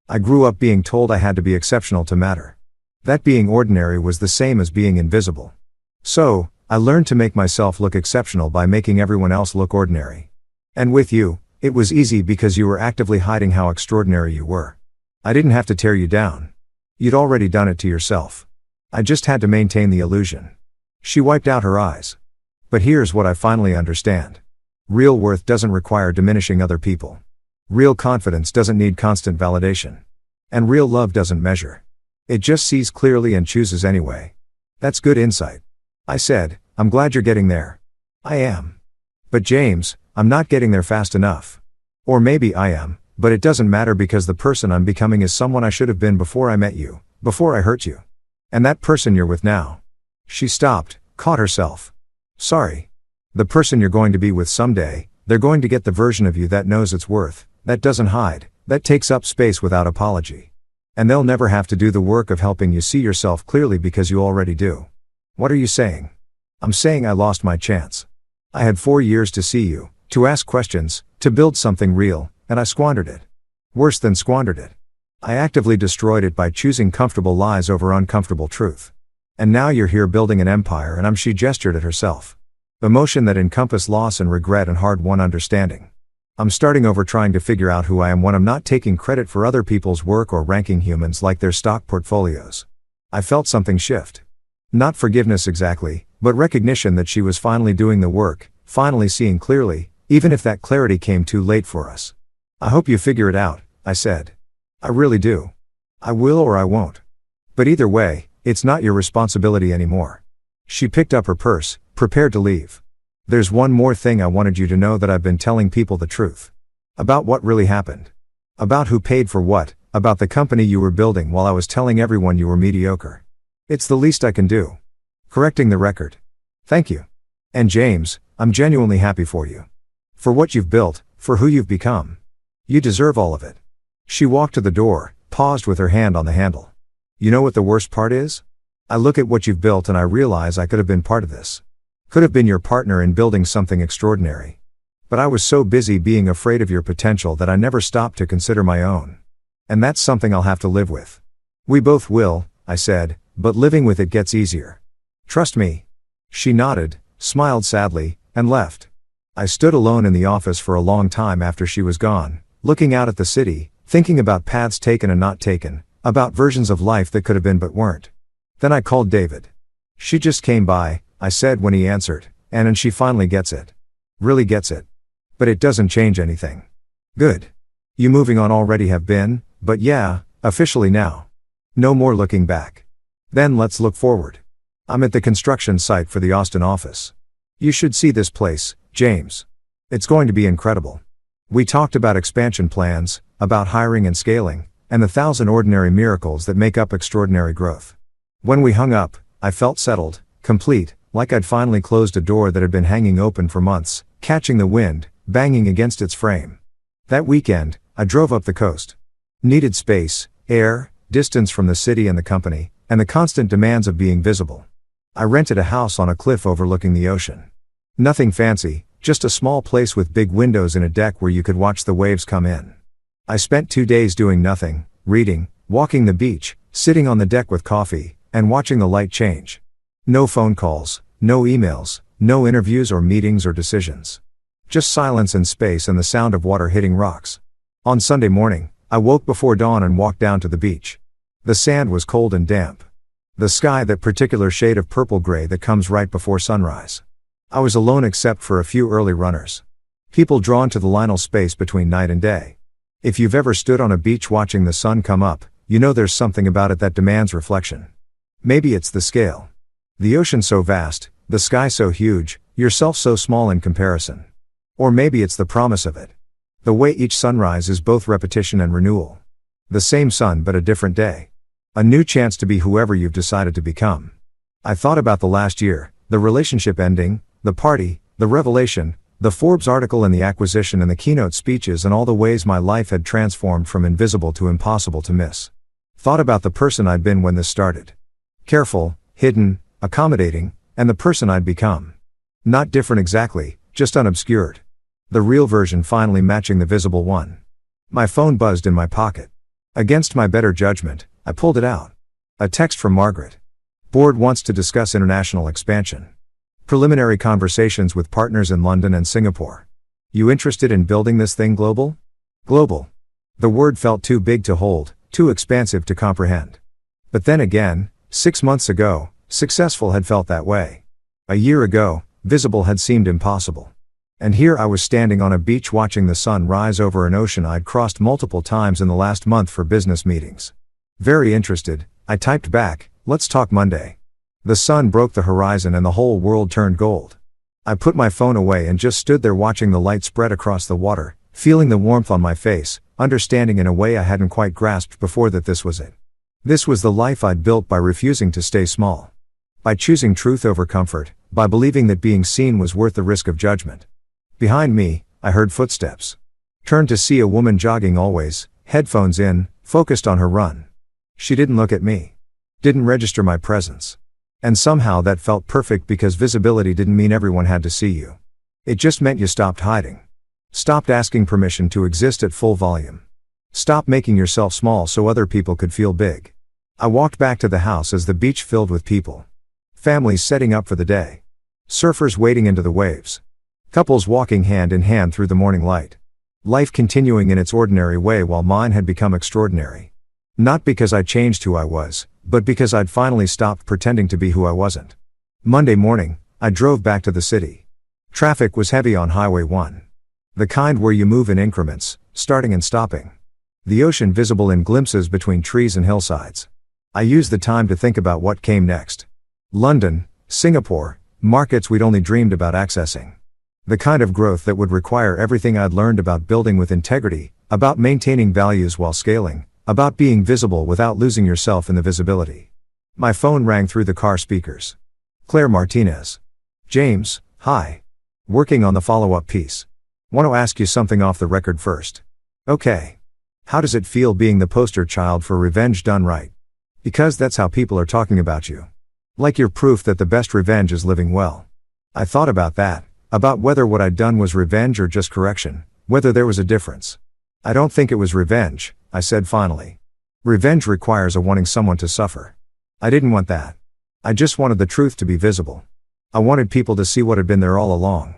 I grew up being told I had to be exceptional to matter. That being ordinary was the same as being invisible. So, I learned to make myself look exceptional by making everyone else look ordinary. And with you, it was easy because you were actively hiding how extraordinary you were. I didn't have to tear you down. You'd already done it to yourself. I just had to maintain the illusion." She wiped out her eyes. "But here's what I finally understand. Real worth doesn't require diminishing other people. Real confidence doesn't need constant validation. And real love doesn't measure. It just sees clearly and chooses anyway. That's good insight." I said, "I'm glad you're getting there." "I am. But James, I'm not getting there fast enough. Or maybe I am, but it doesn't matter because the person I'm becoming is someone I should have been before I met you, before I hurt you. And that person you're with now." She stopped, caught herself. "Sorry. The person you're going to be with someday, they're going to get the version of you that knows its worth, that doesn't hide, that takes up space without apology. And they'll never have to do the work of helping you see yourself clearly because you already do." "What are you saying?" "I'm saying I lost my chance. I had 4 years to see you, to ask questions, to build something real, and I squandered it. Worse than squandered it. I actively destroyed it by choosing comfortable lies over uncomfortable truth. And now you're here building an empire and she gestured at herself. Emotion that encompassed loss and regret and hard-won understanding. I'm starting over trying to figure out who I am when I'm not taking credit for other people's work or ranking humans like their stock portfolios." I felt something shift. Not forgiveness exactly, but recognition that she was finally doing the work, finally seeing clearly, even if that clarity came too late for us. "I hope you figure it out," I said. "I really do. I will or I won't. But either way, it's not your responsibility anymore." She picked up her purse, prepared to leave. "There's one more thing I wanted you to know, that I've been telling people the truth. About what really happened. About who paid for what, about the company you were building while I was telling everyone you were mediocre. It's the least I can do. Correcting the record. Thank you. And James, I'm genuinely happy for you. For what you've built, for who you've become. You deserve all of it." She walked to the door, paused with her hand on the handle. "You know what the worst part is? I look at what you've built and I realize I could have been part of this. Could have been your partner in building something extraordinary. But I was so busy being afraid of your potential that I never stopped to consider my own. And that's something I'll have to live with." "We both will," I said, "but living with it gets easier. Trust me." She nodded, smiled sadly, and left. I stood alone in the office for a long time after she was gone, looking out at the city, thinking about paths taken and not taken, about versions of life that could have been but weren't. Then I called David. "She just came by," I said when he answered, and she finally gets it. Really gets it. But it doesn't change anything. Good. You moving on already have been, but yeah, officially now. No more looking back. Then let's look forward. I'm at the construction site for the Austin office. You should see this place, James. It's going to be incredible. We talked about expansion plans, about hiring and scaling, and the 1,000 ordinary miracles that make up extraordinary growth. When we hung up, I felt settled, complete, like I'd finally closed a door that had been hanging open for months, catching the wind, banging against its frame. That weekend, I drove up the coast. Needed space, air, distance from the city and the company, and the constant demands of being visible. I rented a house on a cliff overlooking the ocean. Nothing fancy, just a small place with big windows and a deck where you could watch the waves come in. I spent 2 days doing nothing, reading, walking the beach, sitting on the deck with coffee, and watching the light change. No phone calls, no emails, no interviews or meetings or decisions. Just silence and space and the sound of water hitting rocks. On Sunday morning, I woke before dawn and walked down to the beach. The sand was cold and damp. The sky that particular shade of purple-gray that comes right before sunrise. I was alone except for a few early runners. People drawn to the liminal space between night and day. If you've ever stood on a beach watching the sun come up, you know there's something about it that demands reflection. Maybe it's the scale. The ocean so vast, the sky so huge, yourself so small in comparison. Or maybe it's the promise of it. The way each sunrise is both repetition and renewal. The same sun but a different day. A new chance to be whoever you've decided to become. I thought about the last year, the relationship ending, the party, the revelation, the Forbes article and the acquisition and the keynote speeches and all the ways my life had transformed from invisible to impossible to miss. Thought about the person I'd been when this started. Careful, hidden, accommodating, and the person I'd become. Not different exactly, just unobscured. The real version finally matching the visible one. My phone buzzed in my pocket. Against my better judgment, I pulled it out. A text from Margaret. Board wants to discuss international expansion. Preliminary conversations with partners in London and Singapore. You interested in building this thing global? Global. The word felt too big to hold, too expansive to comprehend. But then again, 6 months ago, successful had felt that way. A year ago, visible had seemed impossible. And here I was standing on a beach watching the sun rise over an ocean I'd crossed multiple times in the last month for business meetings. Very interested, I typed back, "Let's talk Monday." The sun broke the horizon and the whole world turned gold. I put my phone away and just stood there watching the light spread across the water, feeling the warmth on my face, understanding in a way I hadn't quite grasped before that this was it. This was the life I'd built by refusing to stay small. By choosing truth over comfort, by believing that being seen was worth the risk of judgment. Behind me, I heard footsteps. Turned to see a woman jogging always, headphones in, focused on her run. She didn't look at me. Didn't register my presence. And somehow that felt perfect because visibility didn't mean everyone had to see you. It just meant you stopped hiding. Stopped asking permission to exist at full volume. Stopped making yourself small so other people could feel big. I walked back to the house as the beach filled with people. Families setting up for the day. Surfers wading into the waves. Couples walking hand in hand through the morning light. Life continuing in its ordinary way while mine had become extraordinary. Not because I changed who I was, but because I'd finally stopped pretending to be who I wasn't. Monday morning, I drove back to the city. Traffic was heavy on Highway 1. The kind where you move in increments, starting and stopping. The ocean visible in glimpses between trees and hillsides. I used the time to think about what came next. London, Singapore, markets we'd only dreamed about accessing. The kind of growth that would require everything I'd learned about building with integrity, about maintaining values while scaling, about being visible without losing yourself in the visibility. My phone rang through the car speakers. Claire Martinez. James, hi. Working on the follow-up piece. Want to ask you something off the record first. Okay. How does it feel being the poster child for revenge done right? Because that's how people are talking about you. Like you're proof that the best revenge is living well. I thought about that, about whether what I'd done was revenge or just correction, whether there was a difference. I don't think it was revenge, I said finally. Revenge requires a wanting someone to suffer. I didn't want that. I just wanted the truth to be visible. I wanted people to see what had been there all along.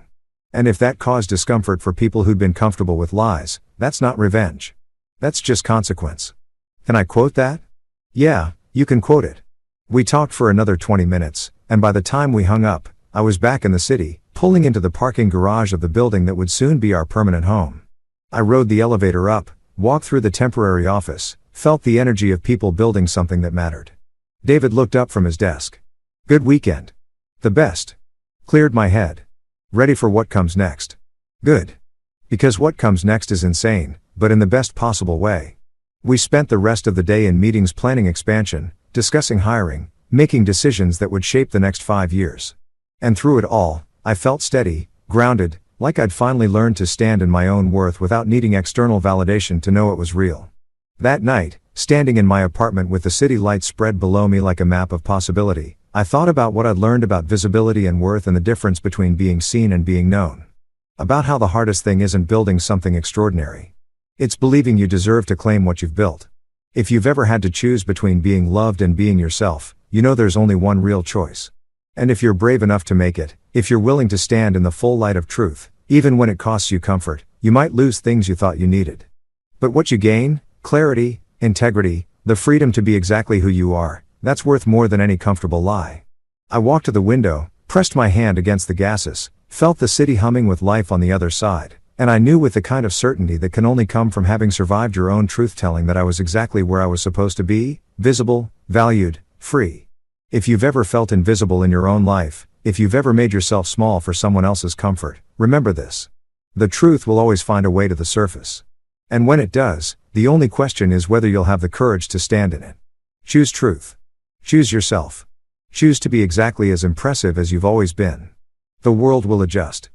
And if that caused discomfort for people who'd been comfortable with lies, that's not revenge. That's just consequence. Can I quote that? Yeah, you can quote it. We talked for another 20 minutes, and by the time we hung up, I was back in the city, pulling into the parking garage of the building that would soon be our permanent home. I rode the elevator up, walked through the temporary office, felt the energy of people building something that mattered. David looked up from his desk. Good weekend. The best. Cleared my head. Ready for what comes next? Good. Because what comes next is insane, but in the best possible way. We spent the rest of the day in meetings planning expansion, discussing hiring, making decisions that would shape the next 5 years. And through it all, I felt steady, grounded, like I'd finally learned to stand in my own worth without needing external validation to know it was real. That night, standing in my apartment with the city lights spread below me like a map of possibility, I thought about what I'd learned about visibility and worth and the difference between being seen and being known. About how the hardest thing isn't building something extraordinary. It's believing you deserve to claim what you've built. If you've ever had to choose between being loved and being yourself, you know there's only one real choice. And if you're brave enough to make it, if you're willing to stand in the full light of truth, even when it costs you comfort, you might lose things you thought you needed. But what you gain, clarity, integrity, the freedom to be exactly who you are, that's worth more than any comfortable lie. I walked to the window, pressed my hand against the gases, felt the city humming with life on the other side, and I knew with the kind of certainty that can only come from having survived your own truth-telling that I was exactly where I was supposed to be, visible, valued, free. If you've ever felt invisible in your own life, if you've ever made yourself small for someone else's comfort, remember this. The truth will always find a way to the surface. And when it does, the only question is whether you'll have the courage to stand in it. Choose truth. Choose yourself. Choose to be exactly as impressive as you've always been. The world will adjust.